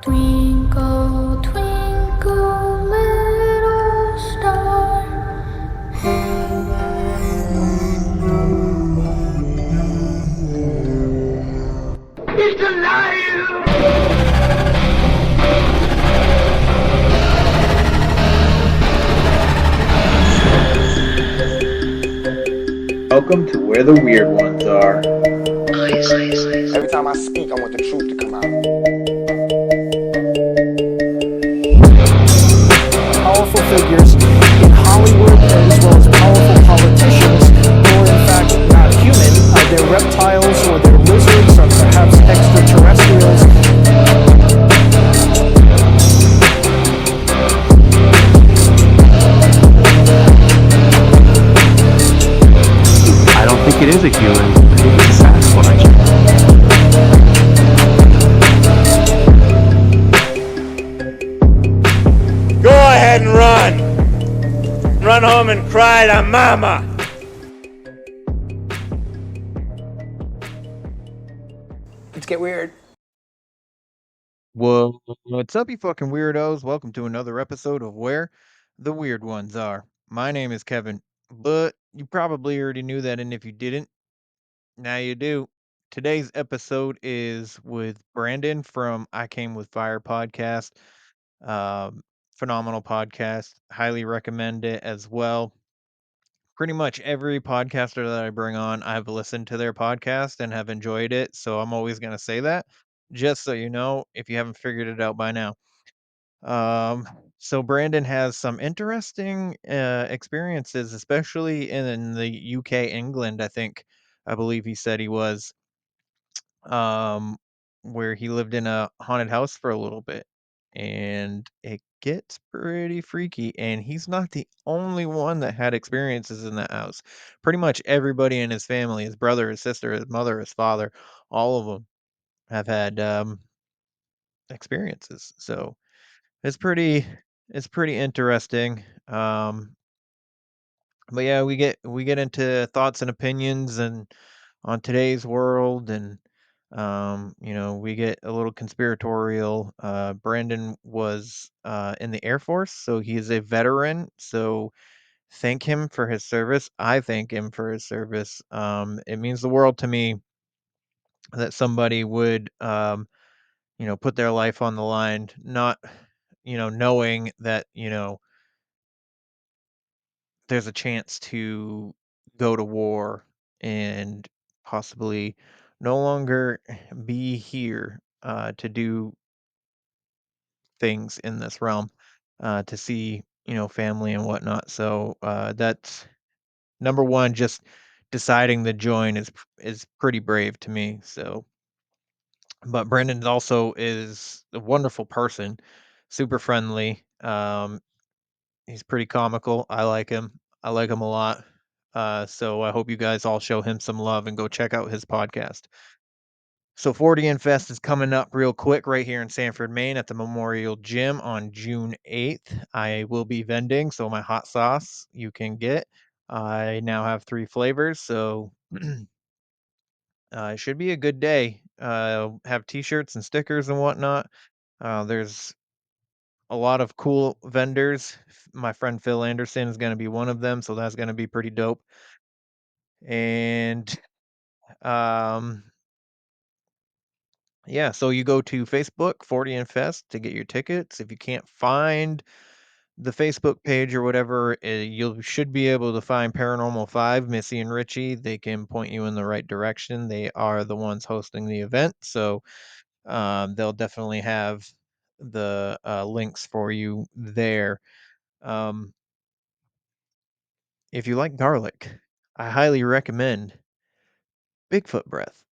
Twinkle, twinkle, little star, how He's alive! Welcome to where the weird ones are. Every time I speak, I want the truth to come out. Powerful figures in Hollywood as well as powerful politicians who are in fact not human. They're reptiles or they're lizards or perhaps extraterrestrials. I don't think it is a human. I think it's a Sasquatch. Go ahead and run. Run home and cry to mama. Let's get weird. Whoa, what's up, you fucking weirdos? Welcome to another episode of Where the Weird Ones Are. My name is Kevin, but you probably already knew that, and if you didn't, now you do. Today's episode is with Brandon from I Came with Fire podcast. Um, Phenomenal podcast. Highly recommend it as well. Pretty much every podcaster that I bring on, I've listened to their podcast and have enjoyed it. So I'm always going to say that, just so you know, if you haven't figured it out by now. Um, so Brandon has some interesting experiences, especially in the UK, England, I believe he said he was, um, where he lived in a haunted house for a little bit. And it gets pretty freaky. And he's not the only one that had experiences in that house. Pretty much everybody in his family, his brother, his sister, his mother, his father, all of them have had experiences. So it's pretty interesting. But yeah, we get into thoughts and opinions and on today's world, and we get a little conspiratorial. Brandon was in the Air Force, so he is a veteran. So thank him for his service. I thank him for his service. It means the world to me that somebody would put their life on the line, not knowing that there's a chance to go to war and possibly no longer be here to do things in this realm, to see family and whatnot. So that's number one. Just deciding to join is pretty brave to me. So, but Brendan also is a wonderful person, super friendly. He's pretty comical. I like him. I like him a lot. So I hope you guys all show him some love and go check out his podcast. So 40 Fest is coming up real quick right here in Sanford, Maine at the Memorial Gym on June 8th. I will be vending, so my hot sauce you can get. I now have 3 flavors, so it should be a good day. Have t-shirts and stickers and whatnot. There's a lot of cool vendors. My friend Phil Anderson is going to be one of them, so that's going to be pretty dope. And um, yeah, so you go to Facebook 40 Fest to get your tickets. If you can't find the Facebook page or whatever, you should be able to find Paranormal 5, Missy and Richie. They can point you in the right direction. They are the ones hosting the event, so they'll definitely have the links for you there. Um, if you like garlic, I highly recommend Bigfoot Breath.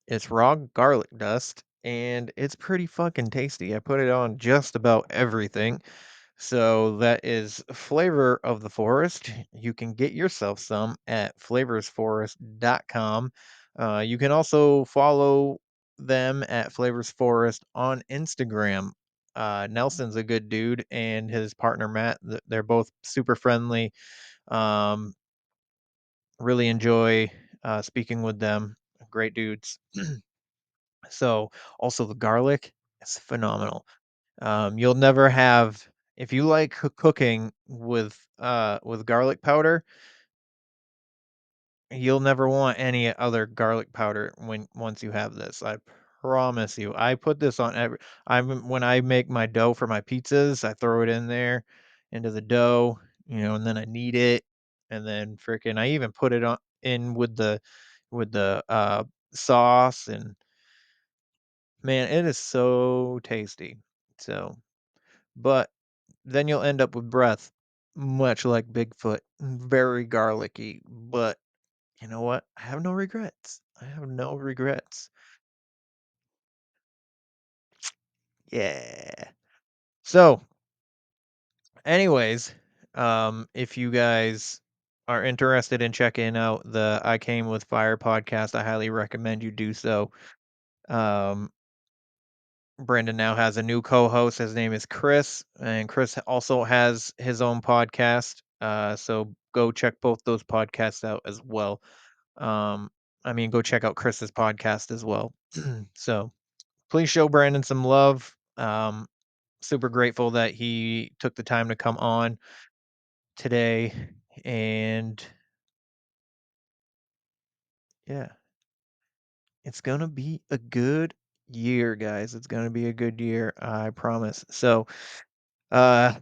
It's raw garlic dust and it's pretty fucking tasty. I put it on just about everything. So that is Flavor of the Forest. You can get yourself some at flavorsforest.com. You can also follow them at Flavors Forest on Instagram. Nelson's a good dude, and his partner Matt. They're both super friendly. Um, really enjoy speaking with them. Great dudes. So also the garlic is phenomenal. You'll never have if you like cooking with garlic powder, you'll never want any other garlic powder once you have this. I promise you. I put this on when I make my dough for my pizzas, I throw it in there into the dough, and then I knead it, and then freaking I even put it on in with the sauce, and man, it is so tasty. So, but then you'll end up with breath, much like Bigfoot, very garlicky, but you know what? I have no regrets. I have no regrets. Yeah. So, anyways, if you guys are interested in checking out the I Came with Fire podcast, I highly recommend you do so. Um, Brandon now has a new co-host. His name is Chris, and Chris also has his own podcast. So go check both those podcasts out as well. Um, I mean, go check out Chris's podcast as well. So please show Brandon some love. Super grateful that he took the time to come on today. And yeah, it's going to be a good year, guys. It's going to be a good year. I promise. So,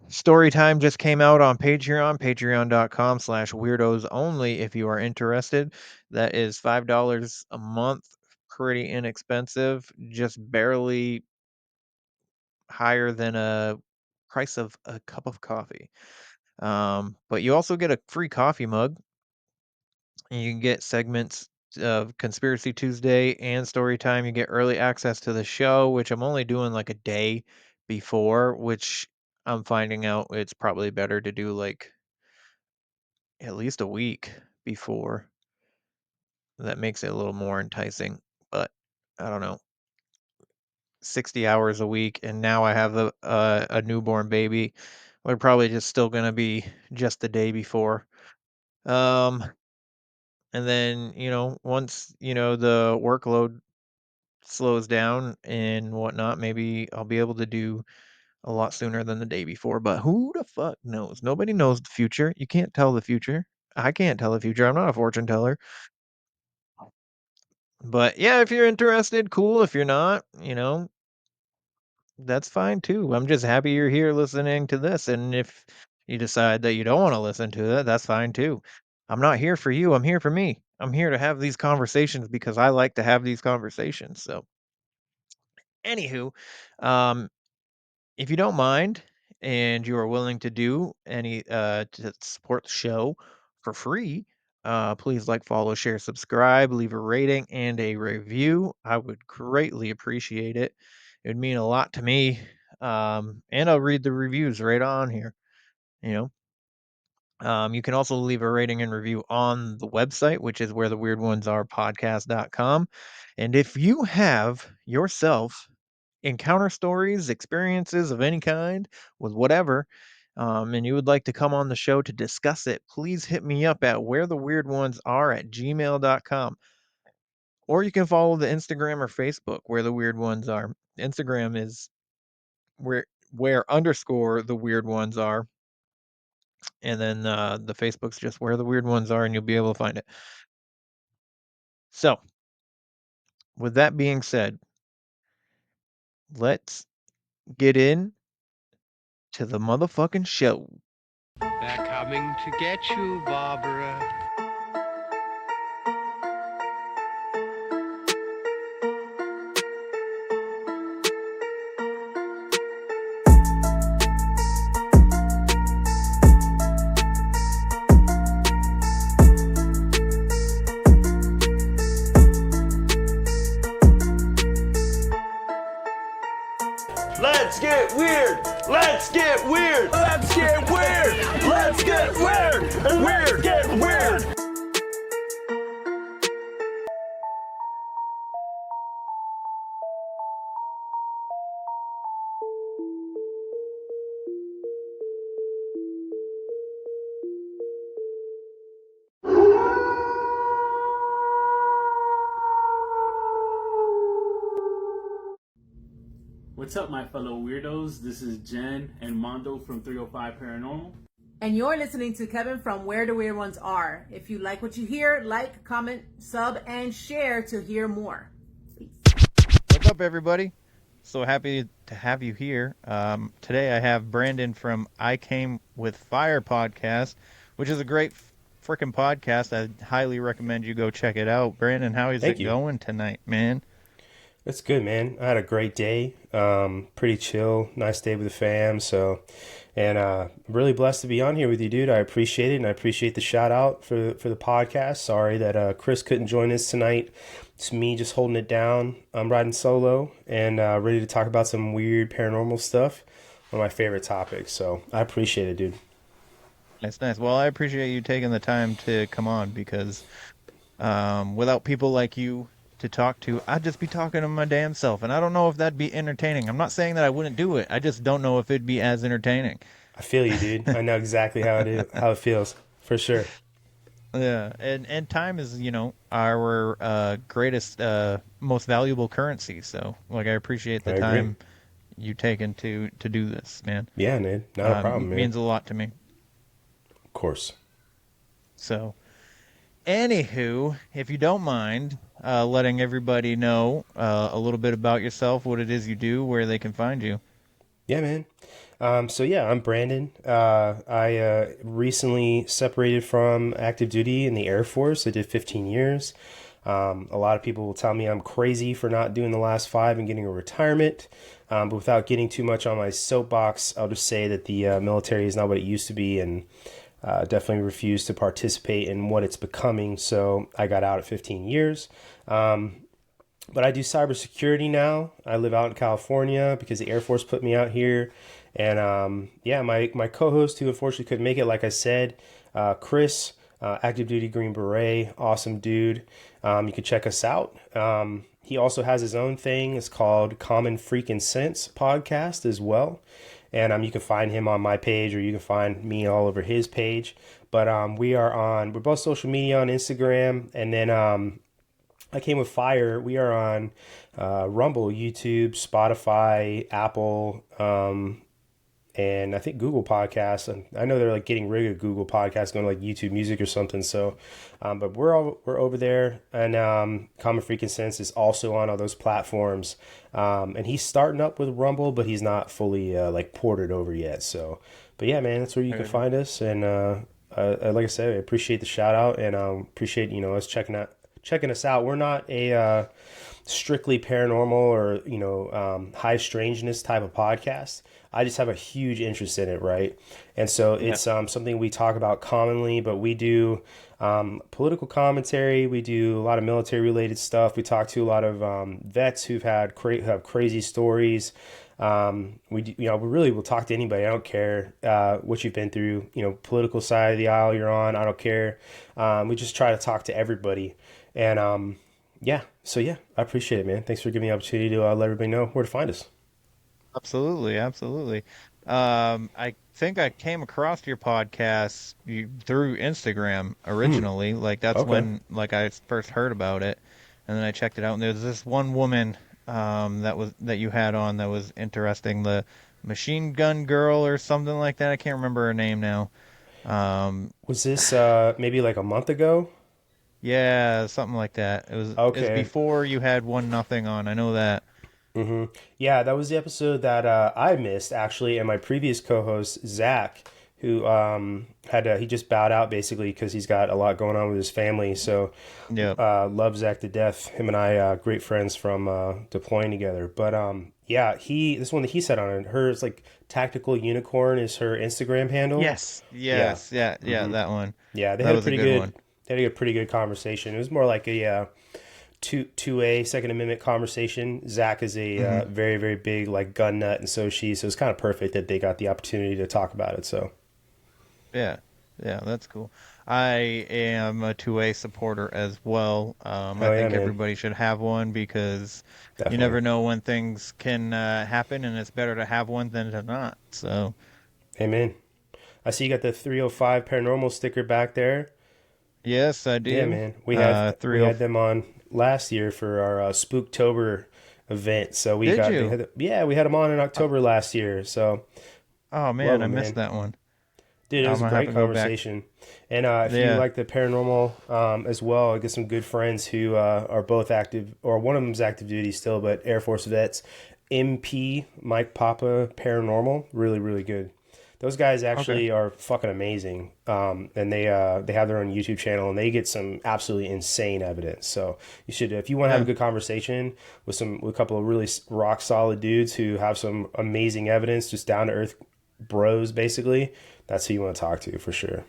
story time just came out on patreon.com/weirdos only. If you are interested, that is $5 a month. Pretty inexpensive, just barely higher than a price of a cup of coffee. But you also get a free coffee mug, and you can get segments of Conspiracy Tuesday and Story Time. You get early access to the show, which I'm only doing like a day before, which I'm finding out it's probably better to do like at least a week before. That makes it a little more enticing, but I don't know. 60 hours a week, and now I have a newborn baby. We're probably just still gonna be just the day before. Um, and then, once, the workload slows down and whatnot, maybe I'll be able to do a lot sooner than the day before, but who the fuck knows? Nobody knows the future. You can't tell the future. I can't tell the future. I'm not a fortune teller. But yeah, if you're interested, cool. If you're not, that's fine too. I'm just happy you're here listening to this. And if you decide that you don't want to listen to it, that's fine too. I'm not here for you. I'm here for me. I'm here to have these conversations because I like to have these conversations. So, anywho, um, if you don't mind and you are willing to do any to support the show for free, please like, follow, share, subscribe, leave a rating and a review. I would greatly appreciate it. It would mean a lot to me. And I'll read the reviews right on here. You know, you can also leave a rating and review on the website, which is where the weird ones are podcast.com. And if you have yourself encounter stories, experiences of any kind with whatever, and you would like to come on the show to discuss it, please hit me up at wheretheweirdonesiare@gmail.com. Or you can follow the Instagram or Facebook where the weird ones are. Instagram is where underscore the weird ones are. And then the Facebook's just where the weird ones are, and you'll be able to find it. So, with that being said, let's get in to the motherfucking show. They're coming to get you, Barbara. Let's get weird. Let's get weird. Let's get weird. Let's get weird. And weird get weird. What's up, my fellow weirdos? This is Jen and Mondo from 305 Paranormal. And you're listening to Kevin from Where the Weird Ones Are. If you like what you hear, like, comment, sub, and share to hear more. Peace. What's up, everybody? So happy to have you here. Today I have Brandon from I Came With Fire podcast, which is a great freaking podcast. I highly recommend you go check it out. Brandon, how is it going tonight, man? It's good, man. I had a great day. Pretty chill, nice day with the fam. I'm really blessed to be on here with you, dude. I appreciate it, and I appreciate the shout out for the podcast. Sorry that Chris couldn't join us tonight. It's me just holding it down. I'm riding solo and ready to talk about some weird paranormal stuff. One of my favorite topics. So I appreciate it, dude. That's nice. Well, I appreciate you taking the time to come on because without people like you to talk to, I'd just be talking to my damn self, and I don't know if that'd be entertaining. I'm not saying that I wouldn't do it. I just don't know if it'd be as entertaining. I feel you, dude. I know exactly how it feels, for sure. Yeah, and time is, our greatest, most valuable currency. So, I appreciate the time you taken to do this, man. Yeah, man. Not a problem, it man. means a lot to me. Of course. So, anywho, if you don't mind letting everybody know a little bit about yourself, what it is you do, where they can find you. Yeah, man. I'm Brandon. I recently separated from active duty in the Air Force. I did 15 years. A lot of people will tell me I'm crazy for not doing the last 5 and getting a retirement. But without getting too much on my soapbox, I'll just say that the military is not what it used to be, and definitely refuse to participate in what it's becoming. So I got out at 15 years. But I do cybersecurity now. I live out in California because the Air Force put me out here. And my co-host, who unfortunately couldn't make it, like I said, Chris, active duty Green Beret, awesome dude. You can check us out. He also has his own thing. It's called Common Freakin' Sense podcast as well. And you can find him on my page, or you can find me all over his page. But we're both social media on Instagram. And then I Came With Fire, we are on Rumble, YouTube, Spotify, Apple, and I think Google Podcasts. And I know they're getting rid of Google Podcasts, going to YouTube Music or something. So, but we're over there, and Common Freakin' Sense is also on all those platforms. And he's starting up with Rumble, but he's not fully ported over yet. So, but yeah, man, that's where you can find us. And like I said, I appreciate the shout out, and appreciate us checking us out. We're not a strictly paranormal or high strangeness type of podcast. I just have a huge interest in it, right? And so it's something we talk about commonly, but we do political commentary. We do a lot of military related stuff. We talk to a lot of vets who've had have crazy stories. We really will talk to anybody. I don't care what you've been through, political side of the aisle you're on. I don't care. We just try to talk to everybody. And I appreciate it, man. Thanks for giving me the opportunity to let everybody know where to find us. Absolutely. I think I came across your podcast through Instagram originally. That's when I first heard about it, and then I checked it out. And there's this one woman that you had on that was interesting, the Machine Gun Girl or something like that. I can't remember her name now. Was this maybe a month ago? Yeah, something like that. It was before you had 1-0 on. I know that. Mm-hmm. Yeah, that was the episode that I missed, actually, and my previous co-host, Zach, who he just bowed out, basically, because he's got a lot going on with his family. So, love Zach to death. Him and I, great friends from deploying together. But, this one that he said on it, hers, Tactical Unicorn is her Instagram handle. Yes, mm-hmm. That one. Yeah, they had a pretty good one. They had a pretty good conversation. It was more like a 2A Second Amendment conversation. Zach is a very, very big gun nut, and so is she. So it's kind of perfect that they got the opportunity to talk about it. So yeah, that's cool. I am a 2A supporter as well. I think everybody should have one because you never know when things can happen, and it's better to have one than to not. So, amen. I see you got the 305 Paranormal sticker back there. Yes, I do. Yeah, man. We had them on last year for our Spooktober event. So we Did got you? we had them on in October last year. So Oh love man, I them, missed man. that one. Dude, it I'm was a gonna have great to go back. conversation. And if you Yeah. like the paranormal as well, I get some good friends who are both active, or one of them's active duty still, but Air Force vets. MP Mike Papa Paranormal, really really good. Those guys Okay. actually are fucking amazing, and they have their own YouTube channel, and they get some absolutely insane evidence. So you should, if you want to have a Yeah. good conversation with a couple of really rock solid dudes who have some amazing evidence, just down to earth bros, basically. That's who you want to talk to for sure.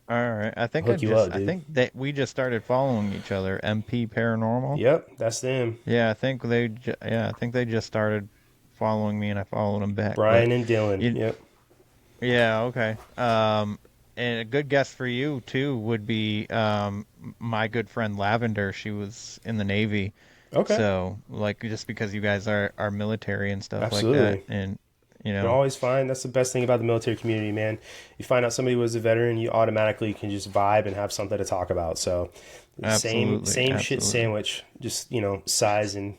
All right. Hook you up, I dude. think that we just started following each other. MP Paranormal. Yep, that's them. Yeah, I think they just started following me and I followed them back. But Brian and Dylan. you Yep. yeah, okay. And a good guess for you too would be my good friend Lavender. She was in the Navy. Okay. So, like, just because you guys are military and stuff like that, Absolutely. and you You can know, always find, that's the best thing about the military community, man. You find out somebody was a veteran, you automatically can just vibe and have something to talk about. So absolutely, same shit absolutely. sandwich, just size and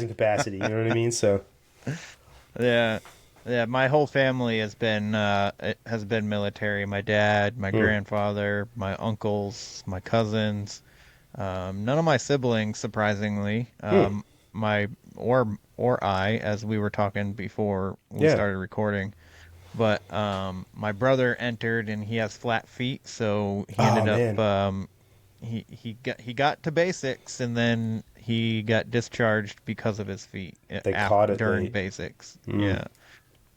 capacity. You know what I mean? So Yeah, yeah. My whole family has been military. My dad, my mm, grandfather, my uncles, my cousins. None of my siblings, surprisingly. mm, My or I, as we were talking before we yeah. started recording. But my brother entered and he has flat feet, so he Oh ended up man, he got to basics and then he got discharged because of his feet they after caught it during late. basics. Mm. Yeah.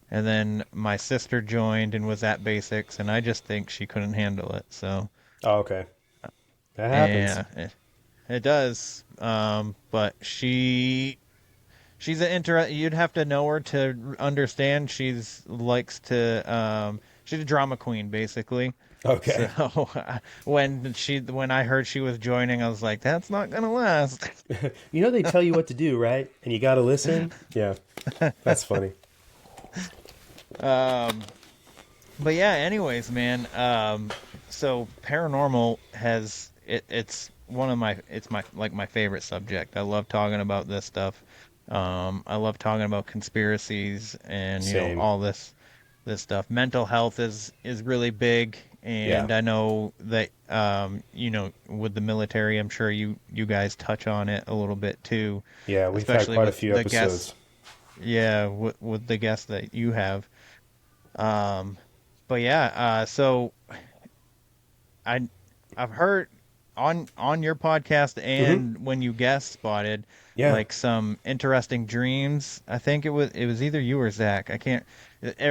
And then my sister joined and was at basics and I just think she couldn't handle it. So, Oh, okay, that happens. yeah, it does. But she's an you'd have to know her to understand she's likes to she's a drama queen basically. So Okay. when I heard she was joining, I was like, that's not gonna last. You know they tell you what to do, right? And you got to listen. Yeah, that's funny. But yeah, anyways, man. So paranormal it's one of my favorite subject. I love talking about this stuff. I love talking about conspiracies and Same. all this stuff. Mental health is really big, Yeah. and I know that with the military, I'm sure you guys touch on it a little bit too, Yeah, we've had especially quite a with few the guests. episodes. Yeah, with the guests that you have. Um, but yeah, so I I've heard on your podcast Hmm. and when you guest spotted Yeah. like some interesting dreams. I think it was either you or Zach. I can't.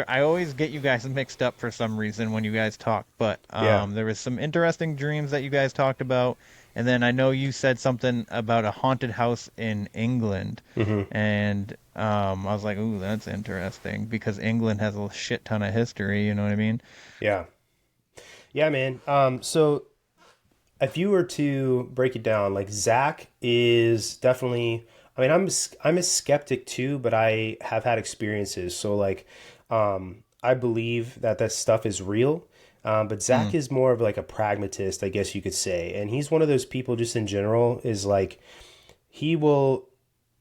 I always get you guys mixed up for some reason when you guys talk. But Yeah. there was some interesting dreams that you guys talked about, and then I know you said something about a haunted house in England, Hmm. and I was like, ooh, that's interesting because England has a shit ton of history. You know what I mean? Yeah. Yeah, man. So if you were to break it down, like Zach is definitely. I mean, I'm a skeptic too, but I have had experiences. So like, I believe that that stuff is real. But Zach Mm, is more of like a pragmatist, I guess you could say, and he's one of those people just in general is like he will,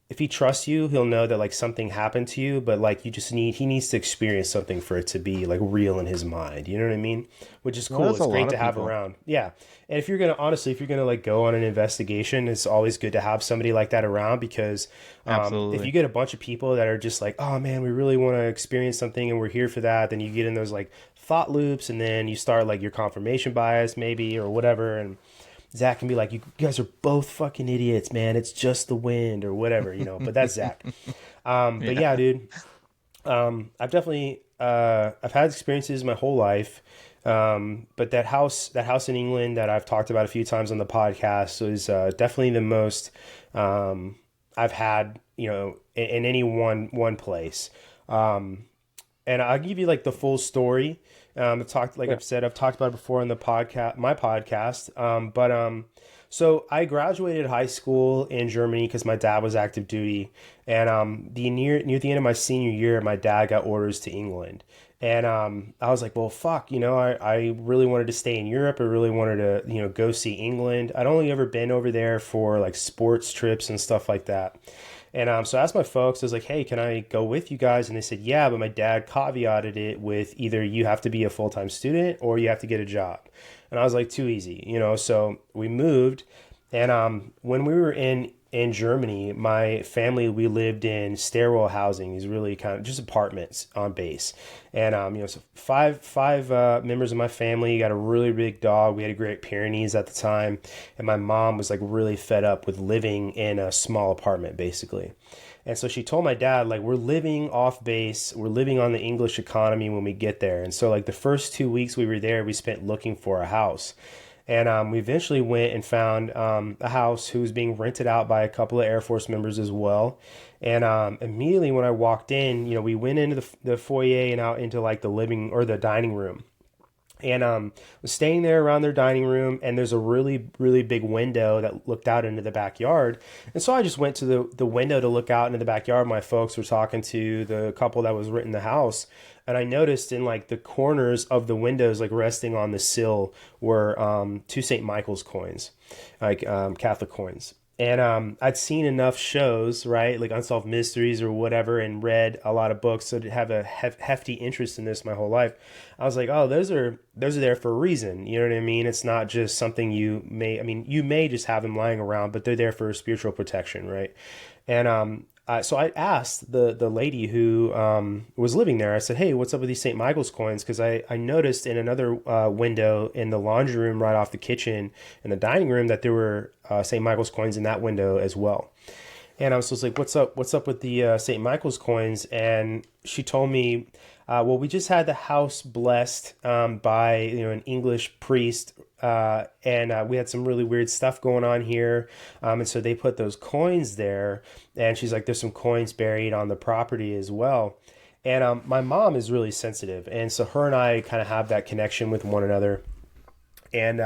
if he trusts you, he'll know that like something happened to you, but like he needs to experience something for it to be like real in his mind. You know what I mean? Which is well, cool. that's a It's great lot to of have people. around. Yeah. And if you're gonna honestly, if you're gonna like go on an investigation, it's always good to have somebody like that around because if you Absolutely. get a bunch of people that are just like, oh man, we really want to experience something and we're here for that, then you get in those like thought loops and then you start like your confirmation bias maybe or whatever and Zach can be like, you guys are both fucking idiots, man. It's just the wind or whatever, you know. But that's Zach. But yeah, Yeah. dude, I've definitely I've had experiences my whole life. But that house in England that I've talked about a few times on the podcast is definitely the most I've had, you know, in any one place. And I'll give you like the full story. I've talked, like Yeah. I've said, I've talked about it before in the my podcast. So I graduated high school in Germany because my dad was active duty, and the near the end of my senior year, my dad got orders to England, and I was like, well, fuck, you know, I really wanted to stay in Europe. I really wanted to, you know, go see England. I'd only ever been over there for like sports trips and stuff like that. And so I asked my folks, I was like, hey, can I go with you guys? And they said, yeah, but my dad caveated it with either you have to be a full-time student or you have to get a job. And I was like, too easy, you know? So we moved. And when we were in Germany, my family, we lived in stairwell housing, these really kind of just apartments on base. And, so five members of my family, got a really big dog. We had a Great Pyrenees at the time. And my mom was like really fed up with living in a small apartment, basically. And so she told my dad, like, we're living off base. We're living on the English economy when we get there. And so like the first 2 weeks we were there, we spent looking for a house. And we eventually went and found a house who was being rented out by a couple of Air Force members as well. And immediately when I walked in, we went into the foyer and out into like the living or the dining room. And was staying there around their dining room, and there's a really, really big window that looked out into the backyard. And so I just went to the window to look out into the backyard. My folks were talking to the couple that was renting the house. And I noticed in like the corners of the windows, like resting on the sill, were two St. Michael's coins, like Catholic coins. And I'd seen enough shows, right, like Unsolved Mysteries or whatever, and read a lot of books, so to have a hefty interest in this my whole life. I was like, oh, those are there for a reason. You know what I mean? It's not just something you may just have them lying around, but they're there for spiritual protection, right? And so I asked the lady who was living there, I said, hey, what's up with these St. Michael's coins? Because I noticed in another window in the laundry room right off the kitchen in the dining room that there were St. Michael's coins in that window as well. And I was just like, what's up with the St. Michael's coins? And she told me, well, we just had the house blessed by an English priest, and we had some really weird stuff going on here, and so they put those coins there. And she's like, there's some coins buried on the property as well. And my mom is really sensitive, and so her and I kind of have that connection with one another. And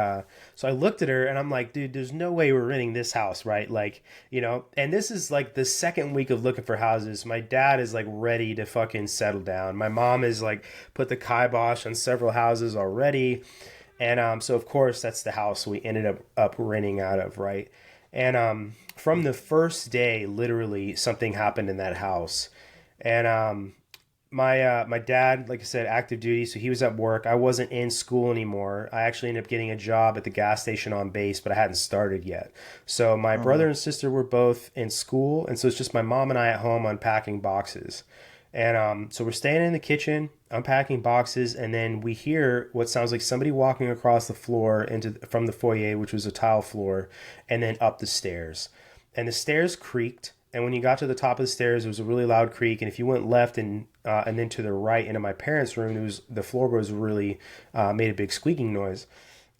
so I looked at her and I'm like, dude, there's no way we're renting this house, right? Like, and this is like the second week of looking for houses. My dad is like ready to fucking settle down. My mom is like put the kibosh on several houses already. And so, of course, that's the house we ended up renting out of, right? And from the first day, literally, something happened in that house. And my dad, like I said, active duty, so he was at work. I wasn't in school anymore. I actually ended up getting a job at the gas station on base, but I hadn't started yet. So my brother and sister were both in school, and so it's just my mom and I at home unpacking boxes. And so we're staying in the kitchen, unpacking boxes, and then we hear what sounds like somebody walking across the floor from the foyer, which was a tile floor, and then up the stairs. And the stairs creaked. And when you got to the top of the stairs, it was a really loud creak. And if you went left and then to the right into my parents' room, the floorboards really made a big squeaking noise.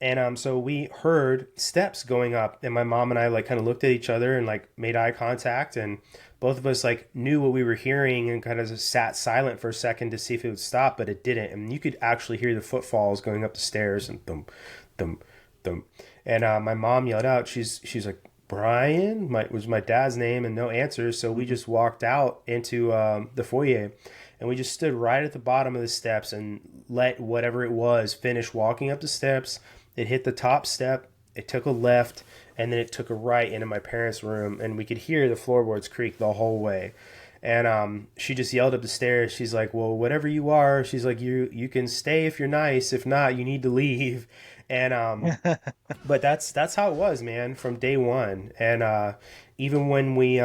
And so we heard steps going up, and my mom and I like kind of looked at each other and like made eye contact, and both of us like knew what we were hearing and kind of sat silent for a second to see if it would stop, but it didn't. And you could actually hear the footfalls going up the stairs and thump, thump, thump. And my mom yelled out. She's like, Brian was my dad's name, and no answer. So we just walked out into the foyer, and we just stood right at the bottom of the steps and let whatever it was finish walking up the steps. It hit the top step, it took a left, and then it took a right into my parents' room, and we could hear the floorboards creak the whole way. And she just yelled up the stairs. She's like, well, whatever you are, she's like, you can stay if you're nice. If not, you need to leave. And but that's how it was, man, from day one. And even when we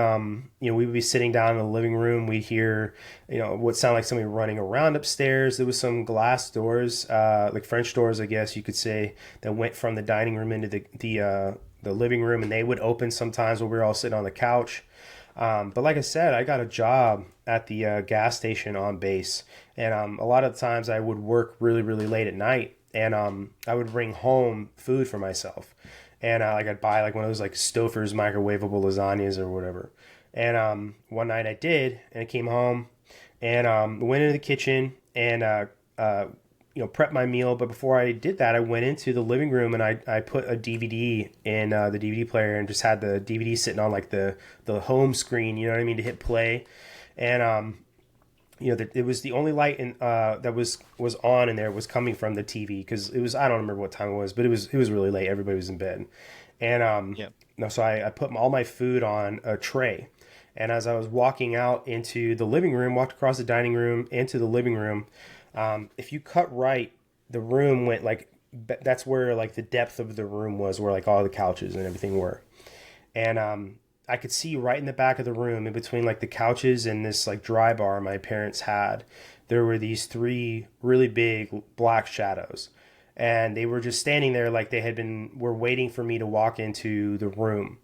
we would be sitting down in the living room, we'd hear what sounded like somebody running around upstairs. There was some glass doors, like French doors, I guess you could say, that went from the dining room into the living room, and they would open sometimes when we were all sitting on the couch. But like I said, I got a job at the gas station on base, and a lot of times I would work really, really late at night, and I would bring home food for myself, and I'd buy like one of those like Stouffer's microwavable lasagnas or whatever. And one night I did, and I came home, and went into the kitchen and prep my meal. But before I did that, I went into the living room and I put a DVD in the DVD player and just had the DVD sitting on like the home screen, you know what I mean, to hit play. And it was the only light that was on in there was coming from the TV, because it was, I don't remember what time it was, but it was really late. Everybody was in bed. And so I put all my food on a tray. And as I was walking out into the living room, walked across the dining room into the living room, if you cut right, the room went like, that's where like the depth of the room was, where like all the couches and everything were. And I could see right in the back of the room, in between like the couches and this like dry bar my parents had, there were these three really big black shadows. And they were just standing there like were waiting for me to walk into the room.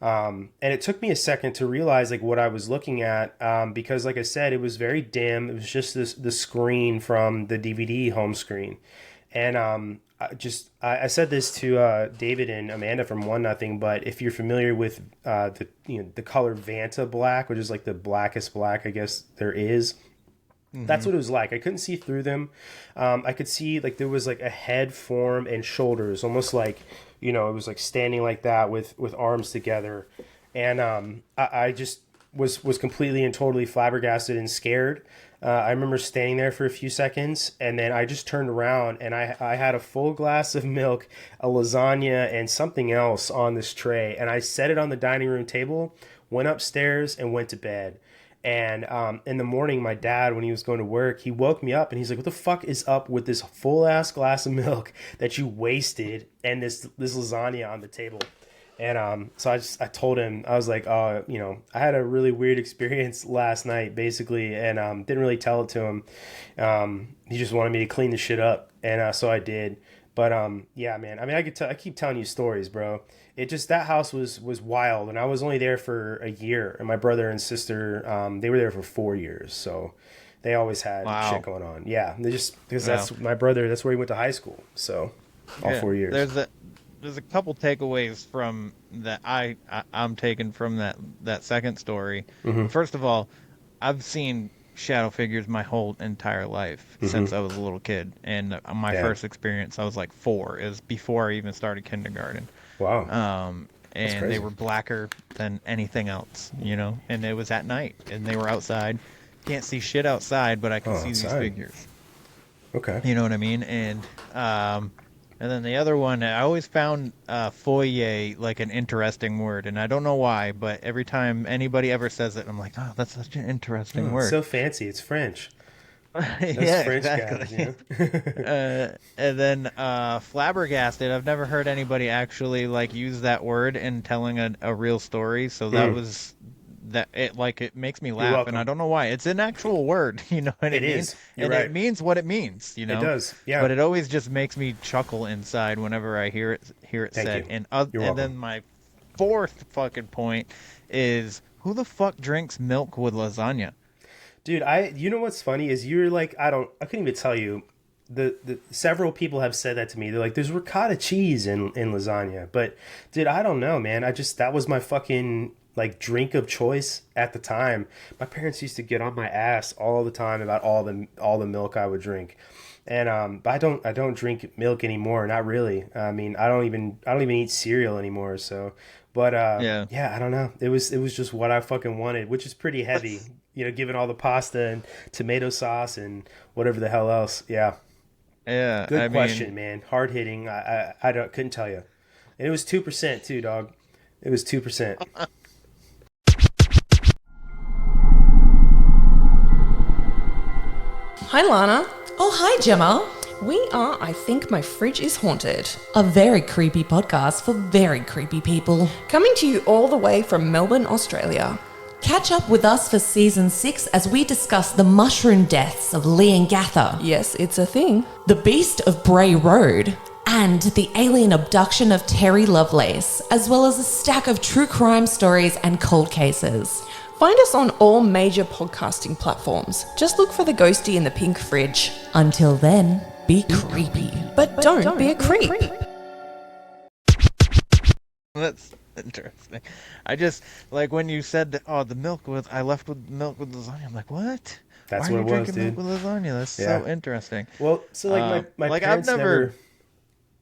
And it took me a second to realize like what I was looking at, because like I said, it was very dim. It was just the screen from the DVD home screen. And I said this to David and Amanda from One Nothing, but if you're familiar with the color Vanta black, which is like the blackest black I guess there is, that's what it was like. I couldn't see through them. I could see like there was like a head form and shoulders, almost like, it was like standing like that with arms together. And I just was completely and totally flabbergasted and scared. I remember standing there for a few seconds, and then I just turned around, and I had a full glass of milk, a lasagna, and something else on this tray. And I set it on the dining room table, went upstairs, and went to bed. And in the morning, my dad, when he was going to work, he woke me up and he's like, "What the fuck is up with this full ass glass of milk that you wasted and this lasagna on the table?" And so I told him, I was like, "Oh, I had a really weird experience last night, basically," and didn't really tell it to him. He just wanted me to clean the shit up, and so I did. But yeah, man. I mean, I keep telling you stories, bro. That house was wild, and I was only there for a year, and my brother and sister, they were there for 4 years, so they always had shit going on. Yeah, because that's my brother. That's where he went to high school, so all 4 years. There's a couple takeaways from that I'm taking from that second story. First of all, I've seen shadow figures my whole entire life since I was a little kid, and my first experience, I was like 4. It was before I even started kindergarten. Wow. And they were blacker than anything else, and it was at night, and they were outside. Can't see shit outside, but I can see these figures. Okay. You know what I mean? And then the other one, I always found foyer like an interesting word, and I don't know why, but every time anybody ever says it, I'm like, oh, that's such an interesting word. So fancy. It's French. Yeah, French exactly. guys, And then flabbergasted. I've never heard anybody actually like use that word in telling a real story. So that was that. It makes me laugh, and I don't know why. It's an actual word, you know what I mean? It is. You're and right. it means what it means, It does. Yeah. But it always just makes me chuckle inside whenever I hear it said. You. And then my fourth fucking point is, who the fuck drinks milk with lasagna? Dude, you know what's funny is you're like, I couldn't even tell you. The several people have said that to me. They're like, there's ricotta cheese in lasagna. But dude, I don't know, man. that was my fucking like drink of choice at the time. My parents used to get on my ass all the time about all the milk I would drink. And but I don't drink milk anymore, not really. I mean, I don't even eat cereal anymore, so but yeah, I don't know. It was just what I fucking wanted, which is pretty heavy. Given all the pasta and tomato sauce and whatever the hell else. Yeah. Yeah. Good question, man. Hard hitting. I couldn't tell you. And it was 2% too, dog. It was 2%. Hi, Lana. Oh, hi, Gemma. We are I Think My Fridge is Haunted. A very creepy podcast for very creepy people. Coming to you all the way from Melbourne, Australia. Catch up with us for season 6 as we discuss the mushroom deaths of Leongatha. Yes, it's a thing. The Beast of Bray Road. And the alien abduction of Terry Lovelace, as well as a stack of true crime stories and cold cases. Find us on all major podcasting platforms. Just look for the ghosty in the pink fridge. Until then, be creepy. But don't be a creep. That's interesting. I just, like when you said that, I left with milk with lasagna. I'm like, what? That's Why what are you it was, drinking dude. milk with lasagna? That's so interesting. Well, so like my parents never...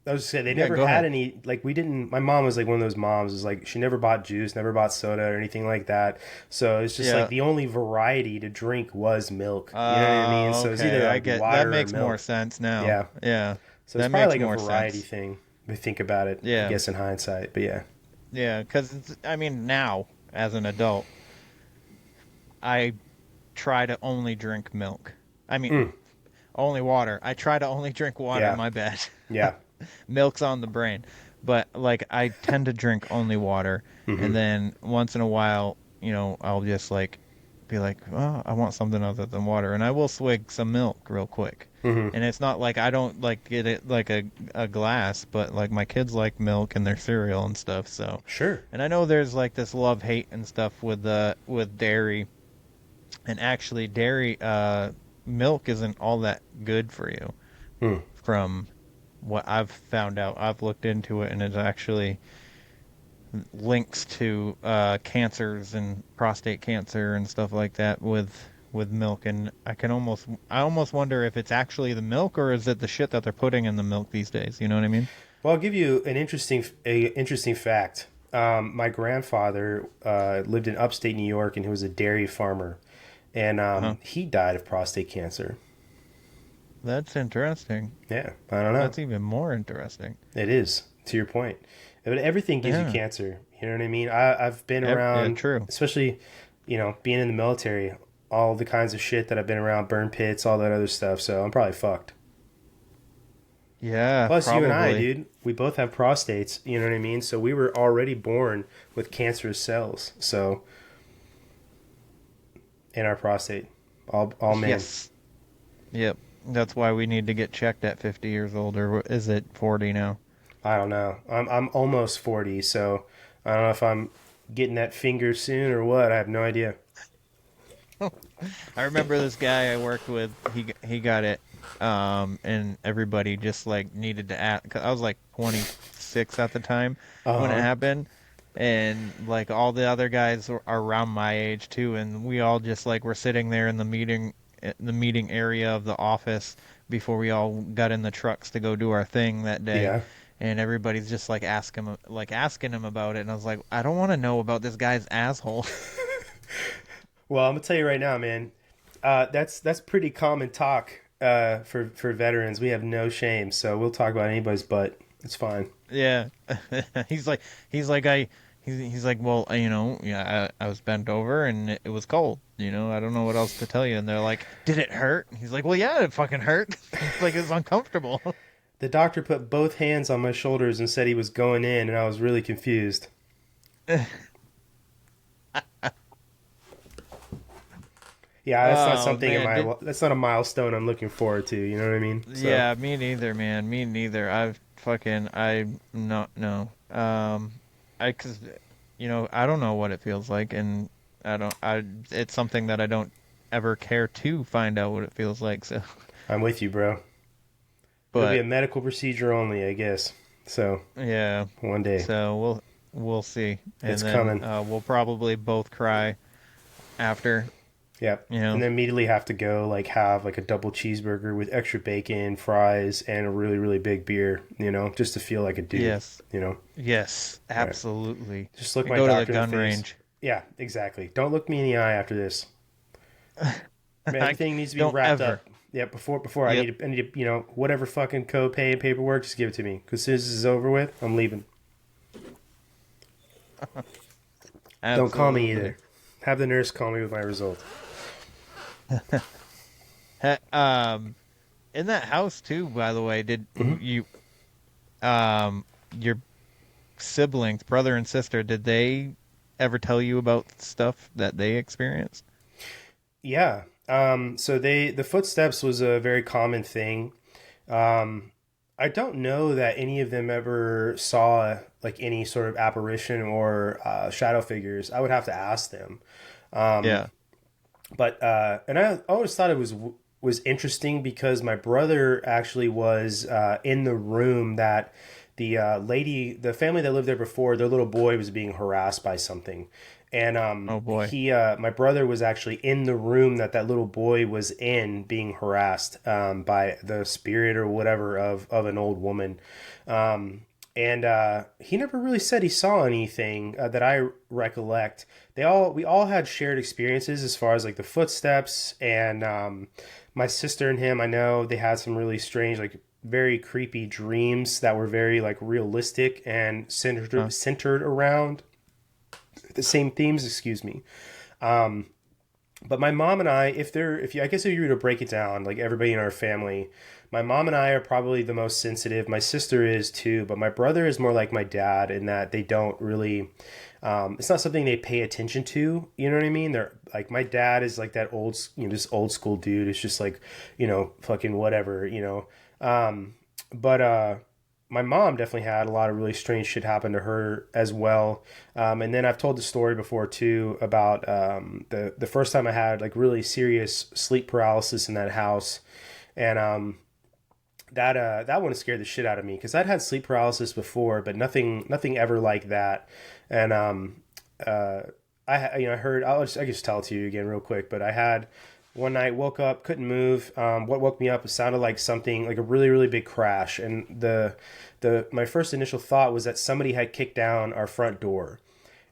I was just saying, they never had any, like my mom was like one of those moms, is like, she never bought juice, never bought soda or anything like that. So it's just like the only variety to drink was milk. You know what I mean? So it's either like water that makes or milk. more sense now. Yeah. Yeah. So it's probably like a variety thing. If you think about it, I guess in hindsight, but yeah. Yeah, because, now, as an adult, I try to only drink milk. I mean, only water. I try to only drink water. Yeah. My bad. Yeah. Milk's on the brain. But like I tend to drink only water, and then once in a while, I'll just like be like, oh, I want something other than water, and I will swig some milk real quick. And it's not like I don't like get it like a glass, but like my kids like milk in their cereal and stuff. So Sure. and I know there's like this love hate and stuff with dairy, and actually dairy milk isn't all that good for you. From what I've found out, I've looked into it, and it actually links to cancers and prostate cancer and stuff like that with milk. And I almost wonder if it's actually the milk or is it the shit that they're putting in the milk these days. You know what I mean? Well, I'll give you an interesting fact. My grandfather lived in upstate New York, and he was a dairy farmer, and he died of prostate cancer. That's interesting. Yeah, I don't know. That's even more interesting. It is, to your point. But everything gives you cancer. You know what I mean? I've been around, true. Especially, being in the military, all the kinds of shit that I've been around, burn pits, all that other stuff. So I'm probably fucked. Yeah, Plus, probably. you and I, dude, we both have prostates. You know what I mean? So we were already born with cancerous cells. So in our prostate, all men. Yes. Yep. That's why we need to get checked at 50 years old, or is it 40 now? I don't know. I'm almost 40, so I don't know if I'm getting that finger soon or what. I have no idea. I remember this guy I worked with. He got it, and everybody just like needed to ask. 'Cause I was like 26 at the time when it happened, and like all the other guys are around my age too, and we all just like were sitting there in the meeting area of the office before we all got in the trucks to go do our thing that day. Yeah. And everybody's just like asking him about it, and I was like, I don't want to know about this guy's asshole. Well, I'm gonna tell you right now, man. That's pretty common talk for veterans. We have no shame, so we'll talk about anybody's butt. It's fine. Yeah, he's like, well, yeah, I was bent over and it was cold. I don't know what else to tell you. And they're like, did it hurt? He's like, well, yeah, it fucking hurt. Like it's uncomfortable. The doctor put both hands on my shoulders and said he was going in, and I was really confused. Yeah, that's not something that's not a milestone I'm looking forward to. You know what I mean? So. Yeah, me neither, man. Me neither. Cause I don't know what it feels like, and it's something that I don't ever care to find out what it feels like. So I'm with you, bro. But it'll be a medical procedure only, I guess. So yeah, one day. So we'll see. And it's then, coming. We'll probably both cry after. Yep. And then immediately have to go have a double cheeseburger with extra bacon, fries, and a really, really big beer, just to feel like a dude. Yes. Yes, absolutely. Right. Just look and my go doctor to the gun in the face. range. Yeah, exactly. Don't look me in the eye after this. Everything needs to be wrapped up. Yeah, before I need to, whatever fucking copay and paperwork, just give it to me. Because as soon as this is over with, I'm leaving. Don't call me either. Have the nurse call me with my result. In that house too, by the way, did you your siblings, brother and sister, did they ever tell you about stuff that they experienced? Yeah. So the footsteps was a very common thing. I don't know that any of them ever saw any sort of apparition or shadow figures. I would have to ask them. Yeah. But and I always thought it was interesting because my brother actually was in the room that the family that lived there before, their little boy was being harassed by something. And oh boy. My brother was actually in the room that little boy was in, being harassed by the spirit or whatever of an old woman. And he never really said he saw anything that I recollect. We all had shared experiences as far as the footsteps, and my sister and him, I know they had some really strange, very creepy dreams that were very realistic and centered around the same themes. Excuse me. But my mom and I, I guess if you were to break it down, like everybody in our family, my mom and I are probably the most sensitive. My sister is too, but my brother is more like my dad in that they don't really, it's not something they pay attention to. You know what I mean? They're like, my dad is like that just old school dude. It's just like, fucking whatever, but my mom definitely had a lot of really strange shit happen to her as well. And then I've told the story before too about the first time I had like really serious sleep paralysis in that house, and that one scared the shit out of me because I'd had sleep paralysis before, but nothing ever like that. And I heard I just tell it to you again real quick, but I had one night, woke up, couldn't move. What woke me up, it sounded like something, like a really, really big crash. And my first initial thought was that somebody had kicked down our front door.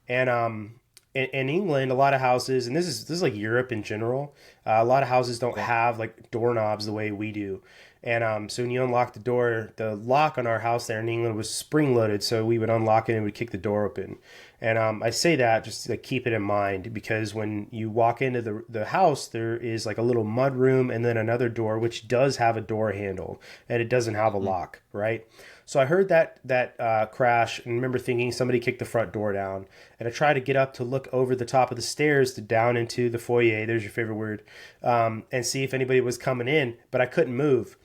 And in England, a lot of houses, and this is like Europe in general, a lot of houses don't have like doorknobs the way we do. And so when you unlock the door, the lock on our house there in England was spring loaded, so we would unlock it and would kick the door open. And I say that just to keep it in mind because when you walk into the house, there is like a little mud room and then another door which does have a door handle and it doesn't have a lock, right? So I heard that crash and remember thinking somebody kicked the front door down. And I tried to get up to look over the top of the stairs to down into the foyer. There's your favorite word, and see if anybody was coming in, but I couldn't move.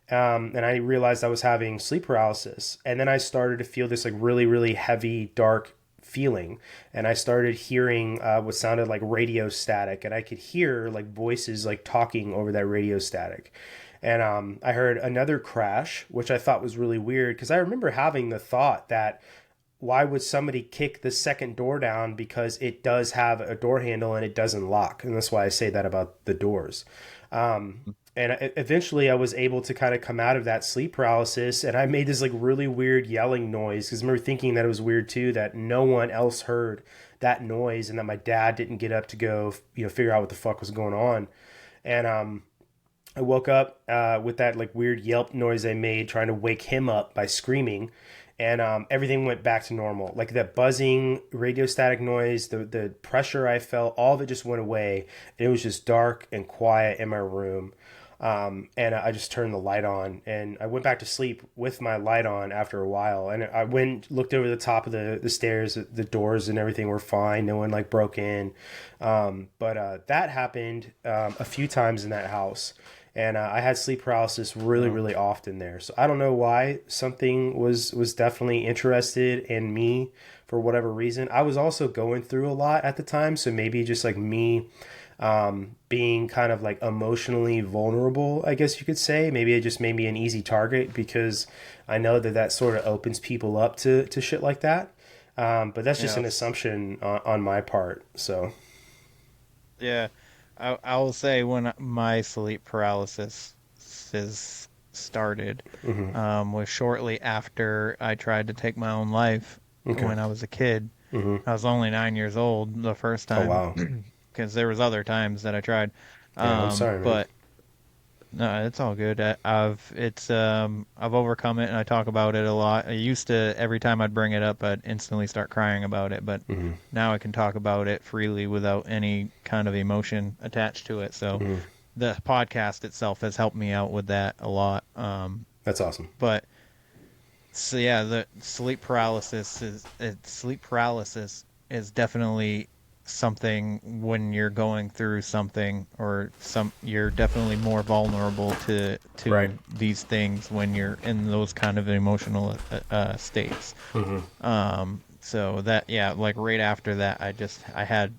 And I realized I was having sleep paralysis. And then I started to feel this like really, really heavy, dark feeling. And I started hearing what sounded like radio static. And I could hear like voices like talking over that radio static. And I heard another crash, which I thought was really weird because I remember having the thought that why would somebody kick the second door down because it does have a door handle and it doesn't lock. And that's why I say that about the doors. And eventually I was able to kind of come out of that sleep paralysis and I made this like really weird yelling noise because I remember thinking that it was weird too, that no one else heard that noise and that my dad didn't get up to go, figure out what the fuck was going on. And I woke up with that like weird yelp noise I made trying to wake him up by screaming. And everything went back to normal. Like that buzzing radio static noise, the pressure I felt, all of it just went away. And it was just dark and quiet in my room. And I just turned the light on and I went back to sleep with my light on after a while. And I went, looked over the top of the stairs, the doors and everything were fine. No one like broke in. But that happened a few times in that house. And I had sleep paralysis really, really often there. So I don't know why. Something was definitely interested in me for whatever reason. I was also going through a lot at the time. So maybe just like me being kind of like emotionally vulnerable, I guess you could say. Maybe it just made me an easy target because I know that sort of opens people up to shit like that. But that's just an assumption on my part. So. Yeah. I will say when my sleep paralysis started was shortly after I tried to take my own life when I was a kid. I was only 9 years old the first time. Oh, wow. Because there was other times that I tried. Yeah, I'm sorry, man. But no, it's all good. I've overcome it and I talk about it a lot. I used to, every time I'd bring it up, I'd instantly start crying about it. But now I can talk about it freely without any kind of emotion attached to it. So the podcast itself has helped me out with that a lot. That's awesome. But so yeah, the sleep paralysis is definitely something when you're going through something or you're definitely more vulnerable to these things when you're in those kind of emotional states. So that, yeah, like right after that I had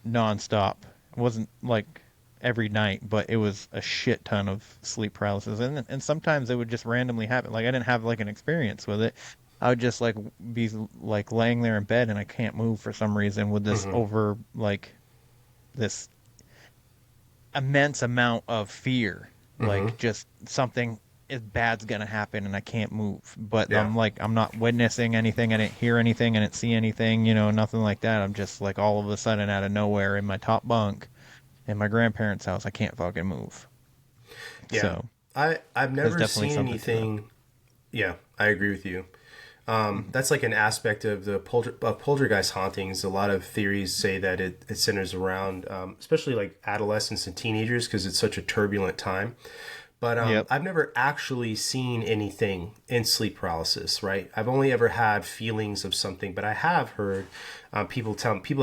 nonstop. It wasn't like every night, but it was a shit ton of sleep paralysis, and sometimes it would just randomly happen. Like I didn't have like an experience with it. I would just like be like laying there in bed and I can't move for some reason with this this immense amount of fear, like just something bad's gonna happen and I can't move. But I'm not witnessing anything. I didn't hear anything. I didn't see anything. Nothing like that. I'm just like all of a sudden out of nowhere in my top bunk in my grandparents' house. I can't fucking move. Yeah, so, I've never seen anything. Yeah, I agree with you. That's like an aspect of the poltergeist hauntings. A lot of theories say that it centers around, especially like adolescents and teenagers, because it's such a turbulent time. But I've never actually seen anything in sleep paralysis, right? I've only ever had feelings of something, but I have heard people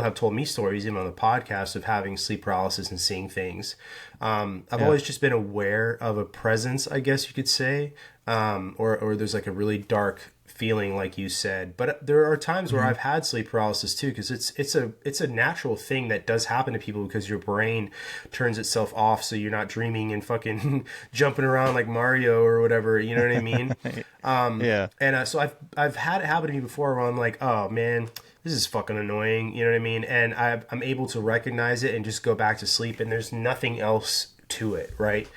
have told me stories, even on the podcast, of having sleep paralysis and seeing things. I've always just been aware of a presence, I guess you could say, or there's like a really dark feeling, like you said. But there are times where I've had sleep paralysis too, because it's a natural thing that does happen to people, because your brain turns itself off, so you're not dreaming and fucking jumping around like Mario or whatever. You know what I mean? And so I've had it happen to me before, where I'm like, oh man, this is fucking annoying. You know what I mean? And I'm able to recognize it and just go back to sleep, and there's nothing else to it, right?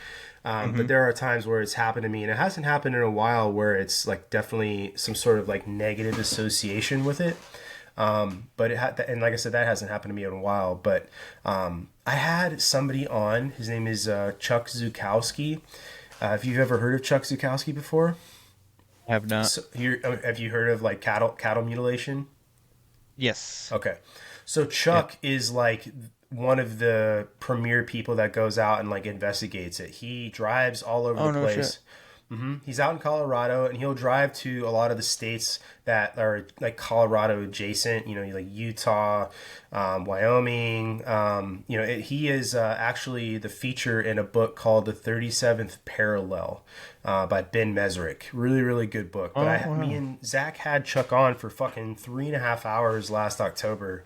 But there are times where it's happened to me, and it hasn't happened in a while, where it's like definitely some sort of like negative association with it. But and like I said, that hasn't happened to me in a while. But I had somebody on. His name is Chuck Zukowski. Have you ever heard of Chuck Zukowski before? I have not. So have you heard of like cattle mutilation? Yes. Okay. So Chuck is like one of the premier people that goes out and like investigates it. He drives all over the place. He's out in Colorado, and he'll drive to a lot of the states that are like Colorado adjacent, you know, like Utah, Wyoming. He is actually the feature in a book called The 37th Parallel by Ben Mesrick. Really, really good book. But me and Zach had Chuck on for fucking 3.5 hours last October.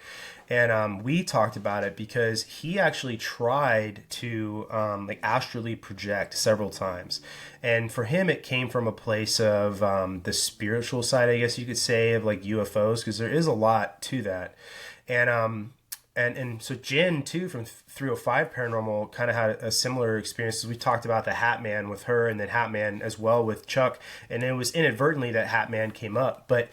And we talked about it because he actually tried to like astrally project several times. And for him, it came from a place of the spiritual side, I guess you could say, of like UFOs, because there is a lot to that. And so Jen, too, from 305 Paranormal, kind of had a similar experience. We talked about the Hat Man with her, and then Hat Man as well with Chuck. And it was inadvertently that Hat Man came up. But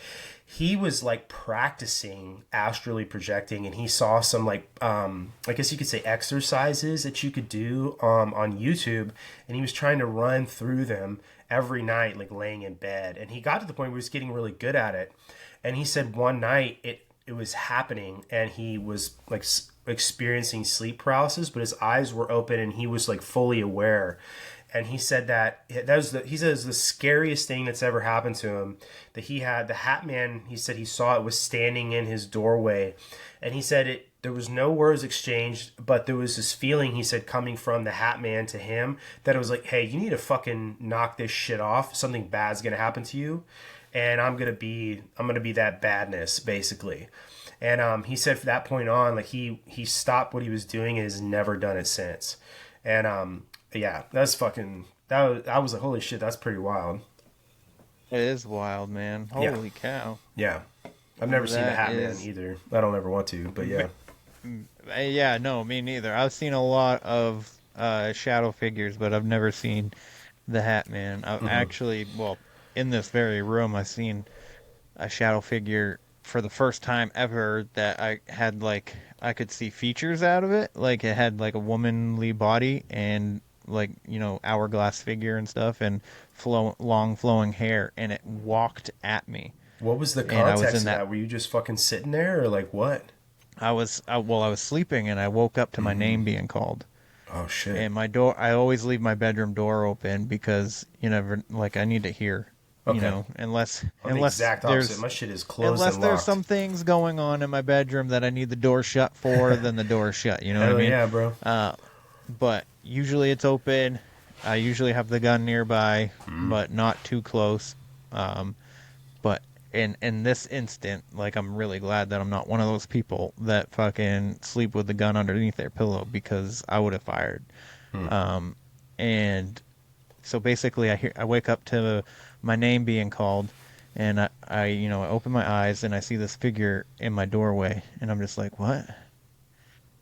he was like practicing astrally projecting, and he saw some like I guess you could say exercises that you could do on YouTube, and he was trying to run through them every night, like laying in bed. And he got to the point where he was getting really good at it. And he said one night it was happening, and he was like experiencing sleep paralysis, but his eyes were open and he was like fully aware. And he said he says the scariest thing that's ever happened to him, that he had the Hat Man, he said he saw it, was standing in his doorway. And he said there was no words exchanged, but there was this feeling, he said, coming from the Hat Man to him, that it was like, hey, you need to fucking knock this shit off. Something bad's going to happen to you. And I'm going to be that badness, basically. And he said from that point on, like he stopped what he was doing and has never done it since. And yeah, that's fucking, I was like, holy shit, that's pretty wild. It is wild, man. Holy cow. Yeah. I've never seen the Hat Man either. I don't ever want to, but yeah. Yeah, no, me neither. I've seen a lot of shadow figures, but I've never seen the Hat Man. I've actually, in this very room, I've seen a shadow figure for the first time ever that I had, like, I could see features out of it. Like, it had, like, a womanly body and, like, you know, hourglass figure and stuff, and long flowing hair, and it walked at me. What was the context of that? Were you just fucking sitting there, or like what? I was sleeping, and I woke up to my name being called. Oh shit. And my door, I always leave my bedroom door open, because you never, like, I need to hear. You know, unless the exact opposite. My shit is closed unless and there's locked. some things going on in my bedroom that I need the door shut for, then the door is shut. You know what I mean? Yeah, bro. But usually it's open. I usually have the gun nearby, but not too close. But in this instant, like, I'm really glad that I'm not one of those people that fucking sleep with the gun underneath their pillow, because I would have fired. And so basically, I wake up to my name being called, and I open my eyes, and I see this figure in my doorway, and I'm just like, what?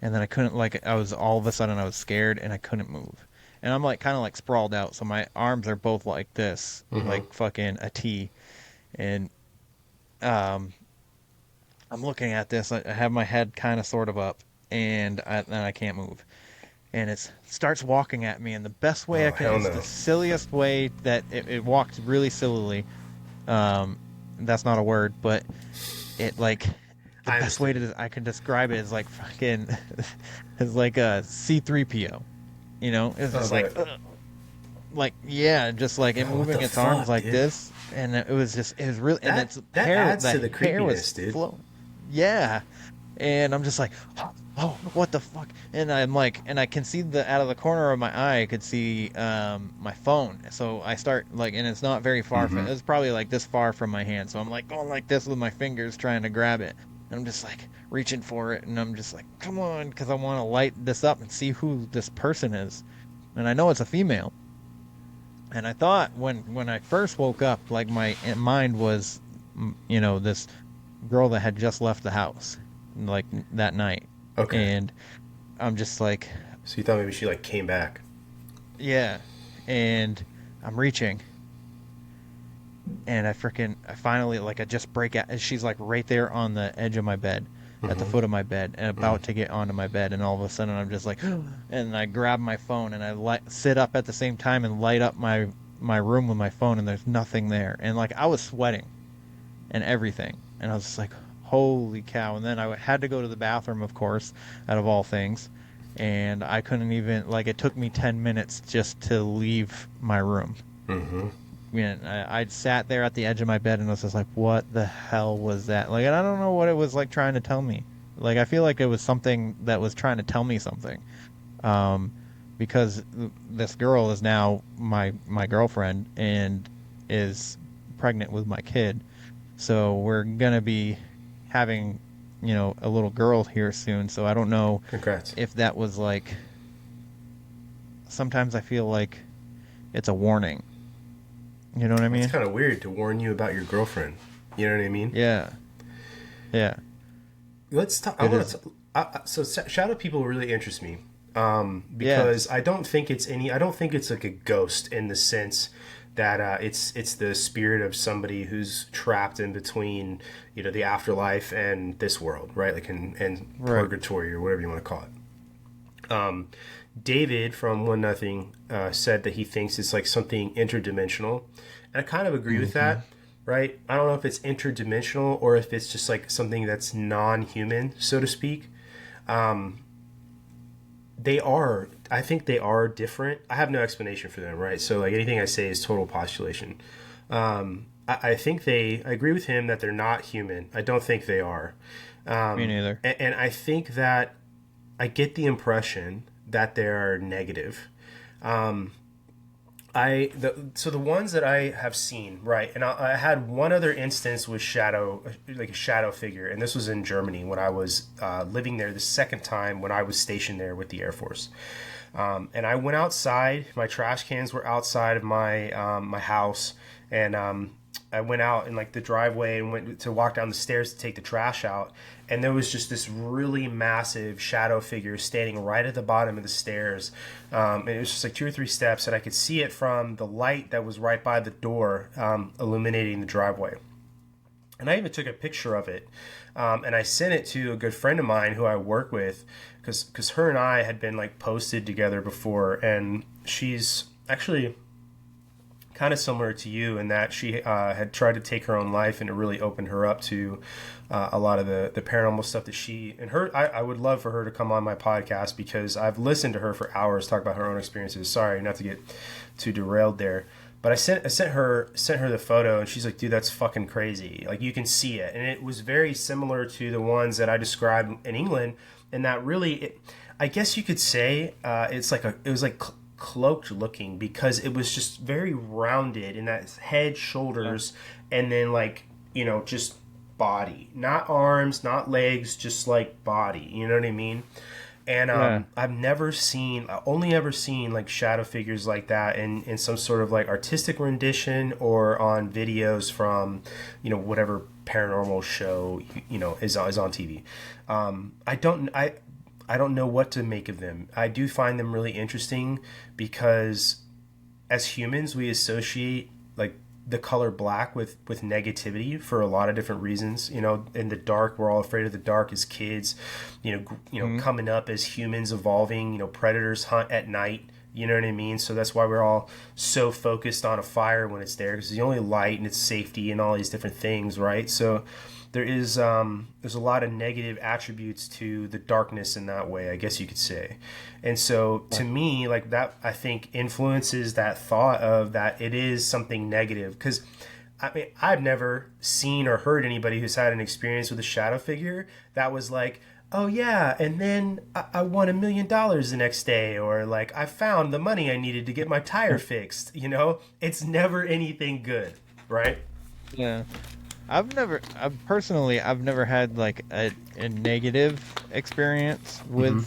And then I couldn't, like, all of a sudden I was scared, and I couldn't move. And I'm like kind of like sprawled out, so my arms are both like this, like fucking a T. And I'm looking at this, I have my head kind of sort of up, and I can't move. And it starts walking at me in the best way I can. It's the silliest way that it walked really sillily. that's not a word, but it like the best way I can describe it is like fucking is like a C3PO. You know, it's just like yeah, just like it moving its arms like this, and it was really, and its hair, adds to the hair was creepiness, dude. flowing. Yeah, and I'm just like, oh, what the fuck? And I'm like, and I can see out of the corner of my eye, I could see my phone. So I start like, and it's not very far from, it's probably like this far from my hand. So I'm like going like this with my fingers trying to grab it. And I'm just like reaching for it, and I'm just like, come on, because I want to light this up and see who this person is. And I know it's a female. And I thought when I first woke up, like my mind was, you know, this girl that had just left the house, like that night. Okay. And I'm just like, so you thought maybe she like came back? Yeah. And I'm reaching, and I finally, like, I just break out, and she's like right there on the edge of my bed, at the foot of my bed, and about to get onto my bed, and all of a sudden I'm just like, and I grab my phone, and I sit up at the same time and light up my room with my phone, and there's nothing there, and like I was sweating and everything, and I was just like, holy cow. And then I had to go to the bathroom, of course, out of all things, and I couldn't even, like, it took me 10 minutes just to leave my room. I sat there at the edge of my bed, and I was just like, what the hell was that? Like, and I don't know what it was like trying to tell me. Like, I feel like it was something that was trying to tell me something. Because this girl is now my girlfriend and is pregnant with my kid. So we're going to be having, you know, a little girl here soon. So I don't know if that was like, sometimes I feel like it's a warning. You know what I mean? It's kind of weird to warn you about your girlfriend. You know what I mean? Yeah. Yeah. Let's talk. So shadow people really interest me, because I don't think it's like a ghost in the sense that it's the spirit of somebody who's trapped in between, you know, the afterlife and this world, right? Like and purgatory or whatever you want to call it. David from 1-0 said that he thinks it's like something interdimensional, and I kind of agree with that, right? I don't know if it's interdimensional or if it's just like something that's non-human, so to speak. I think they are different. I have no explanation for them, right? So like anything I say is total postulation. I think I agree with him that they're not human. I don't think they are. Me neither. And I think that I get the impression that they're negative. So the ones that I have seen, right, and I had one other instance with like a shadow figure, and this was in Germany when I was living there the second time when I was stationed there with the Air Force. And I went outside. My trash cans were outside of my my house, and I went out in like the driveway and went to walk down the stairs to take the trash out. And there was just this really massive shadow figure standing right at the bottom of the stairs. And it was just like 2 or 3 steps, and I could see it from the light that was right by the door, illuminating the driveway. And I even took a picture of it, and I sent it to a good friend of mine who I work with, because her and I had been like posted together before, and she's actually kind of similar to you in that she had tried to take her own life, and it really opened her up to a lot of the paranormal stuff that she and her. I would love for her to come on my podcast, because I've listened to her for hours talk about her own experiences. Sorry, not to get too derailed there, but I sent her the photo, and she's like, dude, that's fucking crazy. Like, you can see it, and it was very similar to the ones that I described in England, and that really, I guess you could say, it was like cloaked looking, because it was just very rounded in that head, shoulders, and then like, you know, just body, not arms, not legs, just like body, you know what I mean? And I've only ever seen like shadow figures like that in some sort of like artistic rendition or on videos from, you know, whatever paranormal show, you know, is on TV. I don't know what to make of them. I do find them really interesting, because as humans, we associate like the color black with negativity for a lot of different reasons. You know, in the dark, we're all afraid of the dark as kids. You know, coming up as humans, evolving. You know, predators hunt at night. You know what I mean? So that's why we're all so focused on a fire when it's there, because it's the only light and it's safety and all these different things, right? So there's a lot of negative attributes to the darkness in that way, I guess you could say. And so to me, like that, I think influences that thought of that it is something negative. Because I mean, I've never seen or heard anybody who's had an experience with a shadow figure that was like, oh yeah, and then I won $1 million the next day, or like I found the money I needed to get my tire fixed. You know, it's never anything good, right? Yeah. I've never had like a negative experience with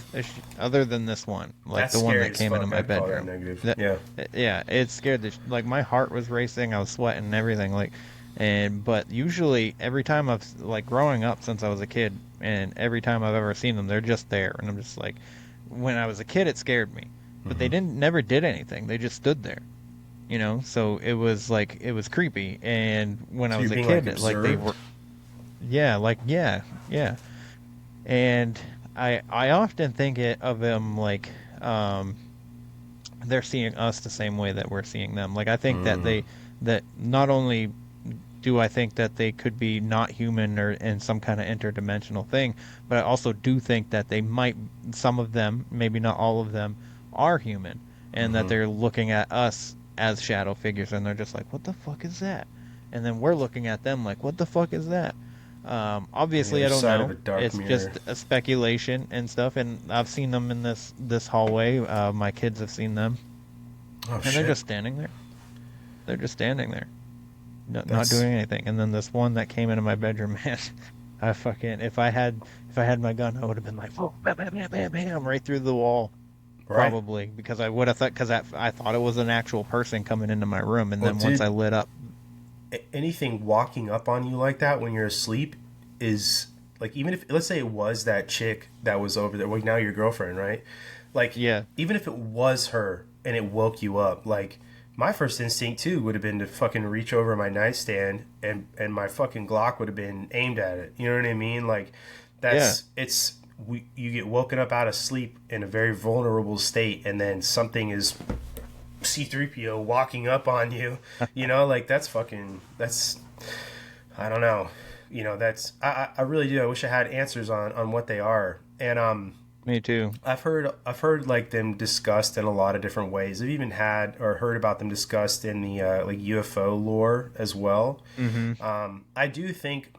other than this one, like That's the one scary that as came fuck. into my I'd call that bedroom. negative. Yeah. Yeah, it scared like my heart was racing, I was sweating and everything, like, but usually every time I've like growing up since I was a kid, and every time I've ever seen them, they're just there, and I'm just like, when I was a kid, it scared me, but they never did anything. They just stood there. You know, so it was like, it was creepy. And when I was a kid, like they were, yeah. And I often think of them like, they're seeing us the same way that we're seeing them. Like I think that not only do I think that they could be not human or in some kind of interdimensional thing, but I also do think that they might, some of them, maybe not all of them, are human, and that they're looking at us as shadow figures, and they're just like, what the fuck is that? And then we're looking at them like, what the fuck is that? Obviously I don't know, it's just a speculation and stuff, and I've seen them in this hallway. My kids have seen them, and they're just standing there. Not doing anything. And then this one that came into my bedroom, man, I fucking, if I had my gun, I would have been like, oh, bam, bam, bam, bam, bam, right through the wall. Right. Probably, because I would have thought, because I thought it was an actual person coming into my room, and then once I lit up, anything walking up on you like that when you're asleep is like, even if, let's say it was that chick that was over there, well, now your girlfriend, right? Like, yeah, even if it was her and it woke you up, like my first instinct too would have been to fucking reach over my nightstand and my fucking Glock would have been aimed at it. You know what I mean? Like you get woken up out of sleep in a very vulnerable state, and then something is C-3PO walking up on you, you know, like that's I don't know, you know, I really do. I wish I had answers on what they are. And me too. I've heard like them discussed in a lot of different ways. I've even had or heard about them discussed in the like UFO lore as well. I do think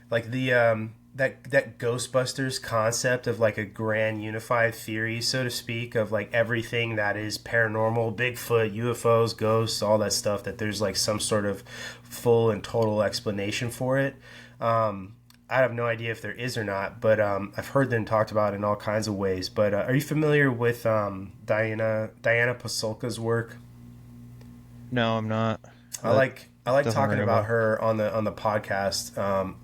like the that Ghostbusters concept of like a grand unified theory, so to speak, of like everything that is paranormal, Bigfoot, UFOs, ghosts, all that stuff, that there's like some sort of full and total explanation for it. I have no idea if there is or not, but I've heard them talked about in all kinds of ways. But are you familiar with Diana Pasulka's work? No, I'm not. I like talking about her on the podcast,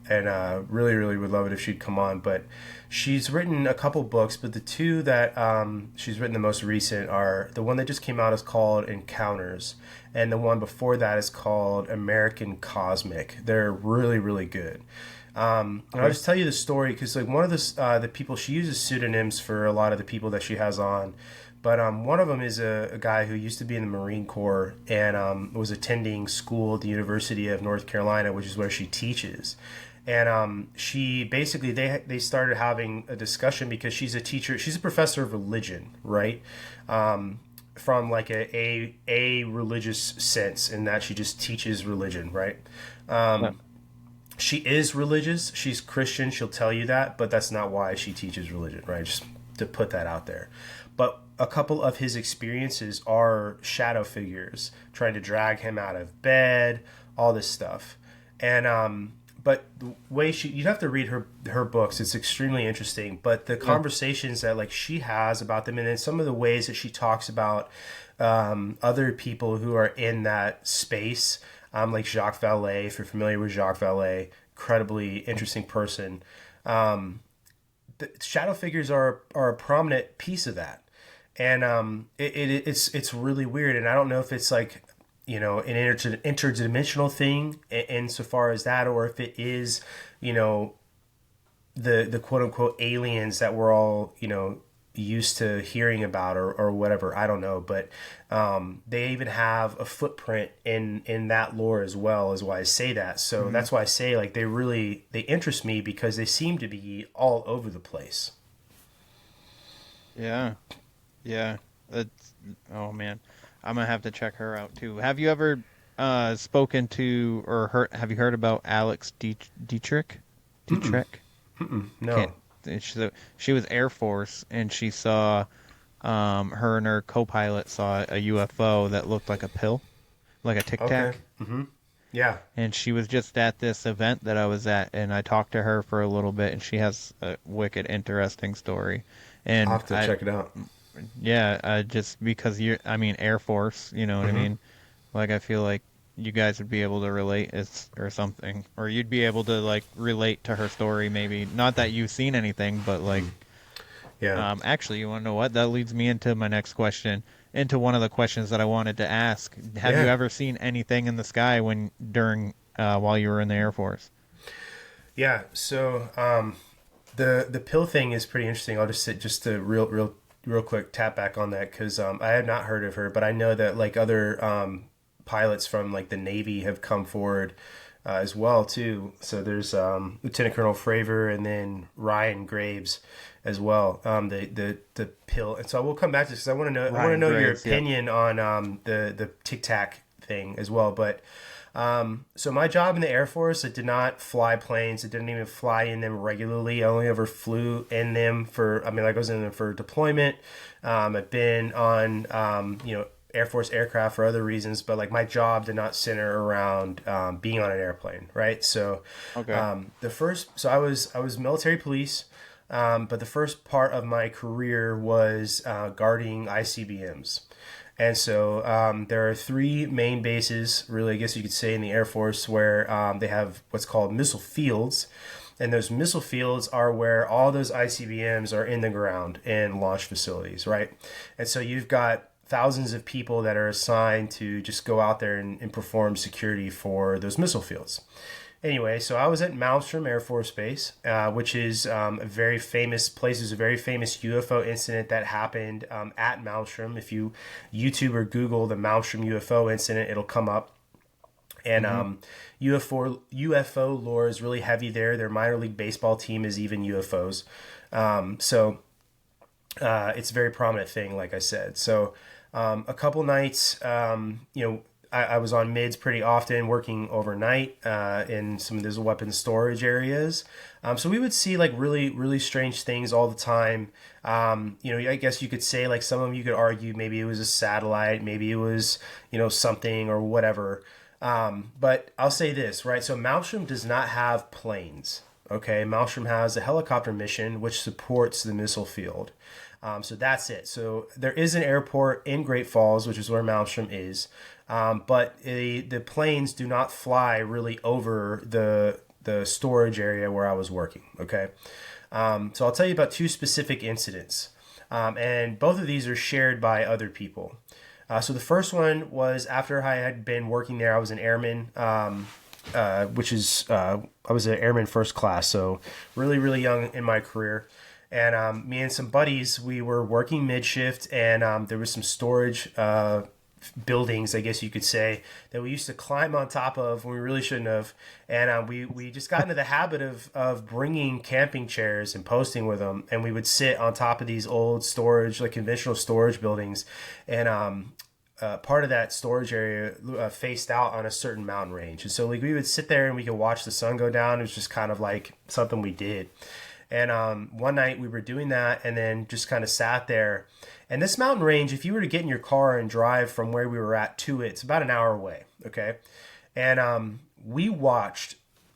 and really would love it if she'd come on. But she's written a couple books, but the two that she's written the most recent are, the one that just came out is called Encounters, and the one before that is called American Cosmic. They're really good. And I'll just tell you the story, because like one of the people, she uses pseudonyms for a lot of the people that she has on. But one of them is a guy who used to be in the Marine Corps and was attending school at the University of North Carolina, which is where she teaches. And she basically, they started having a discussion, because she's a teacher, she's a professor of religion, right? From like a religious sense, in that she just teaches religion, right? She is religious, she's Christian, she'll tell you that, but that's not why she teaches religion, right? Just to put that out there. But a couple of his experiences are shadow figures trying to drag him out of bed, all this stuff. And but the way you'd have to read her books, it's extremely interesting. But the conversations that like she has about them, and then some of the ways that she talks about other people who are in that space, like Jacques Vallée, if you're familiar with Jacques Vallée, incredibly interesting person. The shadow figures are a prominent piece of that. And it's really weird, and I don't know if it's like, you know, an interdimensional thing insofar as that, or if it is, you know, the quote unquote aliens that we're all, you know, used to hearing about or whatever. I don't know, but they even have a footprint in that lore as well, is why I say that. So that's why I say like they interest me because they seem to be all over the place. Yeah. Yeah. That's, oh man. I'm gonna have to check her out too. Have you ever spoken to or have you heard about Alex Dietrich? Dietrich? No. She was Air Force, and she saw her and her co-pilot saw a UFO that looked like a pill, like a Tic Tac. Okay. Yeah. And she was just at this event that I was at, and I talked to her for a little bit, and she has a wicked interesting story. And I'll have to check it out. Yeah, just because Air Force, you know what I mean? Like, I feel like you guys would be able to relate or something, or you'd be able to like relate to her story, maybe. Not that you've seen anything, but like, yeah. Actually, you want to know what? That leads me into my next question, into one of the questions that I wanted to ask. Have you ever seen anything in the sky while you were in the Air Force? Yeah. So the pill thing is pretty interesting. I'll just a real quick tap back on that because I had not heard of her, but I know that like other pilots from like the Navy have come forward as well too. So there's Lieutenant Colonel Fravor and then Ryan Graves as well. The pill, and so we'll come back to this because I want to know your opinion on the Tic Tac thing as well. But so my job in the Air Force, I did not fly planes. I didn't even fly in them regularly. I only ever flew in them I was in them for deployment. I've been on, Air Force aircraft for other reasons, but like my job did not center around being on an airplane, right? So, okay. I was military police, but the first part of my career was guarding ICBMs. And so there are three main bases, really, I guess you could say, in the Air Force where they have what's called missile fields. And those missile fields are where all those ICBMs are in the ground in launch facilities, right? And so you've got thousands of people that are assigned to just go out there and perform security for those missile fields. Anyway, so I was at Malmstrom Air Force Base, which is a very famous place. There's a very famous UFO incident that happened at Malmstrom. If you YouTube or Google the Malmstrom UFO incident, it'll come up. And UFO lore is really heavy there. Their minor league baseball team is even UFOs. It's a very prominent thing, like I said. So a couple nights, I was on mids pretty often, working overnight in some of those weapons storage areas. So we would see like really, really strange things all the time. I guess you could say like some of them you could argue maybe it was a satellite, maybe it was, something or whatever. But I'll say this, right? So Malmstrom does not have planes. Okay, Malmstrom has a helicopter mission which supports the missile field. So that's it. So there is an airport in Great Falls, which is where Malmstrom is. But the planes do not fly really over the storage area where I was working. Okay. So I'll tell you about two specific incidents. And both of these are shared by other people. So the first one was after I had been working there. I was an airman, I was an airman first class. So really, really young in my career. And me and some buddies, we were working mid-shift, and there was some storage buildings, I guess you could say, that we used to climb on top of when we really shouldn't have. And we just got into the habit of bringing camping chairs and posting with them, and we would sit on top of these old storage, like conventional storage buildings. And part of that storage area faced out on a certain mountain range. And so like we would sit there and we could watch the sun go down. It was just kind of like something we did. And one night we were doing that and then just kind of sat there. And this mountain range, if you were to get in your car and drive from where we were at to it, it's about an hour away, okay? And we watched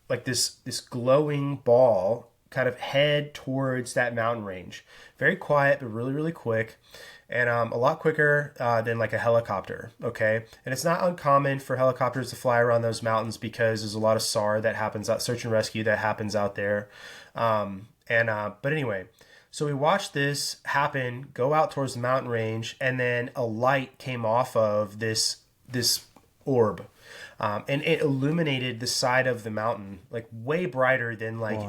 like this glowing ball kind of head towards that mountain range. Very quiet, but really, really quick. And a lot quicker than like a helicopter, okay? And it's not uncommon for helicopters to fly around those mountains because there's a lot of SAR that happens out, search and rescue that happens out there. But anyway, so we watched this happen, go out towards the mountain range, and then a light came off of this orb. And it illuminated the side of the mountain like way brighter than like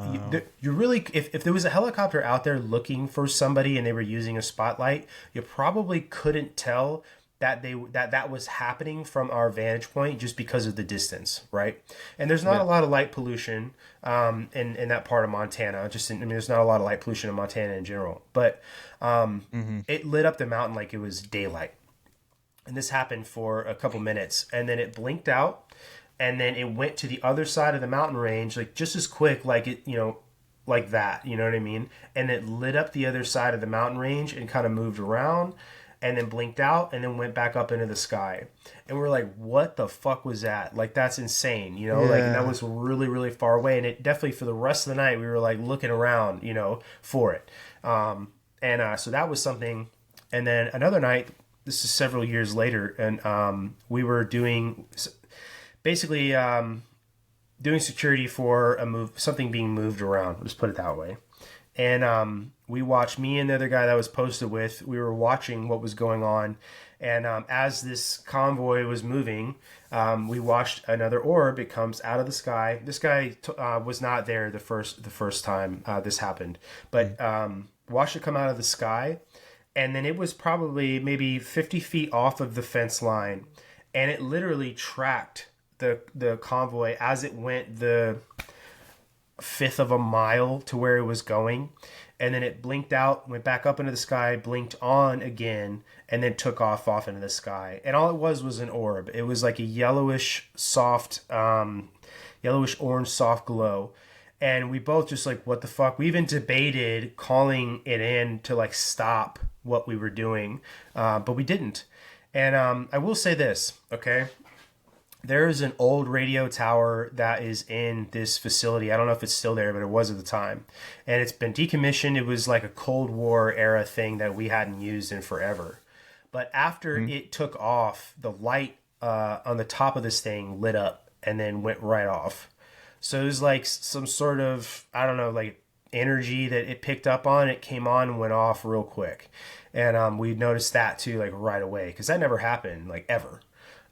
you really if there was a helicopter out there looking for somebody and they were using a spotlight, you probably couldn't tell that that was happening from our vantage point just because of the distance, right? And there's not a lot of light pollution in that part of Montana. There's not a lot of light pollution in Montana in general, but it lit up the mountain like it was daylight. And this happened for a couple minutes, and then it blinked out, and then it went to the other side of the mountain range, like just as quick, like it, like that, you know what I mean? And it lit up the other side of the mountain range and kind of moved around, and then blinked out, and then went back up into the sky. And we're like, what the fuck was that? Like, that's insane, like, and that was really, really far away. And it definitely, for the rest of the night, we were like looking around, for it. So that was something. And then another night, this is several years later, and we were doing security for something being moved around. Let's put it that way. And we watched, me and the other guy that I was posted with, we were watching what was going on. And as this convoy was moving, we watched another orb. It comes out of the sky. This guy was not there the first time this happened, but watched it come out of the sky. And then it was probably maybe 50 feet off of the fence line. And it literally tracked the convoy as it went the fifth of a mile to where it was going. And then it blinked out, went back up into the sky, blinked on again, and then took off into the sky. And all it was an orb. It was like a yellowish orange soft glow. And we both just like, what the fuck? We even debated calling it in to like stop what we were doing, but we didn't. And I will say this, okay? There is an old radio tower that is in this facility. I don't know if it's still there, but it was at the time. And it's been decommissioned. It was like a Cold War era thing that we hadn't used in forever. But after it took off, the light on the top of this thing lit up and then went right off. So it was like some sort of, I don't know, like energy that it picked up on. It came on and went off real quick. And we noticed that too, like right away, because that never happened, like ever.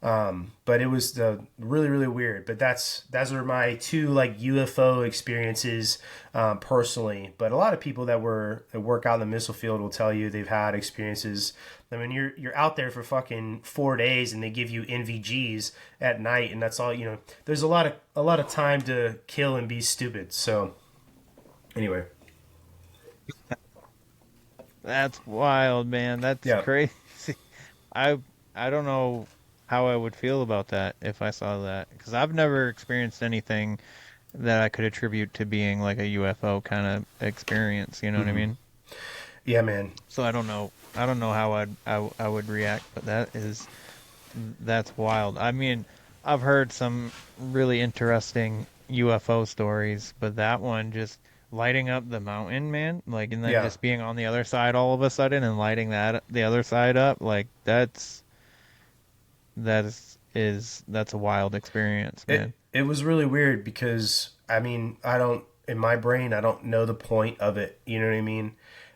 But it was really, really weird. But those are my two like UFO experiences personally. But a lot of people that work out in the missile field will tell you they've had experiences. I mean, you're out there for fucking 4 days, and they give you NVGs at night, and that's all. There's a lot of time to kill and be stupid. So, anyway, that's wild, man. That's crazy. I don't know how I would feel about that if I saw that, because I've never experienced anything that I could attribute to being like a UFO kind of experience. You know what I mean? Yeah, man. So I don't know how I would react, but that's wild. I mean, I've heard some really interesting UFO stories, but that one just lighting up the mountain, man, like, and then just being on the other side all of a sudden and lighting the other side up, like that's a wild experience, man. It was really weird because in my brain I don't know the point of it. You know what I mean?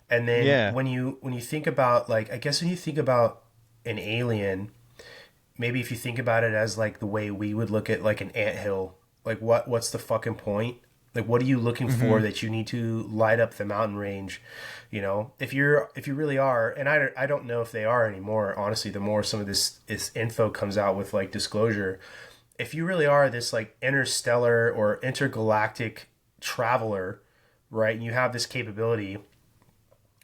And then when you think about, like, I guess when you think about an alien, maybe if you think about it as like the way we would look at like an anthill, like what's the fucking point? Like, what are you looking for that you need to light up the mountain range? If you really are, and I don't know if they are anymore, honestly, the more some of this info comes out with like disclosure, if you really are this like interstellar or intergalactic traveler, right, and you have this capability,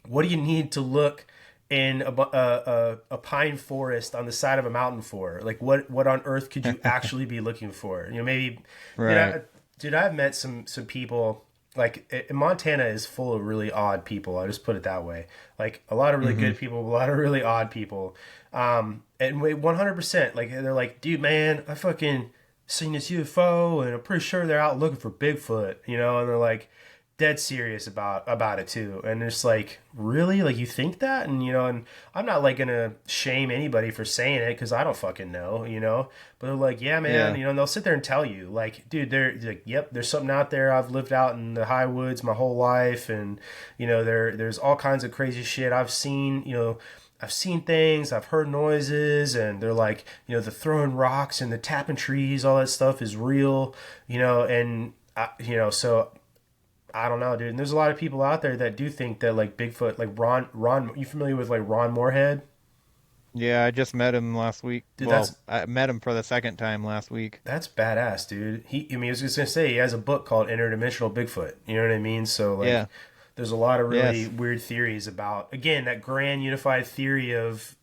what do you need to look in a pine forest on the side of a mountain for? Like, what on earth could you actually be looking for? Maybe, right. Dude, I've met some people, like, Montana is full of really odd people. I'll just put it that way. Like, a lot of really good people, a lot of really odd people. And 100%, like, they're like, dude, man, I fucking seen this UFO, and I'm pretty sure they're out looking for Bigfoot, and they're like dead serious about it too. And it's like, really? Like, you think that? And and I'm not like gonna shame anybody for saying it, because I don't fucking know, but they're like, yeah, man. And they'll sit there and tell you, like, dude, they're like, yep, there's something out there. I've lived out in the high woods my whole life, and there's all kinds of crazy shit I've seen. I've seen things, I've heard noises, and they're like, you know, the throwing rocks and the tapping trees, all that stuff is real, you know, and, you know, so I don't know, dude. And there's a lot of people out there that do think that like Bigfoot, like Ron, you familiar with like Ron Moorhead? Yeah, I just met him last week. Dude, Well, I met him for the second time last week. that's badass, dude. I mean, I was just gonna say he has a book called Interdimensional Bigfoot. You know what I mean? So like, Yeah. there's a lot of really Yes. weird theories about, again, that grand unified theory of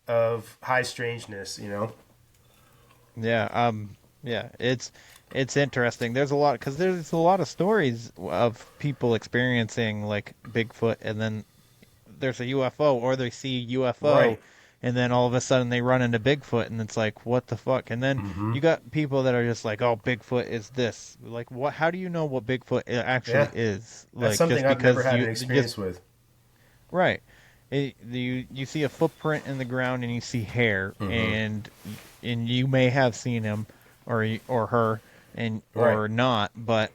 high strangeness. You know? Yeah, it's interesting. There's a lot because there's a lot of stories of people experiencing like Bigfoot, and then there's a UFO, or they see UFO, Right. and then all of a sudden they run into Bigfoot, and it's like, what the fuck? And then Mm-hmm. you got people that are just like, oh, Bigfoot is this. Like, what? How do you know what Bigfoot actually Yeah. is? That's Like, something just I've because never had you an experience just with. right. You see a footprint in the ground and you see hair, Mm-hmm. and you may have seen him or her and or Right. not, but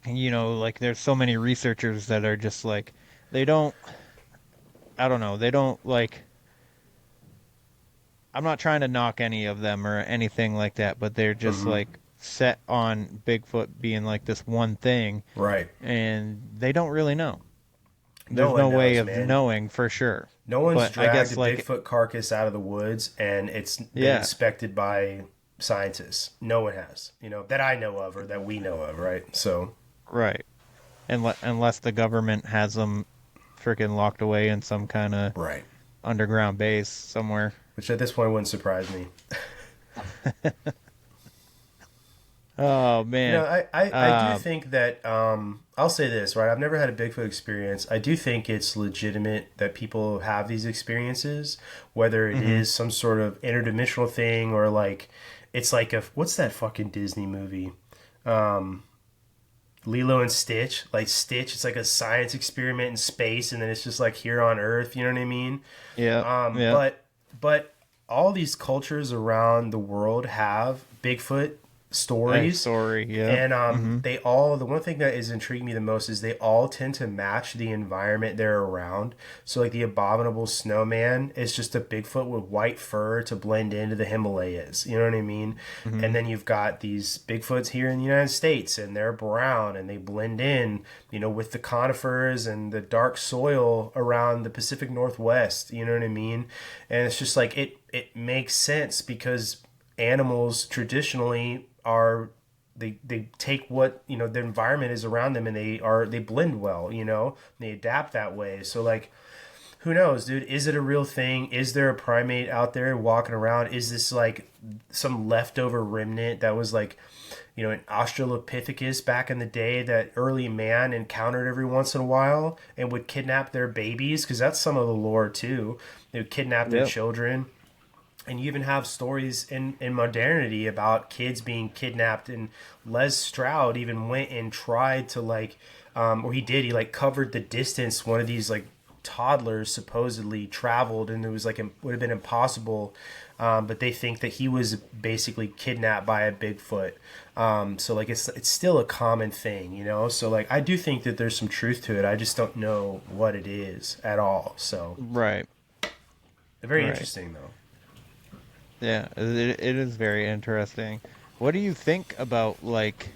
you know, like there's so many researchers that are just like they don't. I don't know. They don't like. I'm not trying to knock any of them or anything like that, but they're just Mm-hmm. like set on Bigfoot being like this one thing, Right. and they don't really know. No There's no one way knows, of man. knowing for sure. No one's But I dragged guess a like Bigfoot carcass out of the woods and it's been yeah, inspected by scientists. No one has, you know, that I know of or that we know of, right? So, right. Unless the government has them freaking locked away in some kind of right. underground base somewhere. Which at this point wouldn't surprise me. Oh You know, man. I do think that I'll say this, right? I've never had a Bigfoot experience. I do think it's legitimate that people have these experiences, whether it is some sort of interdimensional thing or like it's like a what's that fucking Disney movie? Lilo and Stitch, like Stitch, it's like a science experiment in space, and then it's just like here on Earth. You know what I mean? Yeah. Yeah. But all these cultures around the world have Bigfoot stories. Story. Yeah. And they all, the one thing that is intriguing me the most is they all tend to match the environment they're around. So like the abominable snowman is just a Bigfoot with white fur to blend into the Himalayas. You know what I mean? And then you've got these Bigfoots here in the United States and they're brown and they blend in, you know, with the conifers and the dark soil around the Pacific Northwest. You know what I mean? And it's just like, it makes sense because animals traditionally are they take what, you know, the environment is around them and they blend well, you know, they adapt that way. So like who knows, dude, is it a real thing? Is there a primate out there walking around? Is this like some leftover remnant that was like, you know, an Australopithecus back in the day that early man encountered every once in a while and would kidnap their babies? Because that's some of the lore too. They would kidnap their children. And you even have stories in modernity about kids being kidnapped. And Les Stroud even went and tried to like, or he like covered the distance one of these like toddlers supposedly traveled, and it was like it would have been impossible. But they think that he was basically kidnapped by a Bigfoot. So like it's still a common thing, you know. So like I do think that there's some truth to it. I just don't know what it is at all. So Right. very interesting though. Yeah, it is very interesting. What do you think about like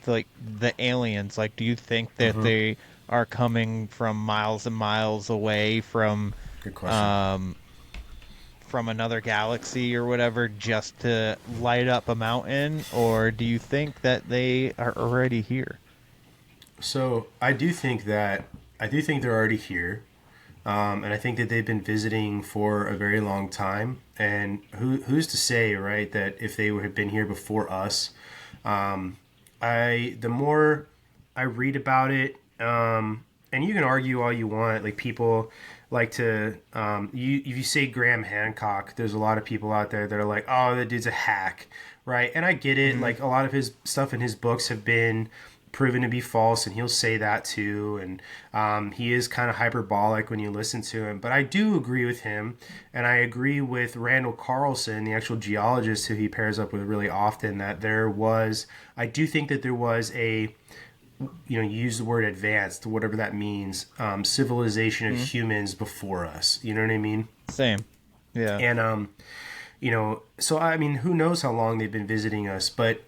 the aliens? Like, do you think that they are coming from miles and miles away from Good question. From another galaxy or whatever just to light up a mountain, or do you think that they are already here? So I do think they're already here. And I think that they've been visiting for a very long time. And who's to say, right, that if they had been here before us, the more I read about it, and you can argue all you want, like people like to, if you say Graham Hancock, there's a lot of people out there that are like, oh, that dude's a hack, right? And I get it. Like a lot of his stuff in his books have been proven to be false, and he'll say that too, and he is kind of hyperbolic when you listen to him, but I do agree with him, and I agree with Randall Carlson, the actual geologist who he pairs up with really often, that I do think that there was use the word advanced, whatever that means, civilization of humans before us. You know what I mean? Same. Yeah. And, so, I mean, who knows how long they've been visiting us, but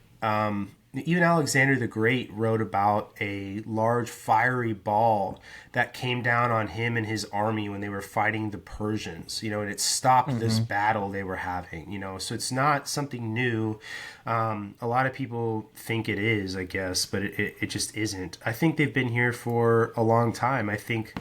even Alexander the Great wrote about a large fiery ball that came down on him and his army when they were fighting the Persians, and it stopped this battle they were having, so it's not something new. A lot of people think it is, I guess, but it just isn't. I think they've been here for a long time. I think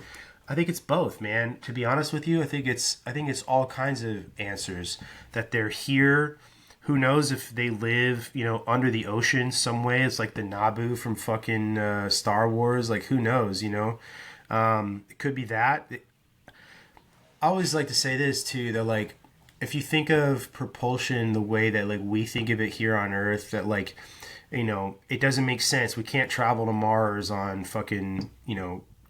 it's both, man. To be honest with you, I think it's all kinds of answers that they're here. Who knows if they live, under the ocean some way? It's like the Naboo from fucking Star Wars. Like, who knows, It could be that. I always like to say this, too, that, like, if you think of propulsion the way that, like, we think of it here on Earth, that, like, it doesn't make sense. We can't travel to Mars on fucking,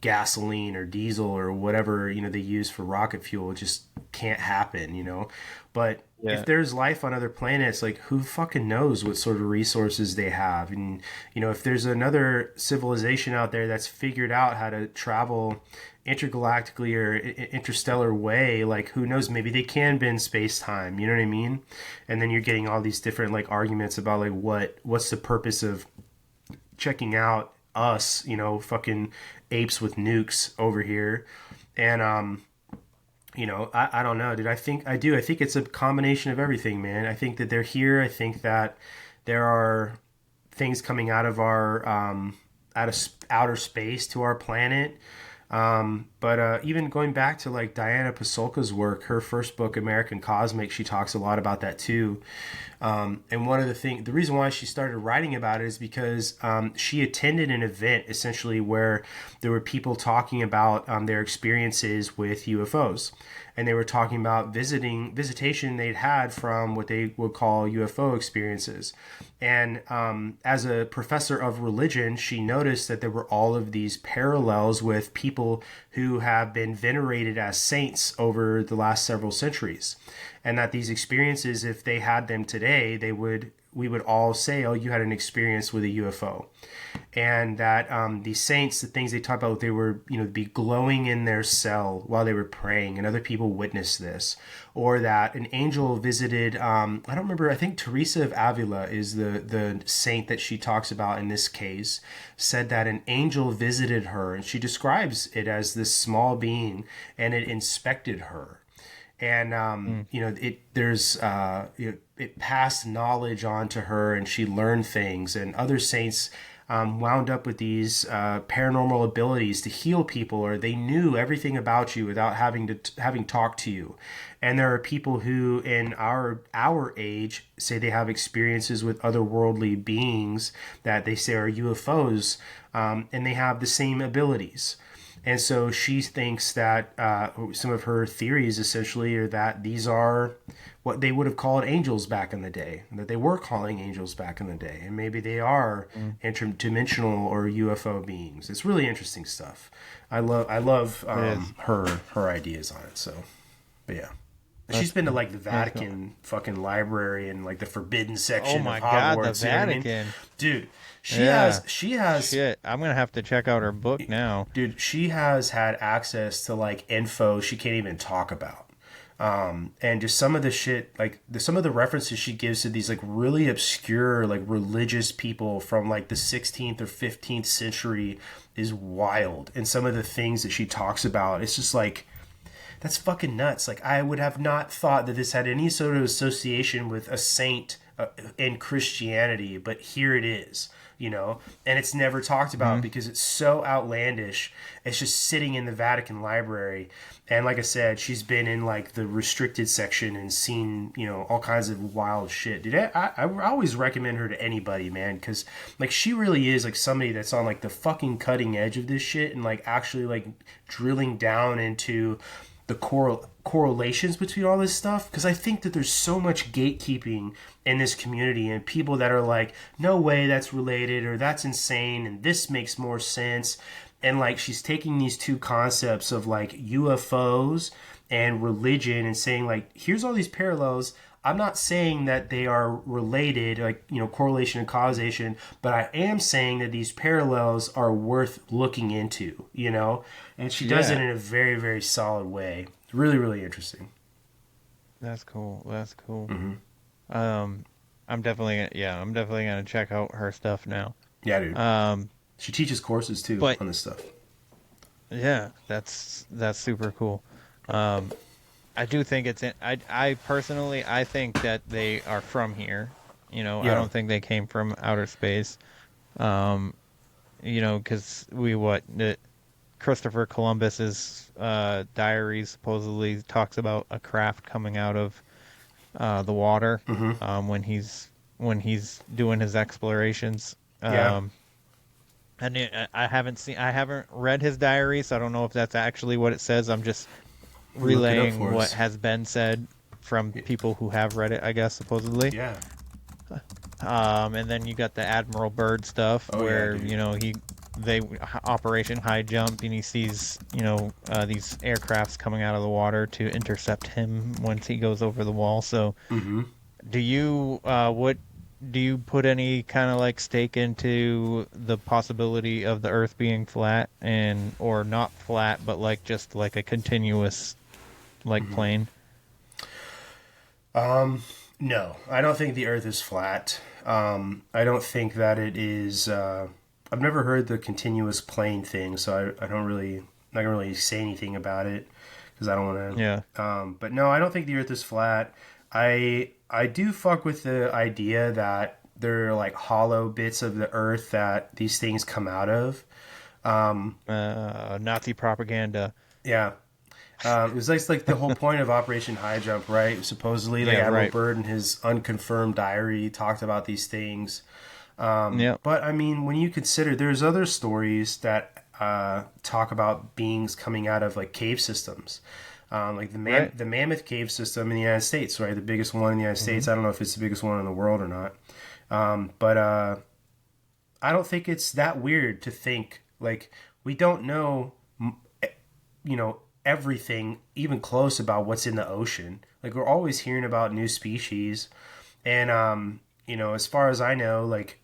gasoline or diesel or whatever, they use for rocket fuel. It just can't happen, But if there's life on other planets, like, who fucking knows what sort of resources they have? And, if there's another civilization out there that's figured out how to travel intergalactically or interstellar way, like, who knows? Maybe they can bend space-time, you know what I mean? And then you're getting all these different, like, arguments about, like, what's the purpose of checking out us, fucking apes with nukes over here. And, I don't know, dude. I think it's a combination of everything, man. I think that they're here. I think that there are things coming out of our out of outer space to our planet. But even going back to, like, Diana Pasulka's work, her first book, American Cosmic, she talks a lot about that too. And one of the reason why she started writing about it is because she attended an event essentially where there were people talking about their experiences with UFOs. And they were talking about visitation they'd had from what they would call UFO experiences. And as a professor of religion, she noticed that there were all of these parallels with people who have been venerated as saints over the last several centuries. And that these experiences, if they had them today, we would all say, oh, you had an experience with a UFO. And that these saints, the things they talk about, they were, be glowing in their cell while they were praying, and other people witnessed this. Or that an angel visited, I don't remember, I think Teresa of Avila is the saint that she talks about in this case, said that an angel visited her, and she describes it as this small being, and it inspected her. And, it passed knowledge on to her, and she learned things. And other saints wound up with these paranormal abilities to heal people, or they knew everything about you without having talked to you. And there are people who in our age say they have experiences with otherworldly beings that they say are UFOs, and they have the same abilities. And so she thinks that some of her theories essentially are that these are what they would have called angels back in the day, that they were calling angels back in the day. And maybe they are interdimensional or UFO beings. It's really interesting stuff. I love her ideas on it. So, but yeah. She's been to, like, the Vatican fucking library and, like, the forbidden section of Hogwarts. God, the Vatican. You know what I mean? Dude, she has shit. I'm gonna have to check out her book now. Dude, she has had access to, like, info she can't even talk about. And just some of the shit, like some of the references she gives to these, like, really obscure, like, religious people from, like, the 16th or 15th century is wild. And some of the things that she talks about, it's just like, that's fucking nuts. Like, I would have not thought that this had any sort of association with a saint in Christianity, but here it is, and it's never talked about because it's so outlandish. It's just sitting in the Vatican library. And like I said, she's been in, like, the restricted section and seen, all kinds of wild shit. Dude, I always recommend her to anybody, man, because, like, she really is, like, somebody that's on, like, the fucking cutting edge of this shit and, like, actually, like, drilling down into the correlations between all this stuff, because I think that there's so much gatekeeping in this community and people that are like, no way that's related, or that's insane, and this makes more sense. And, like, she's taking these two concepts of, like, UFOs and religion and saying, like, here's all these parallels. I'm not saying that they are related, like, correlation and causation, but I am saying that these parallels are worth looking into, And she does it in a very, very solid way. It's really, really interesting. That's cool. Mm-hmm. I'm definitely gonna check out her stuff now. Yeah, dude. She teaches courses too on this stuff. Yeah, that's super cool. I do think I personally think that they are from here. I don't think they came from outer space. Because Christopher Columbus's diary supposedly talks about a craft coming out of the water when he's doing his explorations. And I haven't read his diary, so I don't know if that's actually what it says. I'm just relaying what has been said from people who have read it, I guess, supposedly. Yeah. And then you got the Admiral Byrd stuff where, they Operation High Jump, and he sees, these aircrafts coming out of the water to intercept him once he goes over the wall. So do you put any kind of like stake into the possibility of the Earth being flat or not flat, but like just like a continuous plane? No, I don't think the Earth is flat. I don't think that it is. I've never heard the continuous plane thing, so I don't really, not gonna really say anything about it because I don't want to. Yeah. But no, I don't think the Earth is flat. I do fuck with the idea that there are like hollow bits of the Earth that these things come out of. Nazi propaganda. Yeah. It was like the whole point of Operation High Jump, right? Supposedly, Admiral Byrd in his unconfirmed diary talked about these things. But I mean, when you consider, there's other stories that talk about beings coming out of like cave systems, like the Mammoth Cave system in the United States, right? The biggest one in the United States. I don't know if it's the biggest one in the world or not, but I don't think it's that weird to think like we don't know, everything even close about what's in the ocean. Like we're always hearing about new species, and as far as I know, like.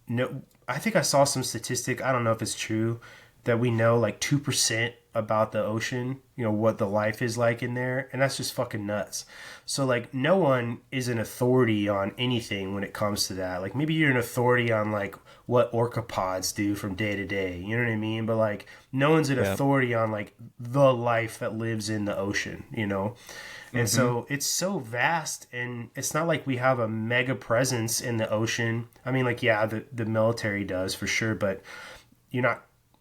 No, I think I saw some statistic. I don't know if it's true that we know like 2% about the ocean, what the life is like in there. And that's just fucking nuts. So like no one is an authority on anything when it comes to that. Like maybe you're an authority on like what orcapods do from day to day. You know what I mean? But like no one's an authority on like the life that lives in the ocean, And so it's so vast, and it's not like we have a mega presence in the ocean. I mean, like, the military does for sure, but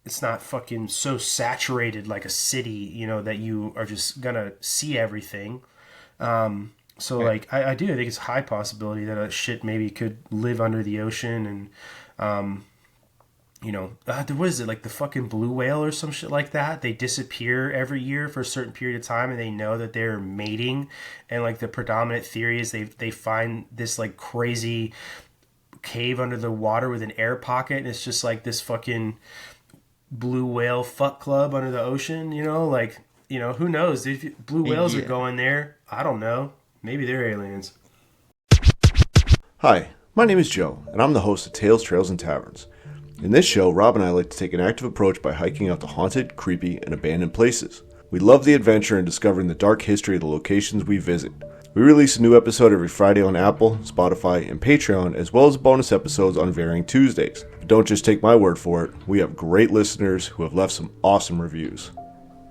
it's not fucking so saturated like a city, that you are just gonna see everything. Like, I do. I think it's a high possibility that a shit maybe could live under the ocean, and what is it, like the fucking blue whale or some shit like that? They disappear every year for a certain period of time, and they know that they're mating. And like the predominant theory is they find this like crazy cave under the water with an air pocket, and it's just like this fucking blue whale fuck club under the ocean. Who knows? If blue whales are going there, I don't know. Maybe they're aliens. Hi, my name is Joe, and I'm the host of Tales, Trails, and Taverns. In this show, Rob and I like to take an active approach by hiking out to haunted, creepy, and abandoned places. We love the adventure and discovering the dark history of the locations we visit. We release a new episode every Friday on Apple, Spotify, and Patreon, as well as bonus episodes on varying Tuesdays. But don't just take my word for it, we have great listeners who have left some awesome reviews.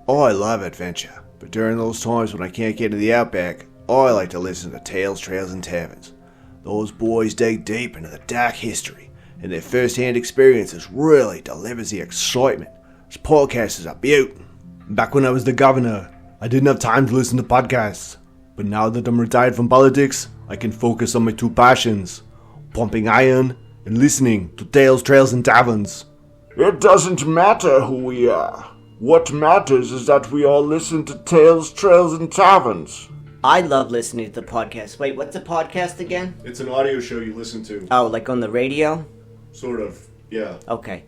I love adventure, but during those times when I can't get to the outback, I like to listen to Tales, Trails, and Taverns. Those boys dig deep into the dark history, and their first-hand experiences really delivers the excitement. This podcast is a beaut. Back when I was the governor, I didn't have time to listen to podcasts. But now that I'm retired from politics, I can focus on my two passions, pumping iron and listening to Tales, Trails, and Taverns. It doesn't matter who we are. What matters is that we all listen to Tales, Trails, and Taverns. I love listening to the podcast. Wait, what's a podcast again? It's an audio show you listen to. Oh, like on the radio? Sort of, yeah. Okay.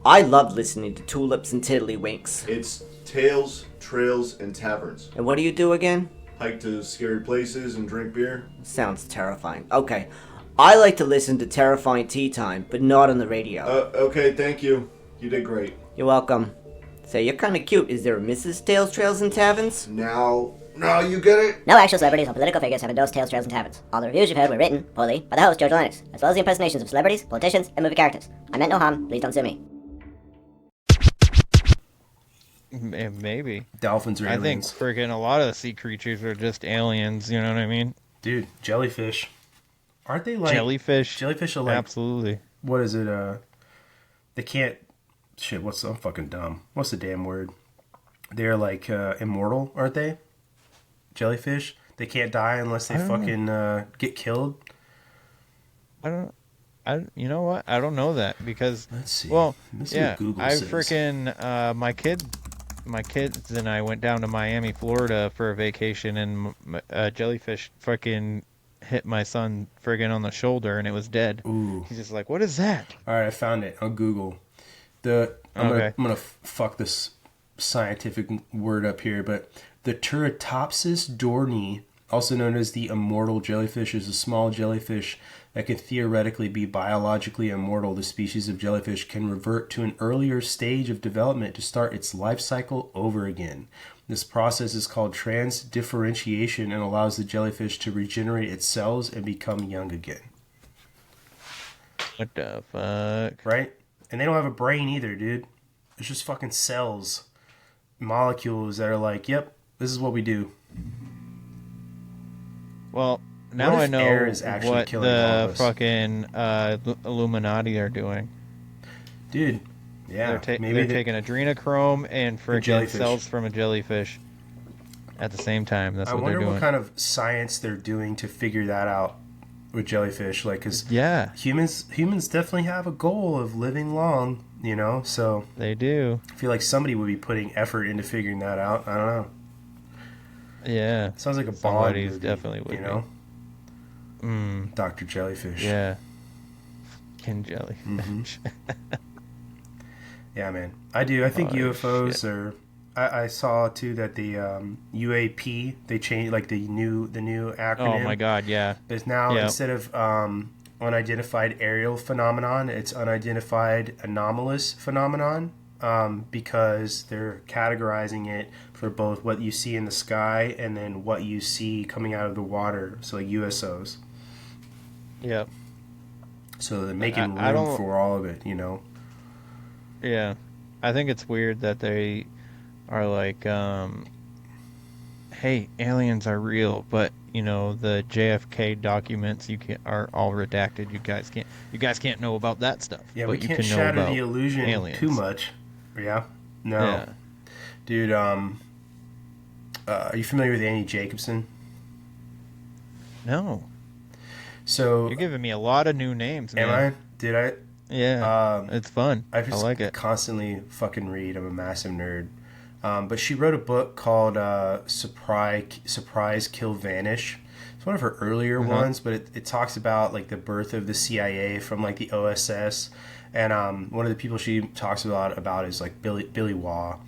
I love listening to Tulips and Tiddlywinks. It's Tales, Trails, and Taverns. And what do you do again? Hike to scary places and drink beer. Sounds terrifying. Okay. I like to listen to Terrifying Tea Time, but not on the radio. Okay, thank you. You did great. You're welcome. Say, you're kind of cute. Is there a Mrs. Tales, Trails, and Taverns? Now you get it? No actual celebrities or political figures have endorsed Tales, Trails, and Taverns. All the reviews you've heard were written, poorly, by the host, George Lennox, as well as the impersonations of celebrities, politicians, and movie characters. I meant no harm. Please don't sue me. Maybe. Dolphins are aliens. I think freaking a lot of the sea creatures are just aliens, you know what I mean? Dude, jellyfish. Aren't they like... Jellyfish? Jellyfish are like... Absolutely. What is it? They can't... Shit, I'm fucking dumb. What's the damn word? They're like immortal, aren't they? Jellyfish? They can't die unless they fucking get killed? You know what? I don't know that because... Let's see. Well, Let's see what Google says. freaking... my kids and I went down to Miami, Florida for a vacation, and jellyfish fucking hit my son friggin' on the shoulder, and it was dead. Ooh. He's just like, what is that? All right, I found it on Google. I'm gonna fuck this scientific word up here, but the Turritopsis dohrnii, also known as the immortal jellyfish, is a small jellyfish that can theoretically be biologically immortal. The species of jellyfish can revert to an earlier stage of development to start its life cycle over again. This process is called transdifferentiation and allows the jellyfish to regenerate its cells and become young again. What the fuck? Right? And they don't have a brain either, dude. It's just fucking cells, molecules that are like, yep, this is what we do. Well, now I know what the fucking Illuminati are doing. Dude, yeah. They're taking adrenochrome and freaking cells from a jellyfish at the same time. That's what they're doing. I wonder what kind of science they're doing to figure that out with jellyfish. Like, because humans definitely have a goal of living long, you know? So they do. I feel like somebody would be putting effort into figuring that out. I don't know. Yeah. Sounds like a Somebody's Bond movie, definitely would, you know? Mm. Dr. Jellyfish. Yeah. Ken Jellyfish. Mm-hmm. Yeah, man. I do. I think UFOs are... I saw, too, that the UAP, they changed, like, the new acronym. Oh, my God, yeah. Is now, instead of unidentified aerial phenomenon, it's unidentified anomalous phenomenon, because they're categorizing it for both what you see in the sky and then what you see coming out of the water, so like USOs. Yep. So they're making room for all of it, you know? Yeah. I think it's weird that they are like, hey, aliens are real, but you know the JFK documents are all redacted. You guys can't know about that stuff. Yeah, but we can't you can shatter know about the illusion aliens. too much. Yeah, no, Yeah. Dude. Are you familiar with Annie Jacobson? No. So you're giving me a lot of new names, man. Am I? Did I? Yeah. It's fun. I like it. Constantly fucking read. I'm a massive nerd. But she wrote a book called Surprise, Kill, Vanish. It's one of her earlier ones, but it talks about like the birth of the CIA from like the OSS. And one of the people she talks about is like Billy Waugh,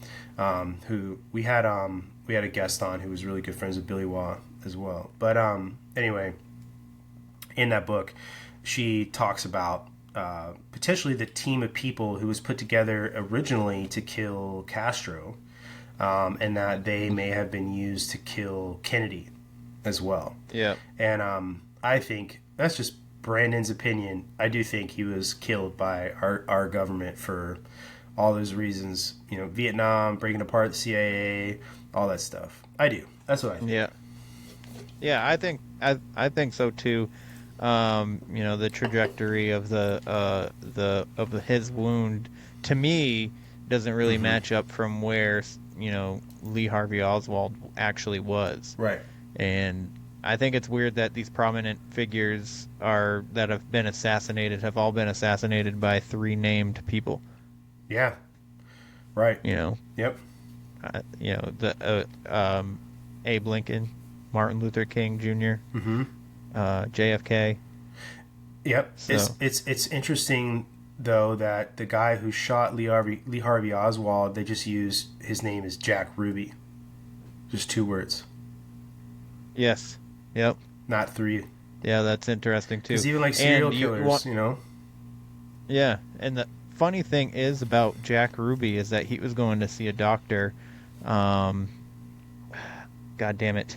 who we had a guest on who was really good friends with Billy Waugh as well. But anyway, in that book, she talks about potentially the team of people who was put together originally to kill Castro, and that they may have been used to kill Kennedy as well. Yeah. And I think that's just Brandon's opinion. I do think he was killed by our government for all those reasons. You know, Vietnam, breaking apart the CIA, all that stuff. I do. That's what I think. Yeah. Yeah, I think so too. You know, the trajectory of his wound to me doesn't really match up from where, you know, Lee Harvey Oswald actually was. Right. And I think it's weird that these prominent figures that have been assassinated have all been assassinated by 3 named people. Yeah. Right. You know. Yep. You know, the Abe Lincoln, Martin Luther King Jr., JFK. Yep. So. It's interesting though, that the guy who shot Lee Harvey Oswald, they just used his name as Jack Ruby. Just 2 words. Yes. Yep. Not 3. Yeah, that's interesting too. Because even like serial killers, Yeah, and the funny thing is about Jack Ruby is that he was going to see a doctor. God damn it.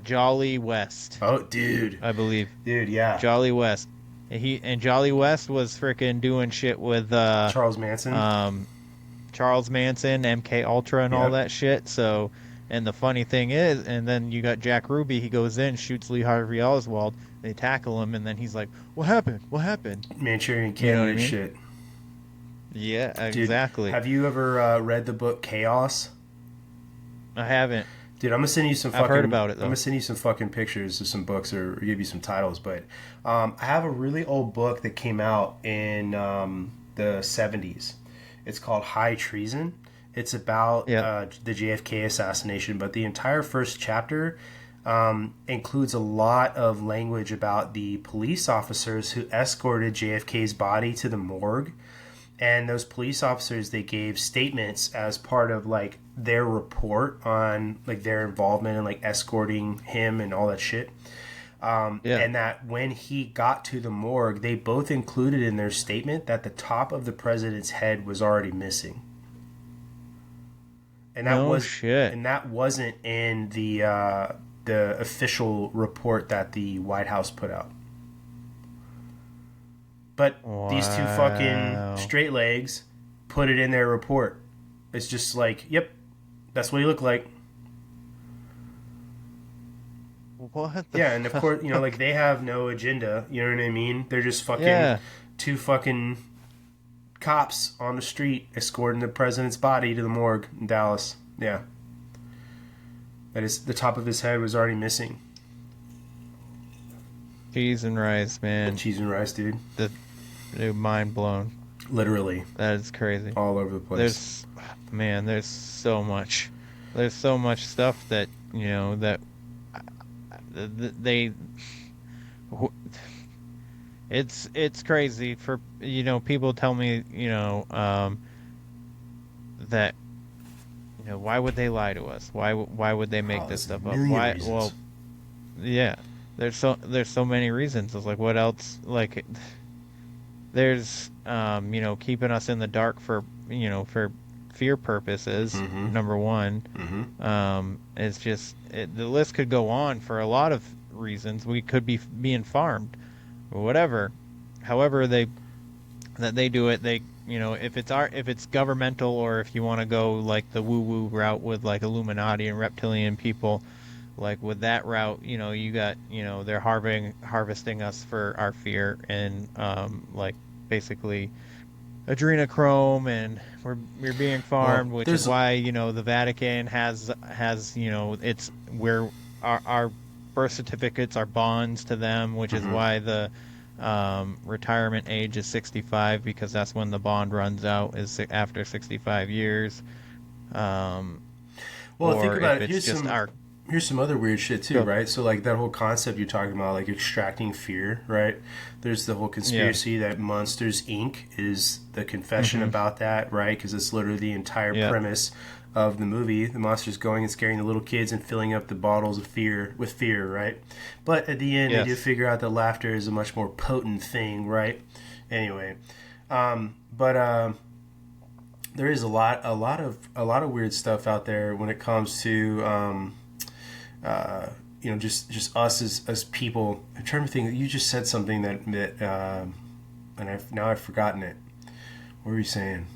Jolly West. Oh, dude. I believe. Dude, yeah. Jolly West. And Jolly West was freaking doing shit with Charles Manson. Charles Manson, MK Ultra, and all that shit. So, and the funny thing is, and then you got Jack Ruby. He goes in, shoots Lee Harvey Oswald. They tackle him, and then he's like, "What happened? What happened?" Manchurian Candidate shit. Yeah, Dude, exactly. have you ever read the book Chaos? I haven't. Dude, I'm gonna send you some. I've heard about it, though. I'm gonna send you some fucking pictures of some books, or give you some titles. But I have a really old book that came out in the 70s. It's called High Treason. It's about the JFK assassination, but the entire first chapter includes a lot of language about the police officers who escorted JFK's body to the morgue. And those police officers, they gave statements as part of like their report on like their involvement in like escorting him and all that shit. And that when he got to the morgue, they both included in their statement that the top of the president's head was already missing. And that shit. And that wasn't in the official report that the White House put out. But these 2 fucking straight legs put it in their report. It's just like, yep, that's what he looked like. What? And of course, like they have no agenda. You know what I mean? They're just fucking 2 fucking cops on the street escorting the president's body to the morgue in Dallas. Yeah. That is, the top of his head was already missing. Cheese and rice, man. Cheese and rice, dude. Dude, mind blown. Literally. That is crazy. All over the place. There's so much. There's so much stuff that, that they... It's crazy for, people tell me, that, why would they lie to us? Why would they make this stuff up? Why? Reasons. Well, yeah. There's so many reasons. It's like, what else? Like, there's keeping us in the dark for for fear purposes. Number one. It's just the list could go on for a lot of reasons. We could be being farmed, or whatever. However they do it, they if it's governmental, or if you want to go like the woo woo route with like Illuminati and reptilian people. Like with that route, you got, they're harvesting us for our fear, and like basically adrenochrome, and we're being farmed, which is why the Vatican has it's where our birth certificates are bonds to them, which is why the retirement age is 65, because that's when the bond runs out, is after 65 years. Well, think about it. Here's some other weird shit too, right? So like that whole concept you're talking about, like extracting fear, right? There's the whole conspiracy that Monsters Inc. is the confession about that, right? Because it's literally the entire premise of the movie. The monsters going and scaring the little kids and filling up the bottles of fear with fear, right? But at the end, they do figure out that laughter is a much more potent thing, right? Anyway, there is a lot of weird stuff out there when it comes to just us as people. I'm trying to think. You just said something that and I've forgotten it. What were you saying?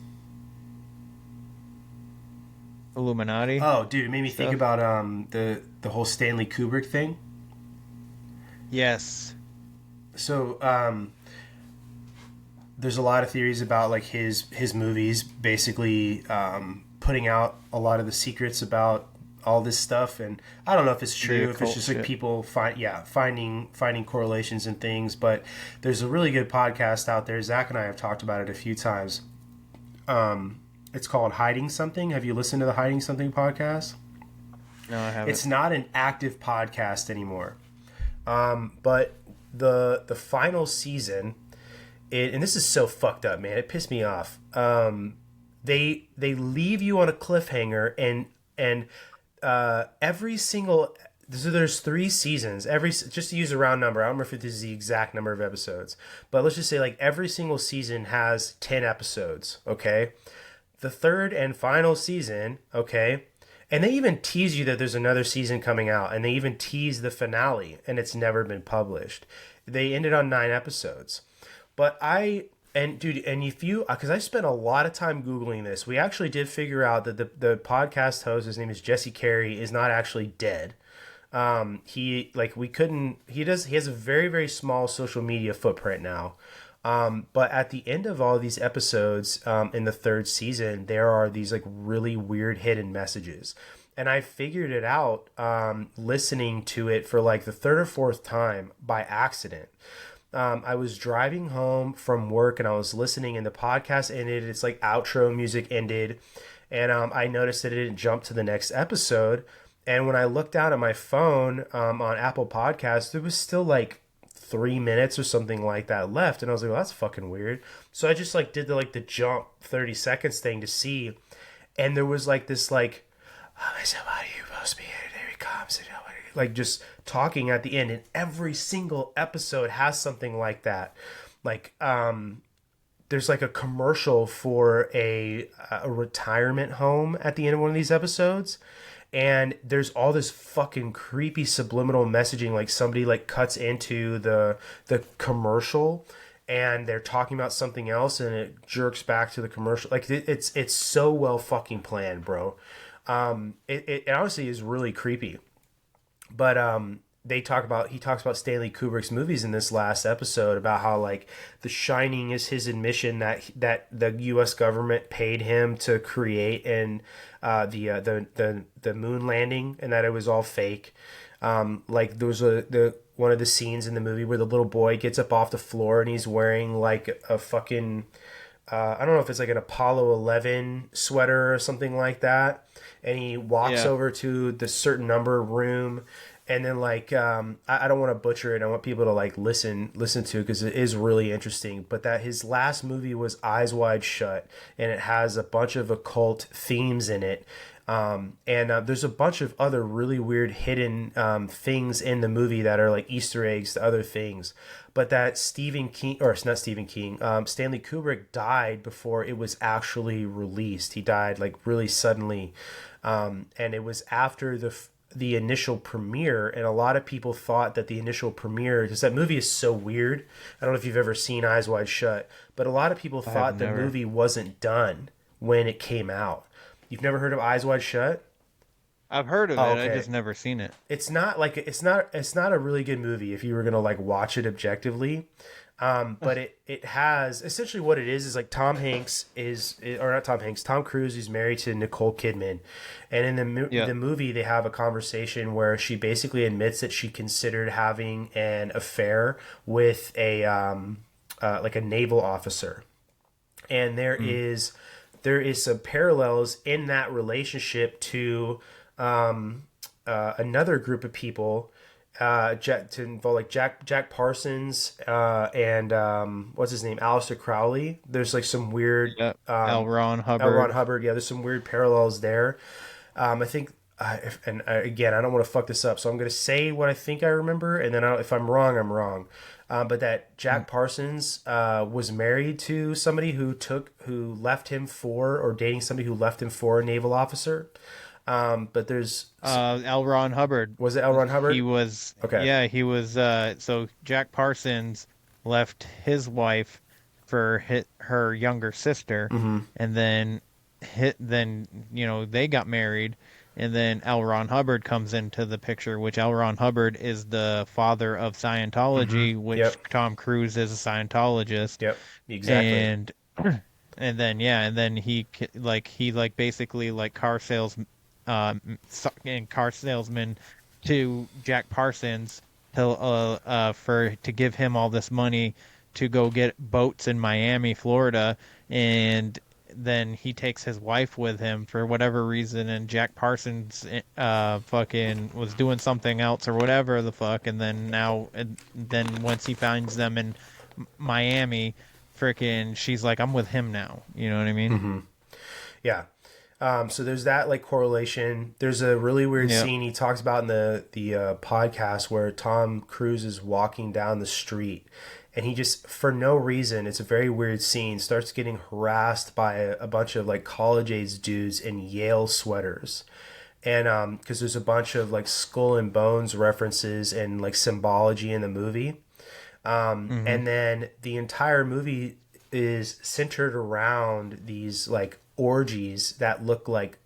Illuminati. Oh, dude, it made me think about the whole Stanley Kubrick thing. Yes. So there's a lot of theories about like his movies basically putting out a lot of the secrets about all this stuff, and I don't know if it's true, if it's just like people finding correlations and things, but there's a really good podcast out there. Zach and I have talked about it a few times. It's called Hiding Something. Have you listened to the Hiding Something podcast? No, I haven't. It's not an active podcast anymore, but the final season and this is so fucked up, man. It pissed me off. They leave you on a cliffhanger, and every single, so there's 3 seasons. Just to use a round number, I don't remember if this is the exact number of episodes, but let's just say like every single season has 10 episodes. Okay, the 3rd and final season. Okay. And they even tease you that there's another season coming out, and they even tease the finale, and it's never been published. They ended on 9 episodes. But if you, because I spent a lot of time Googling this, we actually did figure out that the podcast host, his name is Jesse Carey, is not actually dead. He has a very, very small social media footprint now. But at the end of all these episodes, in the 3rd season, there are these like really weird hidden messages. And I figured it out, listening to it for like the 3rd or 4th time by accident. I was driving home from work and I was listening, and the podcast ended. It's like outro music ended. And, I noticed that it didn't jump to the next episode. And when I looked down at my phone, on Apple Podcasts, there was still like 3 minutes or something like that left, and I was like, well, that's fucking weird. So I just like did the jump 30 seconds thing to see, and there was like this like, oh, somebody you're supposed to be here, there he comes, like just talking at the end, and every single episode has something like that. Like there's like a commercial for a retirement home at the end of one of these episodes. And there's all this fucking creepy subliminal messaging, like somebody like cuts into the commercial and they're talking about something else and it jerks back to the commercial. Like it's so well fucking planned, bro. It honestly is really creepy. But he talks about Stanley Kubrick's movies in this last episode, about how like The Shining is his admission that the U.S. government paid him to create and the moon landing, and that it was all fake. Like there was one of the scenes in the movie where the little boy gets up off the floor and he's wearing like a fucking I don't know if it's like an Apollo 11 sweater or something like that, and he walks over to the certain number room. And then like I don't want to butcher it. I want people to like listen to it because it is really interesting. But that his last movie was Eyes Wide Shut, and it has a bunch of occult themes in it. And there's a bunch of other really weird hidden things in the movie that are like Easter eggs to other things. But that Stanley Kubrick died before it was actually released. He died like really suddenly, and it was after the initial premiere, and a lot of people thought that the initial premiere, because that movie is so weird. I don't know if you've ever seen Eyes Wide Shut, but a lot of people thought the movie wasn't done when it came out. You've never heard of Eyes Wide Shut? I've heard of it. I just never seen it. It's not a really good movie if you were gonna like watch it objectively. But it has essentially what it is like Tom Cruise is married to Nicole Kidman, and in the movie they have a conversation where she basically admits that she considered having an affair with a like a naval officer, and there is some parallels in that relationship to another group of people. To involve like Jack Parsons and what's his name, Aleister Crowley. There's like some weird L. Ron Hubbard. Yeah, there's some weird parallels there. I think again, I don't want to fuck this up, so I'm going to say what I think I remember, and then if I'm wrong, I'm wrong. But that Jack Parsons was married to somebody who left him for, or dating somebody who left him for a naval officer. But there's L. Ron Hubbard. Was it L. Ron Hubbard? He was. Okay. Yeah, he was. So Jack Parsons left his wife for her younger sister, and then they got married, and then L. Ron Hubbard comes into the picture, which L. Ron Hubbard is the father of Scientology, which Tom Cruise is a Scientologist. Yep, exactly. And then he basically like car salesman to Jack Parsons to give him all this money to go get boats in Miami, Florida, and then he takes his wife with him for whatever reason, and Jack Parsons fucking was doing something else or whatever the fuck, and then once he finds them in Miami, freaking, she's like, I'm with him now. You know what I mean? Mm-hmm. Yeah. So there's that like correlation. There's a really weird scene he talks about in the podcast where Tom Cruise is walking down the street, and he just, for no reason, it's a very weird scene, starts getting harassed by a bunch of like college age dudes in Yale sweaters. And because there's a bunch of like skull and bones references and like symbology in the movie. And then the entire movie is centered around these like orgies that look like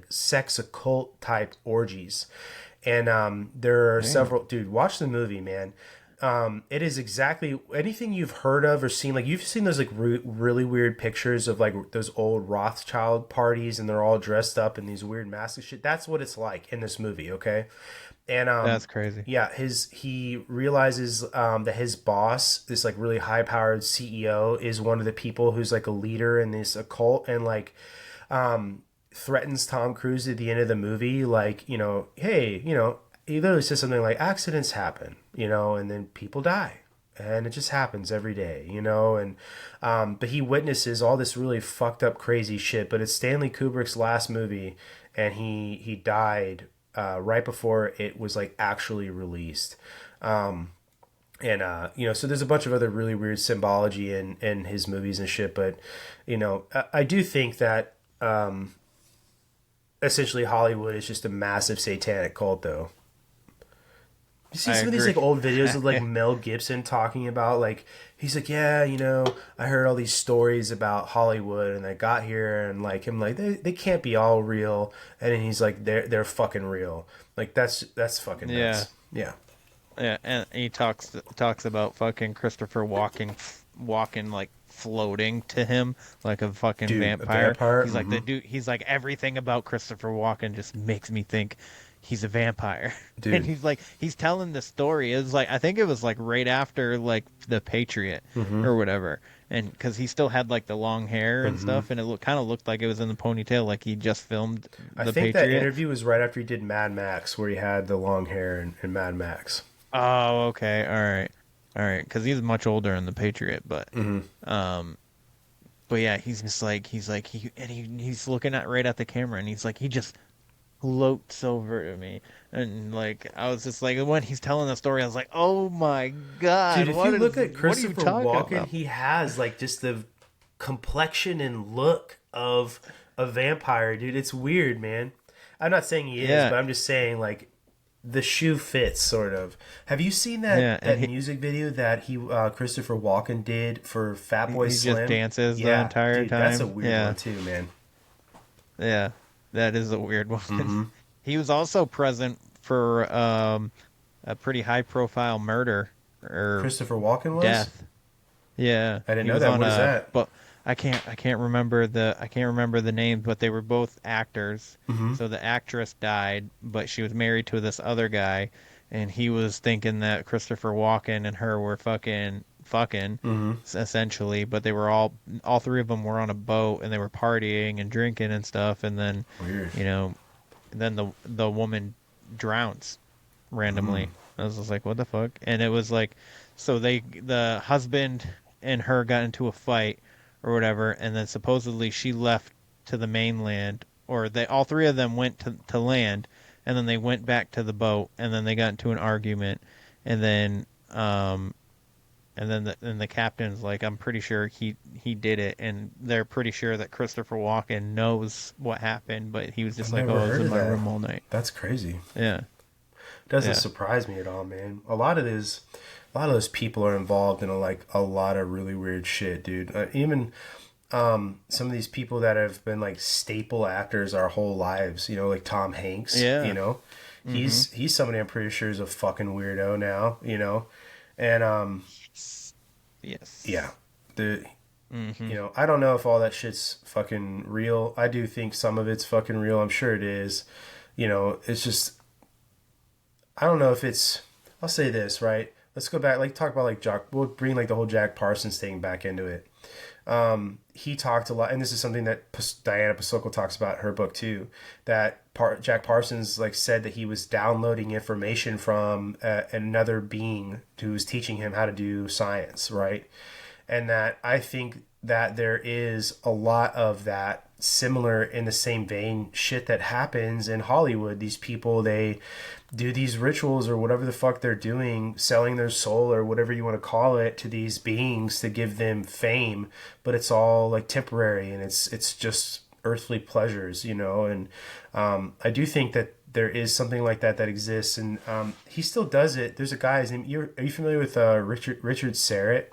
sex occult type orgies. And there are several, dude, watch the movie, man. It is exactly anything you've heard of or seen. Like, you've seen those like really weird pictures of like those old Rothschild parties, and they're all dressed up in these weird masks and shit. That's what it's like in this movie. Okay. And that's crazy. Yeah, he realizes that his boss, this like really high powered CEO, is one of the people who's like a leader in this occult, and like threatens Tom Cruise at the end of the movie, like, you know, hey, you know, he literally says something like, accidents happen, you know, and then people die. And it just happens every day, you know, and but he witnesses all this really fucked up, crazy shit. But it's Stanley Kubrick's last movie, and he died right before it was like actually released. You know, so there's a bunch of other really weird symbology in his movies and shit. But, you know, I do think that essentially Hollywood is just a massive satanic cult, though. You see some of these like old videos of like Mel Gibson talking about, like, he's like, yeah, you know, I heard all these stories about Hollywood, and I got here, and like him, like they can't be all real, and then he's like, they're fucking real. Like that's fucking nuts. Yeah. And he talks about fucking Christopher walking like floating to him like a fucking vampire. He's like the dude. He's like, everything about Christopher Walken just makes me think he's a vampire. Dude. And he's telling the story. It was like, I think it was like right after like The Patriot or whatever, and because he still had like the long hair and stuff, and it kind of looked like it was in the ponytail, like he just filmed I think that interview was right after he did Mad Max, where he had the long hair in Mad Max. Oh, okay, all right, because he's much older in The Patriot, but but yeah, he's just like he's looking right at the camera, and he's like, he just floats over to me, and like I was just like, when he's telling the story, I was like, oh my god, dude! If you look at Christopher Walken, he has like just the complexion and look of a vampire, dude. It's weird, man. I'm not saying he is, but I'm just saying, like, the shoe fits, sort of. Have you seen that music video that Christopher Walken did for Fatboy Slim? He just dances the entire time. That's a weird one too, man. Yeah, that is a weird one. He was also present for a pretty high-profile murder or Christopher Walken was? Death. Yeah, I didn't know that. What is that? But I can't remember the name, but they were both actors. So the actress died, but she was married to this other guy, and he was thinking that Christopher Walken and her were fucking essentially, but they were all three of them were on a boat, and they were partying and drinking and stuff, and then you know, then the woman drowns randomly. I was just like, what the fuck? And it was like, so the husband and her got into a fight or whatever, and then supposedly she left to the mainland, or all three of them went to land, and then they went back to the boat, and then they got into an argument, and then the captain's like, I'm pretty sure he did it, and they're pretty sure that Christopher Walken knows what happened, but he was just like, oh, I was in my room all night. That's crazy. Yeah. Doesn't surprise me at all, man. A lot of those people are involved in a lot of really weird shit, dude. Even some of these people that have been like staple actors our whole lives, you know, like Tom Hanks. You know, he's somebody I'm pretty sure is a fucking weirdo now, you know, and yeah, you know, I don't know if all that shit's fucking real. I do think some of it's fucking real. I'm sure it is. You know, it's just, I don't know if it's, I'll say this, right? Let's go back, like, talk about, like, we'll bring, like, the whole Jack Parsons thing back into it. He talked a lot, and this is something that Diana Pasoko talks about in her book, too, that Jack Parsons, like, said that he was downloading information from another being who was teaching him how to do science, right? and that I think that there is a lot of that similar in the same vein shit that happens in Hollywood. These people, they do these rituals or whatever the fuck they're doing, selling their soul or whatever you want to call it to these beings to give them fame, but it's all like temporary, and it's just earthly pleasures, and I do think that there is something like that exists, and he still does it. There's a guy, his name, are you familiar with Richard Serrett?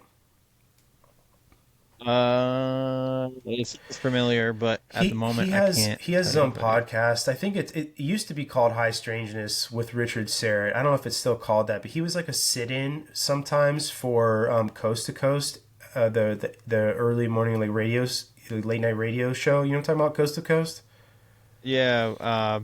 It's familiar, but at the moment I can't. He has his own podcast. I think it used to be called High Strangeness with Richard Serrett. I don't know if it's still called that, but he was like a sit-in sometimes for Coast to Coast, the early morning like late night radio show. You know what I'm talking about, Coast to Coast? Yeah,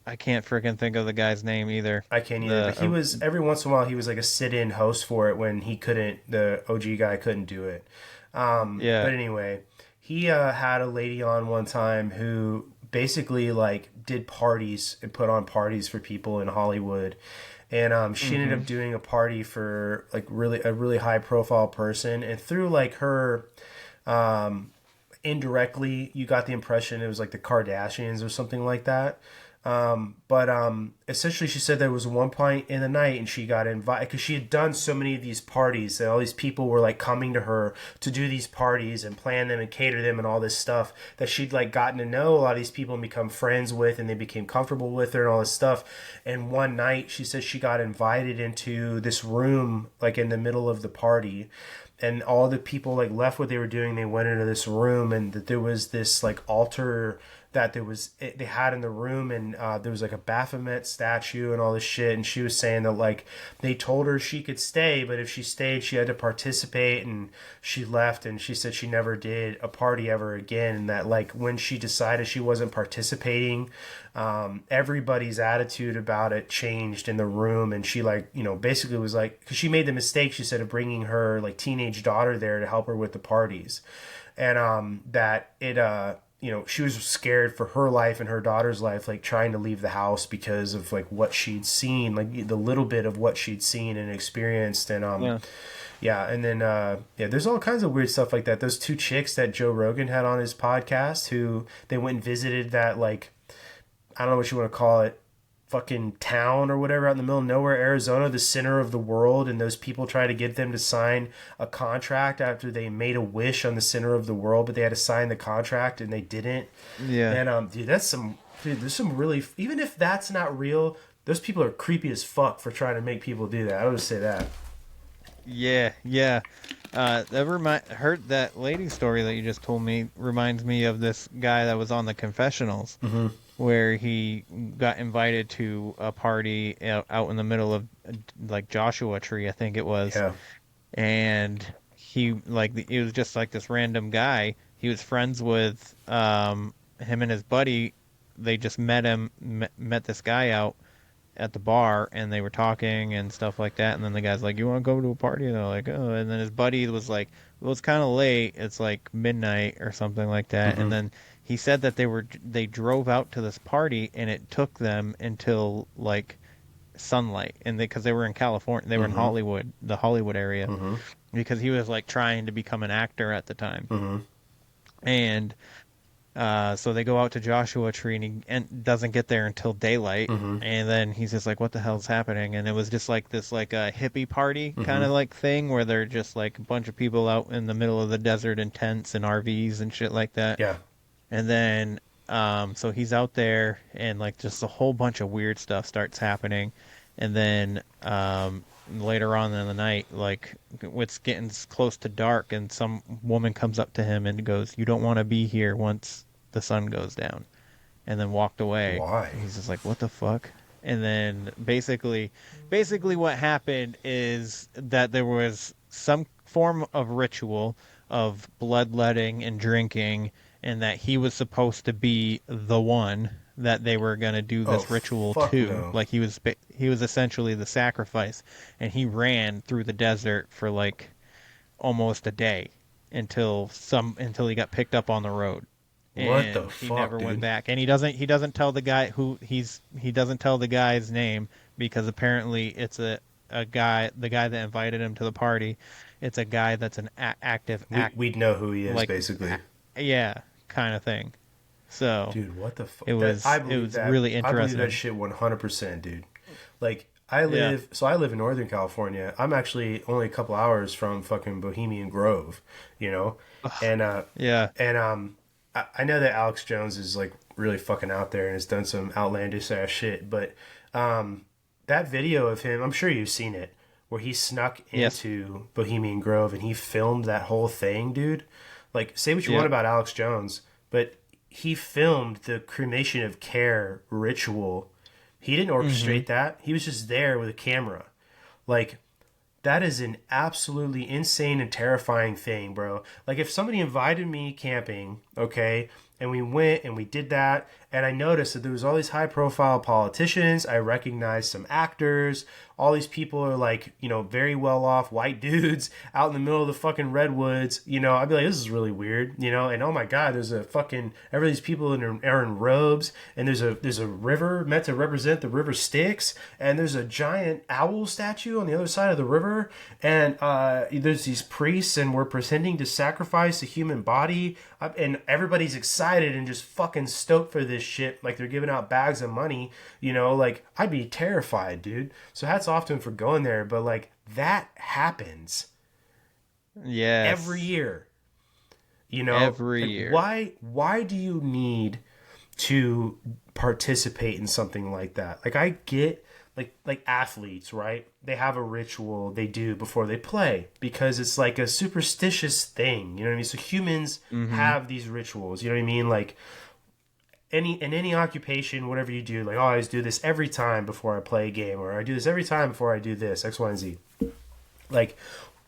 I can't freaking think of the guy's name either. I can't either. But he was, every once in a while, he was like a sit-in host for it when the OG guy couldn't do it. Yeah. But anyway, he had a lady on one time who basically like did parties and put on parties for people in Hollywood. And she ended up doing a party for like a really high profile person, and through like her indirectly you got the impression it was like the Kardashians or something like that. But essentially she said there was one point in the night and she got invited because she had done so many of these parties and all these people were like coming to her to do these parties and plan them and cater them and all this stuff, that she'd like gotten to know a lot of these people and become friends with, and they became comfortable with her and all this stuff. And one night she said she got invited into this room like in the middle of the party, and all the people like left what they were doing, they went into this room, and that there was this like altar that they had in the room, and there was like a Baphomet statue and all this shit. And she was saying that like they told her she could stay, but if she stayed she had to participate, and she left, and she said she never did a party ever again, and that like when she decided she wasn't participating, everybody's attitude about it changed in the room. And she like basically was like, because she made the mistake, she said, of bringing her like teenage daughter there to help her with the parties, and that it she was scared for her life and her daughter's life, like trying to leave the house because of like what she'd seen, like the little bit of what she'd seen and experienced. And and then there's all kinds of weird stuff like that. Those two chicks that Joe Rogan had on his podcast, who they went and visited that, like, I don't know what you want to call it, fucking town or whatever out in the middle of nowhere, Arizona, the center of the world, and those people try to get them to sign a contract after they made a wish on the center of the world, but they had to sign the contract and they didn't. Yeah. And there's some really, even if that's not real, those people are creepy as fuck for trying to make people do that. I would say that. Yeah. Heard that lady story that you just told me reminds me of this guy that was on the confessionals, where he got invited to a party out in the middle of like Joshua Tree, I think it was. Yeah. And he was just like this random guy. He was friends with him and his buddy. They just met this guy out at the bar, and they were talking and stuff like that. And then the guy's like, "You want to go to a party?" And they're like, "Oh." And then his buddy was like, "Well, it's kind of late. It's like midnight or something like that." And then he said that they drove out to this party, and it took them until like sunlight, and because they were in California, they were in Hollywood, the Hollywood area, because he was like trying to become an actor at the time. And so they go out to Joshua Tree, and he doesn't get there until daylight. And then he's just like, "What the hell's happening?" And it was just like this like a hippie party kind of like thing, where they're just like a bunch of people out in the middle of the desert in tents and RVs and shit like that. Yeah. And then so he's out there, and like just a whole bunch of weird stuff starts happening. And then later on in the night, like it's getting close to dark, and some woman comes up to him and goes, "You don't want to be here once the sun goes down," and then walked away. Why? And he's just like, "What the fuck?" And then basically what happened is that there was some form of ritual of bloodletting and drinking, and that he was supposed to be the one that they were going to do this ritual to. No. Like he was essentially the sacrifice, and he ran through the desert for like almost a day until he got picked up on the road. What And the he fuck, never dude? went back. And he doesn't tell the guy he doesn't tell the guy's name, because apparently it's a guy, the guy that invited him to the party, it's a guy that's an active We'd know who he is, like basically. yeah, kind of thing. So, Dude, what the fuck? it was really I believe that interesting. shit 100%, dude. Like, Yeah. I live in Northern California. I'm actually only a couple hours from fucking Bohemian Grove, you know? And, Yeah. and, I know that Alex Jones is, like, really fucking out there and has done some outlandish ass shit, but, that video of him, I'm sure you've seen it, where he snuck Yes. into Bohemian Grove and he filmed that whole thing, dude. Like, say what you want Yep. about Alex Jones, but he filmed the cremation of care ritual. He didn't orchestrate that. He was just there with a camera. Like, that is an absolutely insane and terrifying thing, bro. Like, if somebody invited me camping, okay, and we went and we did that, and I noticed that there was all these high profile politicians, I recognized some actors, all these people are like, you know, very well off white dudes out in the middle of the fucking redwoods, you know, I'd be like, this is really weird, you know, and oh my god, there's a fucking, every these people are in robes, and there's a river meant to represent the river Styx, and there's a giant owl statue on the other side of the river, and there's these priests, and we're pretending to sacrifice a human body, and everybody's excited and just fucking stoked for this shit, like they're giving out bags of money, you know, like, I'd be terrified, dude. So hats off to him for going there, but like, that happens Yes. every year, you know. Every Like, year. why do you need to participate in something like that? Like, I get like athletes, right? They have a ritual they do before they play because it's like a superstitious thing, you know what I mean? So humans have these rituals, you know what I mean? Like, in any occupation, whatever you do, like, oh, I always do this every time before I play a game, or I do this every time before I do this, X, Y, and Z. Like,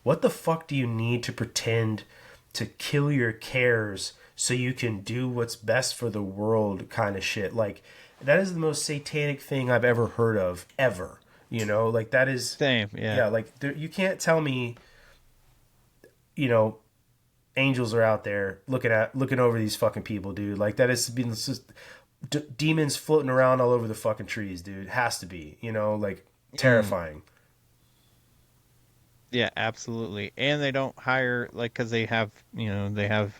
what the fuck do you need to pretend to kill your cares so you can do what's best for the world kind of shit? Like, that is the most satanic thing I've ever heard of, ever. You know, like, that is... Same, yeah. Yeah, like, you can't tell me, you know, angels are out there looking over these fucking people, dude. Like, that is been just demons floating around all over the fucking trees, dude. It has to be, you know, like, terrifying. Yeah, absolutely. And they don't hire, like, because they have, you know, they have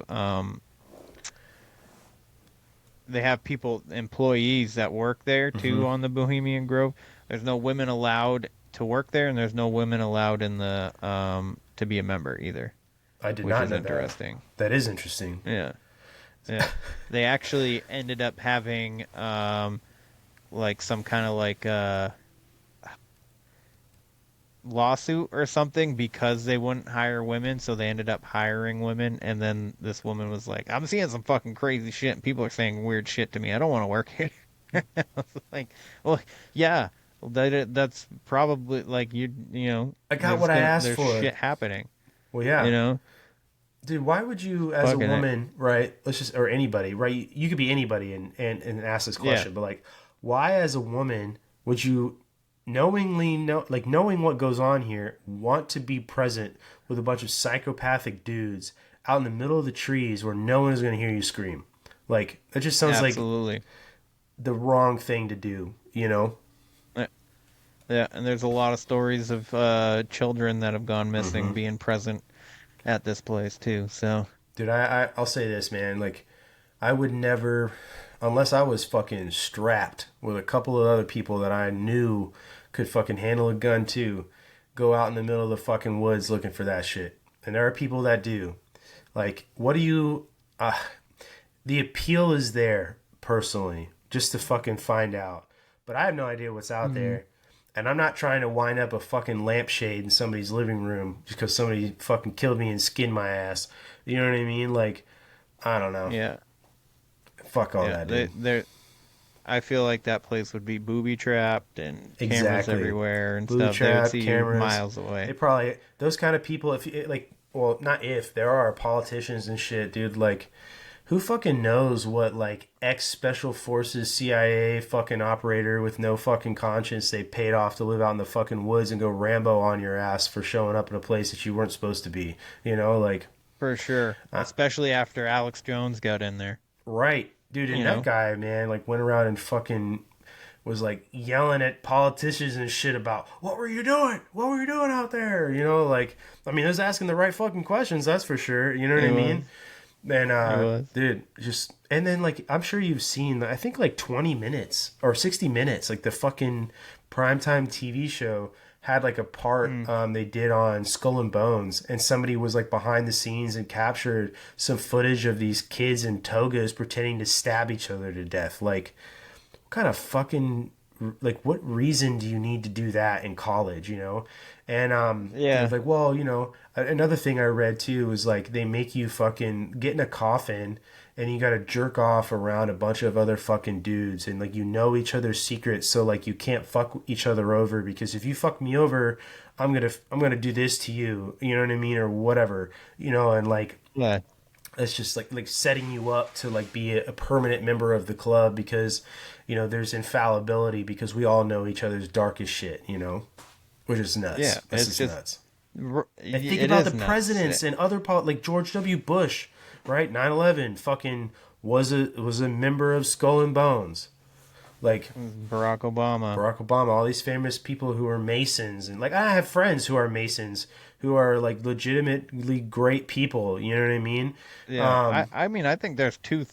people, employees that work there too on the Bohemian Grove. There's no women allowed to work there, and there's no women allowed in the to be a member either. I did which not is know interesting. That is interesting. Yeah, yeah. They actually ended up having like some kind of like lawsuit or something because they wouldn't hire women, so they ended up hiring women, and then this woman was like, I'm seeing some fucking crazy shit and people are saying weird shit to me, I don't want to work here. I was like, well, yeah, that's probably like, you know, I got what I asked there's for. shit happening. Well, yeah, you know, dude, why would you, as Fucking a woman, right? Let's just, or anybody, right? You could be anybody and ask this question, but like, why, as a woman, would you knowingly knowing what goes on here, want to be present with a bunch of psychopathic dudes out in the middle of the trees where no one is going to hear you scream? Like, that just sounds like the wrong thing to do, you know? Yeah, and there's a lot of stories of children that have gone missing being present at this place too. So, dude, I'll say this, man. Like, I would never, unless I was fucking strapped with a couple of other people that I knew could fucking handle a gun too, go out in the middle of the fucking woods looking for that shit. And there are people that do. Like, what do you... the appeal is there, personally, just to fucking find out. But I have no idea what's out there. And I'm not trying to wind up a fucking lampshade in somebody's living room just because somebody fucking killed me and skinned my ass. You know what I mean? Like, I don't know. Yeah. Fuck all that, dude. I feel like that place would be booby trapped and cameras Exactly. everywhere and Booby stuff. They would trap, see cameras. you miles away. They probably, those kind of people, if you, like, well, not if, there are politicians and shit, dude, like, who fucking knows what, like, ex-Special Forces CIA fucking operator with no fucking conscience they paid off to live out in the fucking woods and go Rambo on your ass for showing up in a place that you weren't supposed to be, you know, like... For sure. Especially after Alex Jones got in there. Right. Dude, and that guy, man, like, went around and fucking was like yelling at politicians and shit about what were you doing? What were you doing out there? You know, like I mean, it was asking the right fucking questions, that's for sure. You know what I mean? And dude, just and then like I'm sure you've seen I think like 20 minutes or 60 minutes, like the fucking primetime TV show had like a part they did on Skull and Bones, and somebody was like behind the scenes and captured some footage of these kids in togas pretending to stab each other to death. Like what kind of fucking like what reason do you need to do that in college, you know? And it was like, well, you know, another thing I read too was like they make you fucking get in a coffin and you got to jerk off around a bunch of other fucking dudes, and like you know each other's secrets, so like you can't fuck each other over, because if you fuck me over, I'm gonna do this to you, you know what I mean, or whatever, you know, and like it's just like setting you up to like be a permanent member of the club, because you know there's infallibility, because we all know each other's darkest shit, you know, which is nuts. Yeah, this it's is just nuts. And think about the presidents and other like George W. Bush, right? 9/11 fucking was a member of Skull and Bones. Like Barack Obama, all these famous people who are Masons, and like I have friends who are Masons who are like legitimately great people. You know what I mean? Yeah, I mean, I think there's two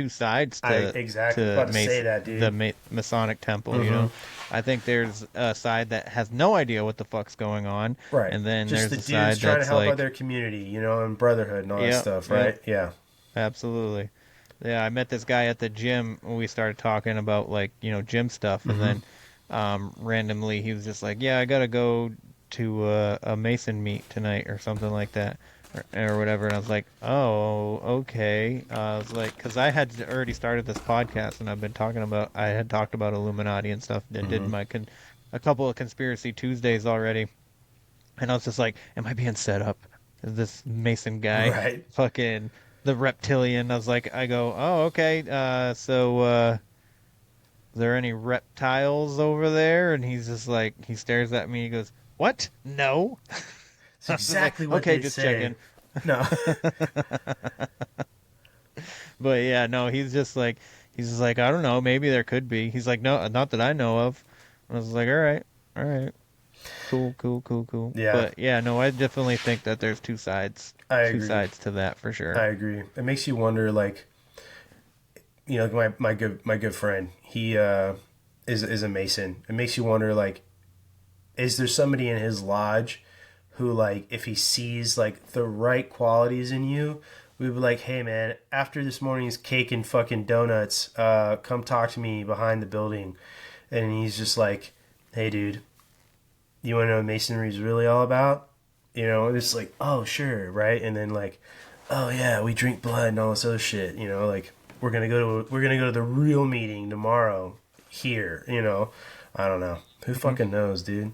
sides to exactly about to say that, dude. The Masonic Temple. You know, I think there's a side that has no idea what the fuck's going on, right? And then just there's the the side dudes trying to that's help like out their community, you know, and brotherhood and all that stuff, right? Yeah, absolutely. Yeah, I met this guy at the gym when we started talking about like, you know, gym stuff, and then randomly he was just like, "Yeah, I gotta go to a Mason meet tonight or something like that, or whatever." And I was like, "Oh, okay." I was like, because I had already started this podcast and I had talked about Illuminati and stuff. And did a couple of Conspiracy Tuesdays already, and I was just like, "Am I being set up? Is this Mason guy fucking the reptilian?" I go, "Oh, okay. So is there any reptiles over there?" And he's just like, he stares at me. He goes, "What? No." It's exactly what okay, they just say. checking. No. But yeah, no, he's just like, I don't know, maybe there could be. He's like, "No, not that I know of." And I was like, all right, cool. Yeah. But yeah, no, I definitely think that there's two sides. Two sides to that for sure. I agree. It makes you wonder, like, you know, my good friend, he is a Mason. It makes you wonder, like, is there somebody in his lodge who, like, if he sees like the right qualities in you, we'd be like, "Hey man, after this morning's cake and fucking donuts, come talk to me behind the building." And he's just like, "Hey dude, you want to know what masonry is really all about?" You know, and it's like, "Oh sure," right? And then like, "Oh yeah, we drink blood and all this other shit." You know, like we're gonna go to the real meeting tomorrow here. You know, I don't know. Who fucking knows, dude?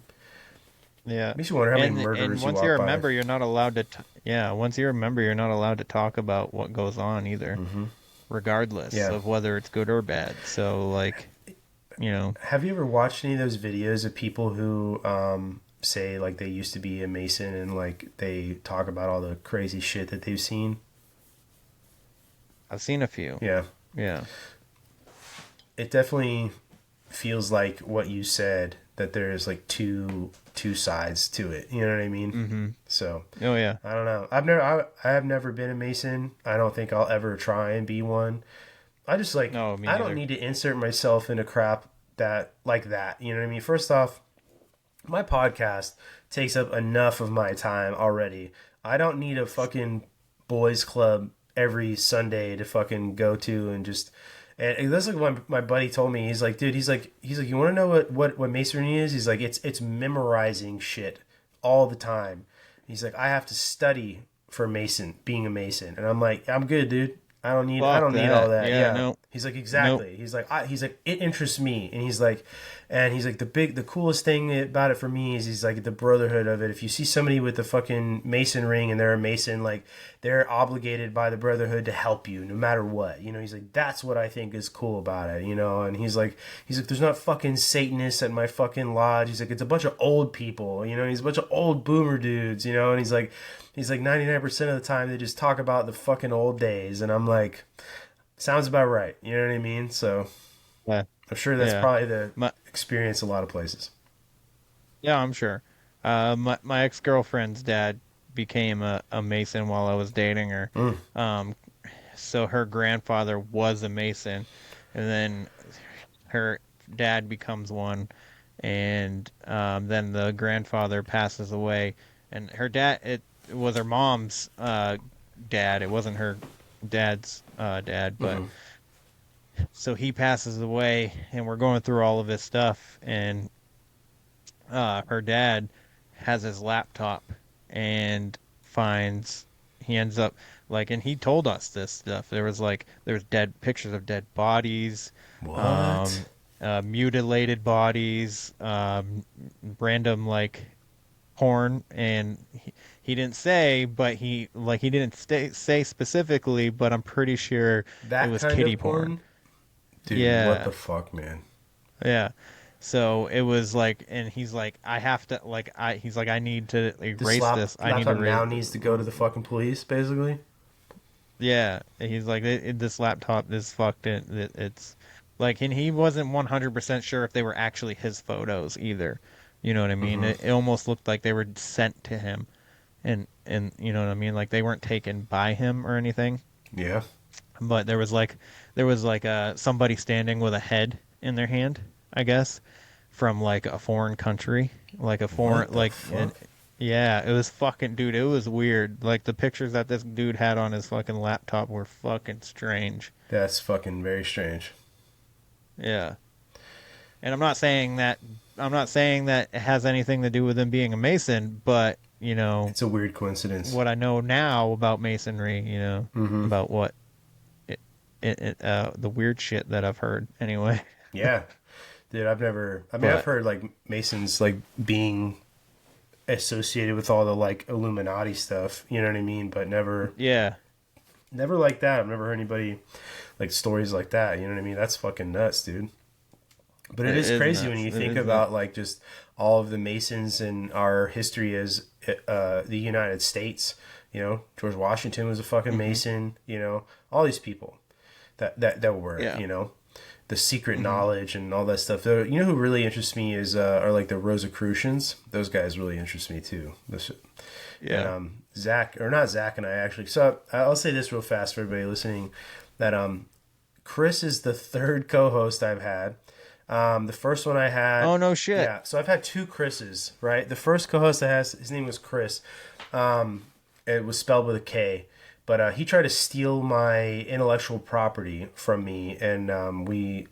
Yeah, makes you wonder how many murderers and once you you're walk a by. member, you're not allowed to. Once you're a member, you're not allowed to talk about what goes on either, regardless of whether it's good or bad. So like, you know, have you ever watched any of those videos of people who say like they used to be a Mason and like they talk about all the crazy shit that they've seen? I've seen a few. Yeah. It definitely feels like what you said, that there's like two sides to it. You know what I mean? Mm-hmm. So. Oh yeah. I don't know. I have never been a Mason. I don't think I'll ever try and be one. I just like. No, me I neither. don't need to insert myself into crap that. You know what I mean? First off, my podcast takes up enough of my time already. I don't need a fucking boys club every Sunday to fucking go to and just. And that's like what my buddy told me. He's like, dude, he's like, you want to know what masonry is? He's like, it's memorizing shit all the time. He's like, I have to study for being a Mason. And I'm like, I'm good, dude. I don't need all that. Yeah. No. He's like, exactly. Nope. He's like, it interests me. And he's like, the coolest thing about it for me is he's like the brotherhood of it. If you see somebody with the fucking Mason ring and they're a Mason, like they're obligated by the brotherhood to help you no matter what. You know, he's like, that's what I think is cool about it, you know? And he's like, there's not fucking Satanists at my fucking lodge. He's like, it's a bunch of old people, you know? He's a bunch of old boomer dudes, you know? And he's like 99% of the time they just talk about the fucking old days. And I'm like, sounds about right. You know what I mean? So, yeah. I'm sure that's Yeah. probably the My- experience a lot of places. Yeah, I'm sure. My ex-girlfriend's dad became a Mason while I was dating her. So her grandfather was a Mason, and then her dad becomes one, and then the grandfather passes away, and her dad, it was her mom's dad. It wasn't her dad's dad, but so he passes away, and we're going through all of his stuff, and her dad has his laptop and finds he ends up like, and he told us this stuff. There's dead pictures of dead bodies, What? mutilated bodies, random like porn, and he didn't say, but he didn't say specifically, but I'm pretty sure That it was kind kitty of porn? Dude, Yeah. what the fuck, man? Yeah. So it was like, and he's like, I have to, like, he's like, I need to erase this. I need to laptop now needs to go to the fucking police, basically. Yeah. And he's like, this laptop is fucked. It's like, and he wasn't 100% sure if they were actually his photos either. You know what I mean? It almost looked like they were sent to him, and you know what I mean? Like they weren't taken by him or anything. Yeah. But there was like somebody standing with a head in their hand, I guess, from like a foreign country, like a foreign yeah, it was fucking, dude, it was weird. Like the pictures that this dude had on his fucking laptop were fucking strange. That's fucking very strange. Yeah. And I'm not saying that it has anything to do with him being a Mason, but you know, it's a weird coincidence. What I know now about Masonry, you know, about what the weird shit that I've heard anyway. Yeah. Dude, I've heard like Masons like being associated with all the like Illuminati stuff, you know what I mean? But never like that. I've never heard anybody like stories like that, you know what I mean? That's fucking nuts, dude. But it is crazy nuts. When you think about like just all of the Masons in our history as the United States, you know, George Washington was a fucking Mason, you know, all these people that were, you know, the secret knowledge and all that stuff. You know who really interests me is are like the Rosicrucians. Those guys really interest me too. Zach and I actually. So I'll say this real fast for everybody listening, that Chris is the third co-host I've had. The first one I had. Oh no shit. Yeah. So I've had two Chris's, right? The first co-host I had, his name was Chris. It was spelled with a K. But he tried to steal my intellectual property from me, and we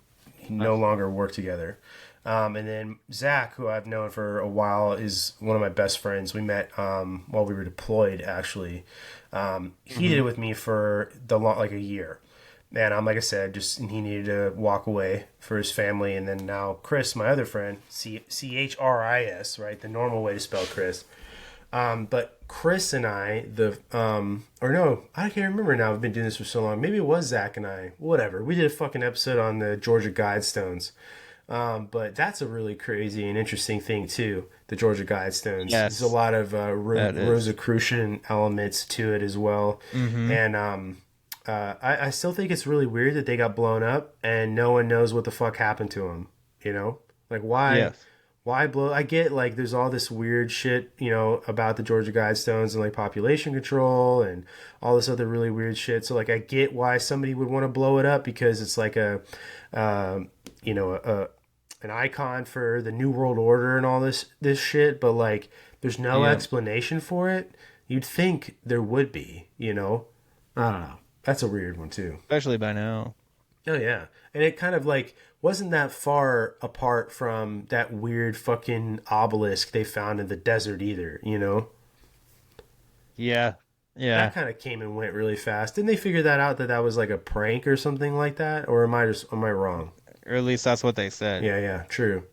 no longer work together. And then Zach, who I've known for a while, is one of my best friends. We met while we were deployed, actually. He did it with me for like a year. And like I said, he needed to walk away for his family. And then now Chris, my other friend, Chris, right? The normal way to spell Chris. But Chris and I, I can't remember now. I've been doing this for so long. Maybe it was Zach and I. Whatever. We did a fucking episode on the Georgia Guidestones. But that's a really crazy and interesting thing too. The Georgia Guidestones. Yes. There's a lot of Rosicrucian elements to it as well. And I still think it's really weird that they got blown up and no one knows what the fuck happened to them. You know, like why? Yes. Why blow? I get like there's all this weird shit, you know, about the Georgia Guidestones and like population control and all this other really weird shit. So like I get why somebody would want to blow it up because it's like an icon for the New World Order and all this shit. But like there's no explanation for it. You'd think there would be, you know. I don't know. That's a weird one too. Especially by now. Oh yeah, and it kind of like wasn't that far apart from that weird fucking obelisk they found in the desert either, you know? Yeah. That kind of came and went really fast. Didn't they figure that out that was like a prank or something like that? Or am I wrong? Or at least that's what they said. Yeah, true.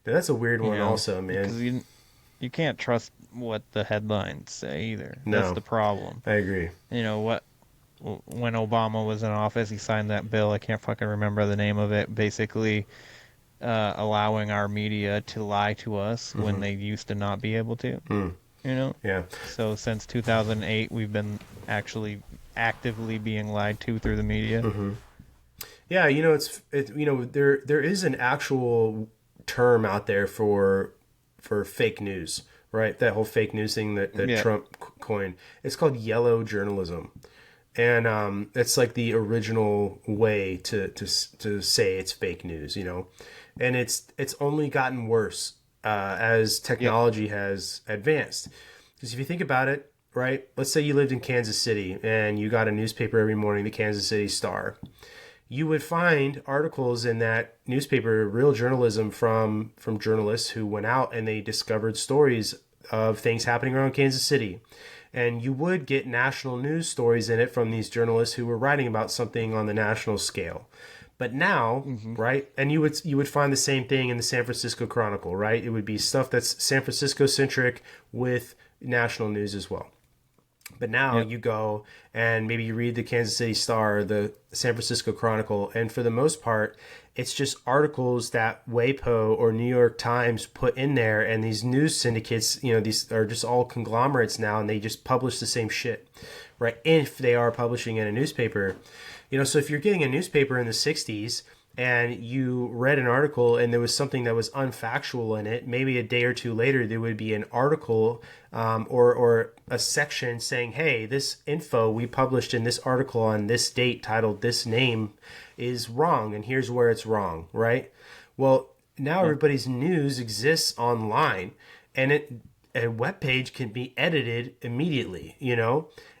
But that's a weird one also, man. Because you can't trust what the headlines say either. No. That's the problem. I agree. You know, when Obama was in office, he signed that bill. I can't fucking remember the name of it. Basically, allowing our media to lie to us when they used to not be able to. You know? Yeah. So since 2008, we've been actually actively being lied to through the media. Yeah, there is an actual term out there for fake news, right? That whole fake news thing that Yeah. Trump coined. It's called yellow journalism, and it's like the original way to say it's fake news, and it's only gotten worse as technology has advanced. Because if you think about it, right? Let's say you lived in Kansas City and you got a newspaper every morning, the Kansas City Star. You would find articles in that newspaper, real journalism from journalists who went out and they discovered stories of things happening around Kansas City. And you would get national news stories in it from these journalists who were writing about something on the national scale. But now, right, and you would find the same thing in the San Francisco Chronicle, right? It would be stuff that's San Francisco centric with national news as well. But now you go and maybe you read the Kansas City Star, the San Francisco Chronicle, and for the most part, it's just articles that WAPO or New York Times put in there, and these news syndicates, these are just all conglomerates now, and they just publish the same shit, right? If they are publishing in a newspaper. So if you're getting a newspaper in the 60s and you read an article and there was something that was unfactual in it, maybe a day or two later there would be an article or a section saying, hey, this info we published in this article on this date titled this name is wrong, and here's where it's wrong, right? Well, now everybody's news exists online, and a web page can be edited immediately,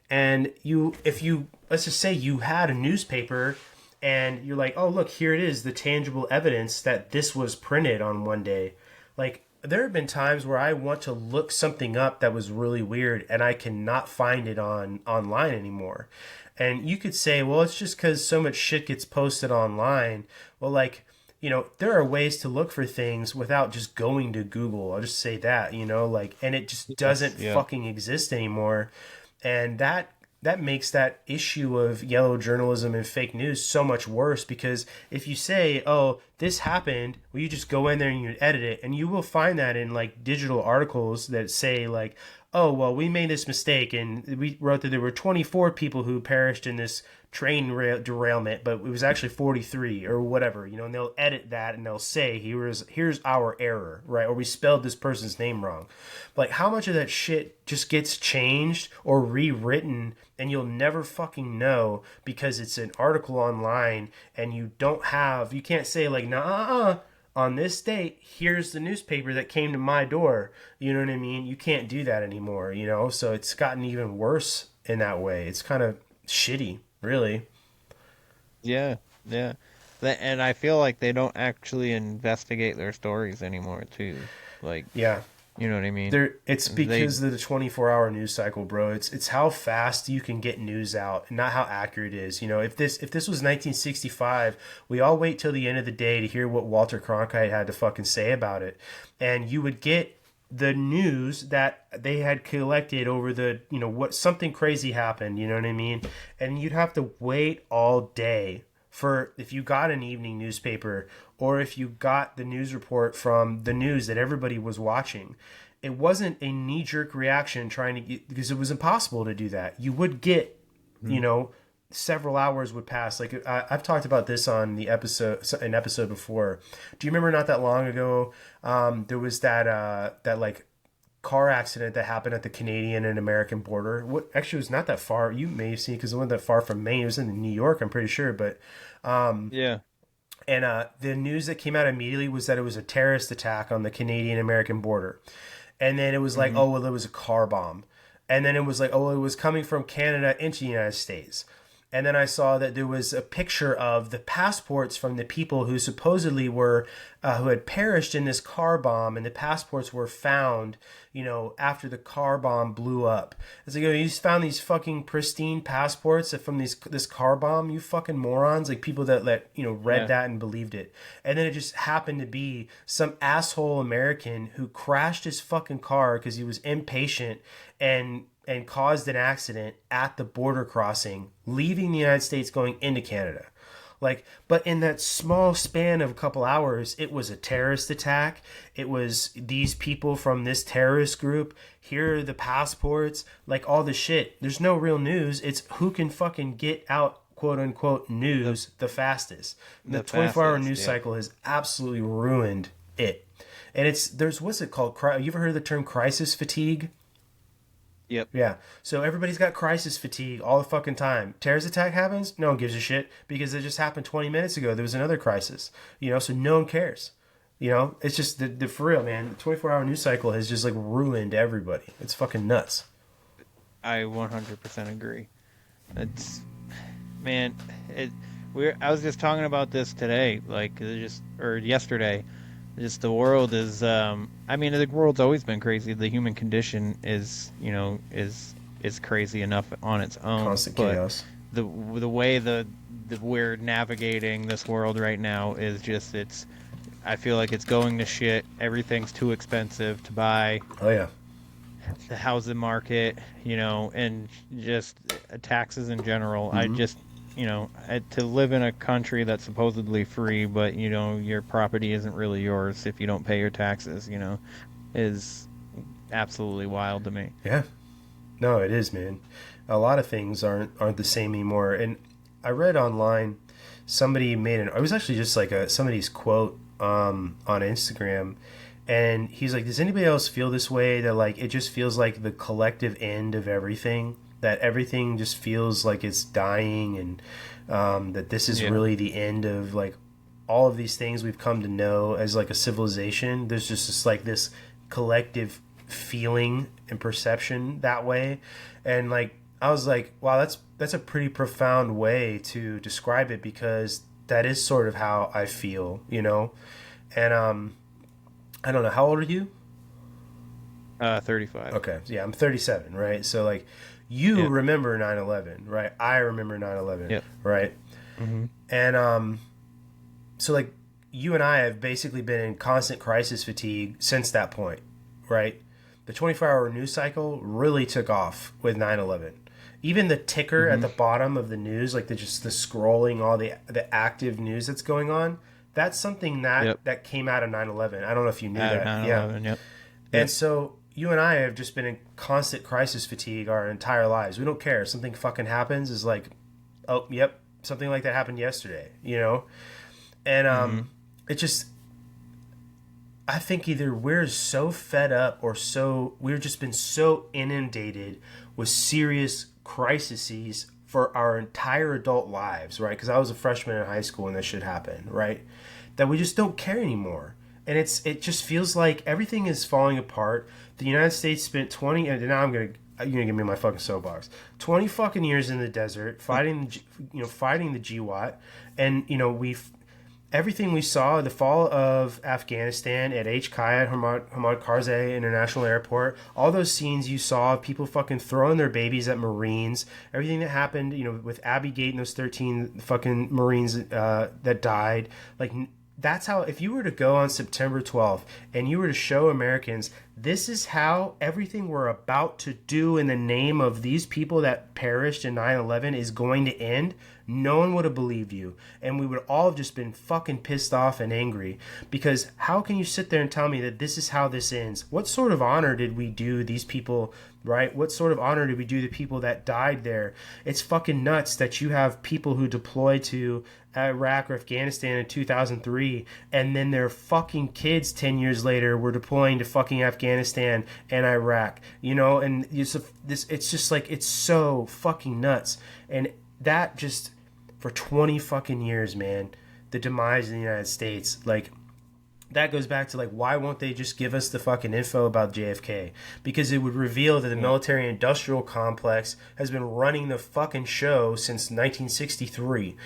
and if you let's just say you had a newspaper and you're like, oh, look, here it is, the tangible evidence that this was printed on one day. Like, there have been times where I want to look something up that was really weird and I cannot find it online anymore. And you could say, well, it's just because so much shit gets posted online. Well, there are ways to look for things without just going to Google. I'll just say that, and it just doesn't fucking exist anymore. And that makes that issue of yellow journalism and fake news so much worse, because if you say, oh, this happened, well, you just go in there and you edit it, and you will find that in digital articles that say oh, well, we made this mistake and we wrote that there were 24 people who perished in this train derailment, but it was actually 43 or whatever, and they'll edit that and they'll say, here's our error, right? Or we spelled this person's name wrong. But how much of that shit just gets changed or rewritten and you'll never fucking know because it's an article online and you can't say nah, on this date, here's the newspaper that came to my door. You know what I mean? You can't do that anymore, So it's gotten even worse in that way. It's kind of shitty, really. Yeah. And I feel like they don't actually investigate their stories anymore, too. Yeah. You know what I mean? It's because of the 24-hour news cycle, bro. It's how fast you can get news out, and not how accurate it is. If this was 1965, we all wait till the end of the day to hear what Walter Cronkite had to fucking say about it, and you would get the news that they had collected over the what something crazy happened. You know what I mean? And you'd have to wait all day for if you got an evening newspaper or if you got the news report from the news that everybody was watching. It wasn't a knee-jerk reaction because it was impossible to do that. You would get, several hours would pass. I've talked about this on an episode before. Do you remember not that long ago, there was that car accident that happened at the Canadian and American border? Actually, it was not that far. You may have seen because it wasn't that far from Maine. It was in New York, I'm pretty sure. But yeah. And the news that came out immediately was that it was a terrorist attack on the Canadian-American border. And then it was oh, well, it was a car bomb. And then it was oh, it was coming from Canada into the United States. And then I saw that there was a picture of the passports from the people who supposedly were, who had perished in this car bomb, and the passports were found, after the car bomb blew up. It's you just found these fucking pristine passports from this car bomb, you fucking morons, people that read that and believed it. And then it just happened to be some asshole American who crashed his fucking car because he was impatient and caused an accident at the border crossing, leaving the United States going into Canada. But in that small span of a couple hours, it was a terrorist attack. It was these people from this terrorist group. Here are the passports, all the shit. There's no real news. It's who can fucking get out quote unquote news the fastest. The the 24-hour fastest, news yeah. cycle has absolutely ruined it. And there's what's it called? You ever heard of the term crisis fatigue? Yep. Yeah. So everybody's got crisis fatigue all the fucking time. Terrorist attack happens, no one gives a shit because it just happened 20 minutes ago. There was another crisis, so no one cares. It's just the for real, man. The 24-hour news cycle has just like ruined everybody. It's fucking nuts. I 100% agree. It's, man, I was just talking about this today, or yesterday. Just the world is, the world's always been crazy. The human condition is crazy enough on its own. Constant but chaos. The way we're navigating this world right now is just, I feel like it's going to shit. Everything's too expensive to buy. Oh yeah. The housing market, and just taxes in general. Mm-hmm. I just, to live in a country that's supposedly free, but your property isn't really yours if you don't pay your taxes, is absolutely wild to me. Yeah. No, it is, man. A lot of things aren't the same anymore. And I read online somebody it was actually just like somebody's quote on Instagram, and he's like, does anybody else feel this way, that like it just feels like the collective end of everything, that everything just feels like it's dying, and that this is really the end of like all of these things we've come to know as like a civilization? There's just this collective feeling and perception that way. And like I was like, wow, that's a pretty profound way to describe it, because that is sort of how I feel, and I don't know, how old are you? 35. Okay, yeah, I'm 37, right? So like you remember 9/11, right? I remember 9/11, right? Mm-hmm. And so like you and I have basically been in constant crisis fatigue since that point, right? The 24-hour news cycle really took off with 9/11. Even the ticker at the bottom of the news, like the scrolling, all the active news that's going on, that's something that came out of 9/11. I don't know if you knew that. 9/11, yeah. And so you and I have just been in constant crisis fatigue our entire lives. We don't care. If something fucking happens, is like, oh, yep, something like that happened yesterday, And it just, I think either we're so fed up or we've just been so inundated with serious crises for our entire adult lives, right? Because I was a freshman in high school when this shit happened, right? That we just don't care anymore. And it just feels like everything is falling apart. The United States spent 20, and now you're gonna give me my fucking soapbox. 20 fucking years in the desert fighting the GWAT, and everything we saw, the fall of Afghanistan at HK, Hamad Karzai International Airport, all those scenes you saw of people fucking throwing their babies at Marines, everything that happened, with Abbey Gate and those 13 fucking Marines that died, like, that's how, if you were to go on September 12th and you were to show Americans, this is how everything we're about to do in the name of these people that perished in 9/11 is going to end, no one would have believed you. And we would all have just been fucking pissed off and angry. Because how can you sit there and tell me that this is how this ends? What sort of honor did we do these people, right? What sort of honor did we do the people that died there? It's fucking nuts that you have people who deployed to Iraq or Afghanistan in 2003, and then their fucking kids 10 years later were deploying to fucking Afghanistan and Iraq, and it's just like, it's so fucking nuts. And that just, for 20 fucking years, man, the demise of the United States, like, that goes back to, like, why won't they just give us the fucking info about JFK? Because it would reveal that the military-industrial complex has been running the fucking show since 1963,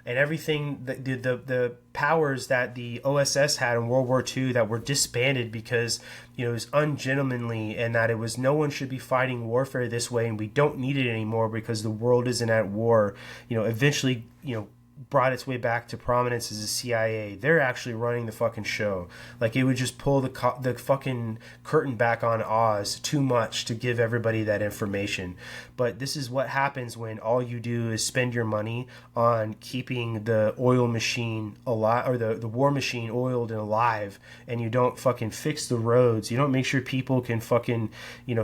and everything, the powers that the OSS had in World War II that were disbanded because, it was ungentlemanly, and that it was, no one should be fighting warfare this way, and we don't need it anymore because the world isn't at war, eventually, brought its way back to prominence is the CIA. They're actually running the fucking show. Like, it would just pull the fucking curtain back on Oz too much to give everybody that information. But this is what happens when all you do is spend your money on keeping the oil machine alive, or the war machine oiled and alive, and you don't fucking fix the roads. You don't make sure people can fucking,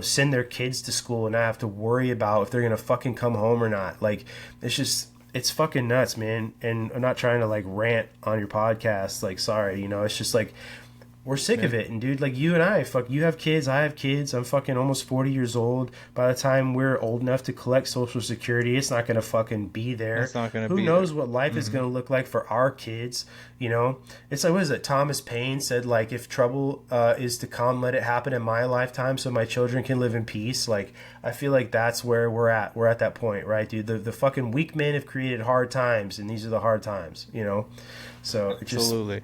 send their kids to school and not have to worry about if they're gonna fucking come home or not. Like, it's fucking nuts, man. And I'm not trying to like rant on your podcast. Like, sorry, it's just like, we're sick of it. And dude, like, you and I, you have kids, I have kids. I'm fucking almost 40 years old. By the time we're old enough to collect Social Security, it's not going to fucking be there. It's not going to Who be knows there. what life is going to look like for our kids? It's like, what is it? Thomas Paine said, like, if trouble is to come, let it happen in my lifetime so my children can live in peace. Like, I feel like that's where we're at. We're at that point, right, dude? The fucking weak men have created hard times, and these are the hard times, So it just, Absolutely.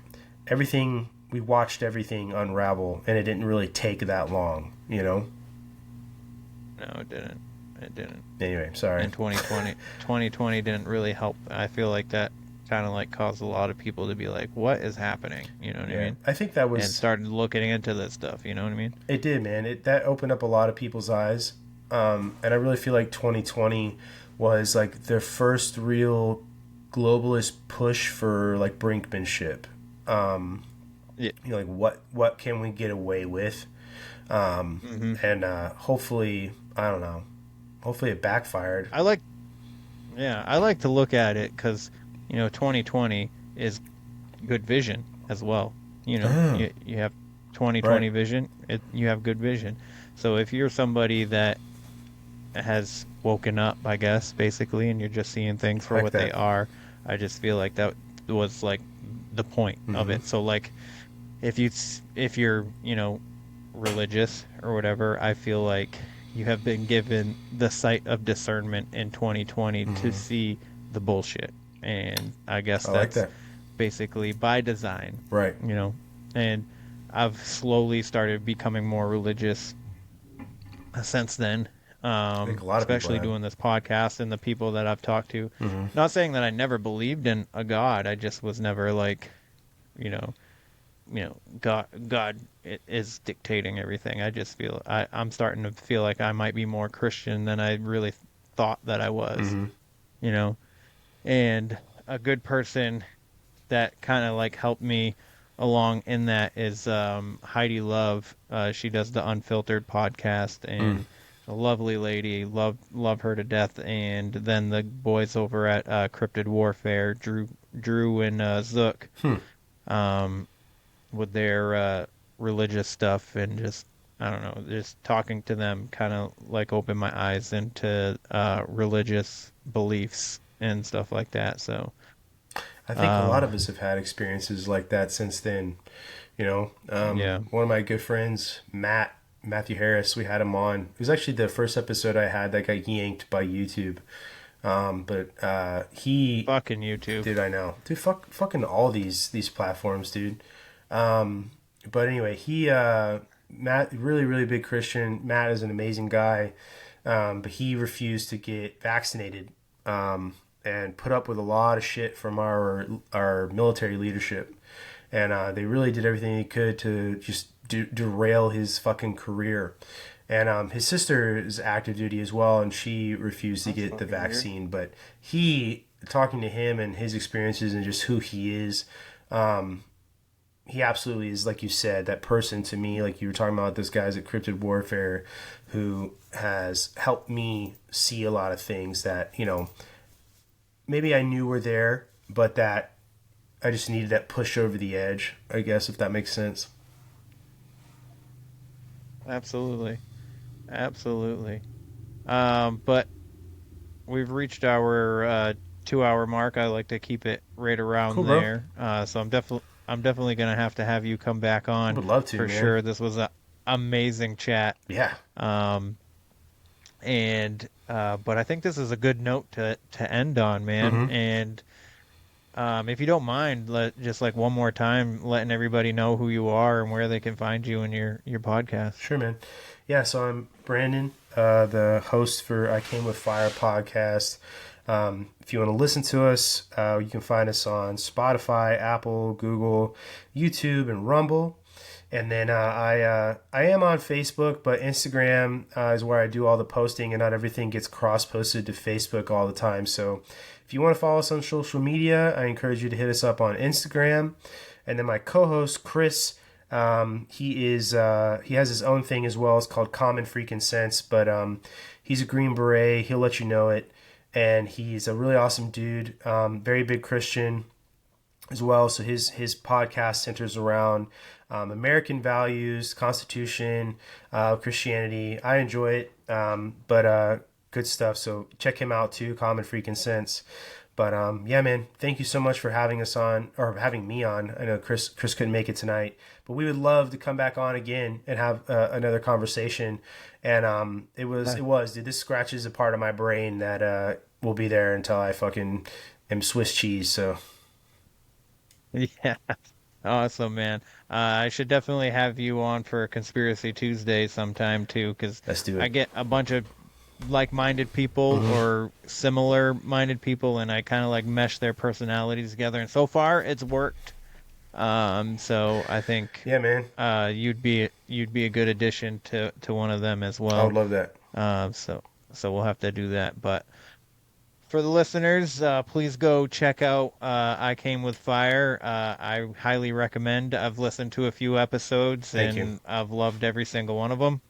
We watched everything unravel, and it didn't really take that long, No, it didn't. It didn't. Anyway, sorry. And 2020 didn't really help. I feel like that kind of like caused a lot of people to be like, what is happening? You know what I mean? I think that was... And started looking into this stuff, you know what I mean? It did, man. That opened up a lot of people's eyes. And I really feel like 2020 was like their first real globalist push for like brinkmanship. Like what can we get away with? And hopefully, I don't know. Hopefully it backfired. I like to look at it because 2020 is good vision as well. You have 2020 vision. You have good vision. So if you're somebody that has woken up, I guess, basically, and you're just seeing things for what they are, I just feel like that was like the point of it. So like, if you're religious or whatever, I feel like you have been given the sight of discernment in 2020 to see the bullshit, and I guess that's basically by design, right? And I've slowly started becoming more religious since then. I think a lot of especially people doing this podcast and the people that I've talked to. Not saying that I never believed in a God. I just was never like, God is dictating everything. I just feel I'm starting to feel like I might be more Christian than I really thought that I was. And a good person that kind of like helped me along in that is Heidi Love. She does the Unfiltered podcast, and a lovely lady. Love her to death. And then the boys over at Cryptid Warfare, Drew and Zook, with their religious stuff, and just, I don't know, just talking to them kind of like opened my eyes into religious beliefs and stuff like that. So I think a lot of us have had experiences like that since then. One of my good friends, Matthew Harris, we had him on. It was actually the first episode I had that got yanked by YouTube. But he fucking YouTube, dude. I know, dude. Fucking all these platforms, dude. But anyway, Matt, really, really big Christian. Matt is an amazing guy. But he refused to get vaccinated, and put up with a lot of shit from our military leadership. And they really did everything they could to just derail his fucking career. And his sister is active duty as well, and she refused to get the vaccine. But talking to him and his experiences and just who he is, he absolutely is, like you said, that person to me, like you were talking about those guys at Cryptid Warfare, who has helped me see a lot of things that, maybe I knew were there, but that I just needed that push over the edge, I guess, if that makes sense. Absolutely. But we've reached our 2-hour mark. I like to keep it right around there. So I'm definitely gonna have to have you come back on. I would love to, for man. sure. This was an amazing chat. Yeah. But I think this is a good note to end on, man. And if you don't mind, just like one more time, letting everybody know who you are and where they can find you and your podcast. Sure, man. Yeah, so I'm Brandon, the host for I Came With Fire podcast. If you want to listen to us, you can find us on Spotify, Apple, Google, YouTube, and Rumble. And then I am on Facebook, but Instagram is where I do all the posting, and not everything gets cross-posted to Facebook all the time. So if you want to follow us on social media, I encourage you to hit us up on Instagram. And then my co-host, Chris, he has his own thing as well. It's called Common Freaking Sense, but he's a Green Beret. He'll let you know it. And he's a really awesome dude, very big Christian as well. So his podcast centers around American values, Constitution, Christianity. I enjoy it, but good stuff. So check him out too, Common Freaking Sense. But yeah, man, thank you so much for having us on, or having me on. I know Chris couldn't make it tonight, but we would love to come back on again and have another conversation. And dude, this scratches a part of my brain that will be there until I fucking am Swiss cheese. So yeah. Awesome, man. I should definitely have you on for Conspiracy Tuesday sometime too, because I get a bunch of like-minded people or similar-minded people, and I kind of like mesh their personalities together. And so far, it's worked. So I think, yeah, man, you'd be a good addition to one of them as well. I would love that. So we'll have to do that, but. For the listeners, please go check out I Came With Fire. I highly recommend. I've listened to a few episodes, Thank and you. I've loved every single one of them.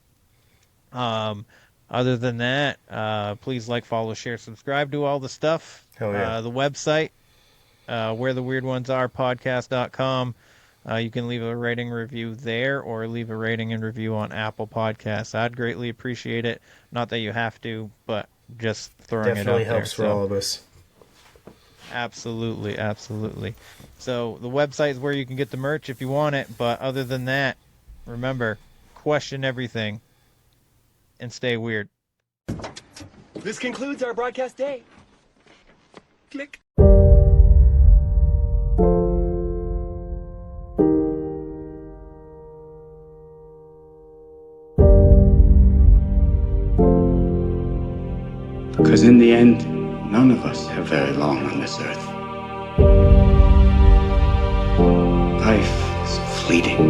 Other than that, please like, follow, share, subscribe, do all the stuff. Hell yeah. The website, where the weird ones are, podcast.com. You can leave a rating review there or leave a rating and review on Apple Podcasts. I'd greatly appreciate it. Not that you have to, but just throwing Definitely it out there. helps for all of us. Absolutely, absolutely. So the website is where you can get the merch if you want it, but other than that, remember, question everything and stay weird. This concludes our broadcast day. Click. Because in the end, none of us have very long on this earth. Life is fleeting.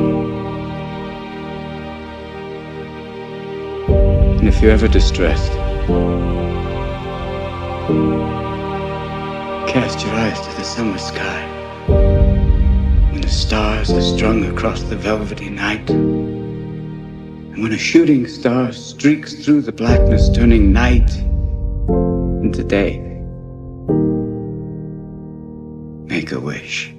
And if you're ever distressed, cast your eyes to the summer sky. When the stars are strung across the velvety night, and when a shooting star streaks through the blackness, turning night into day, make a wish.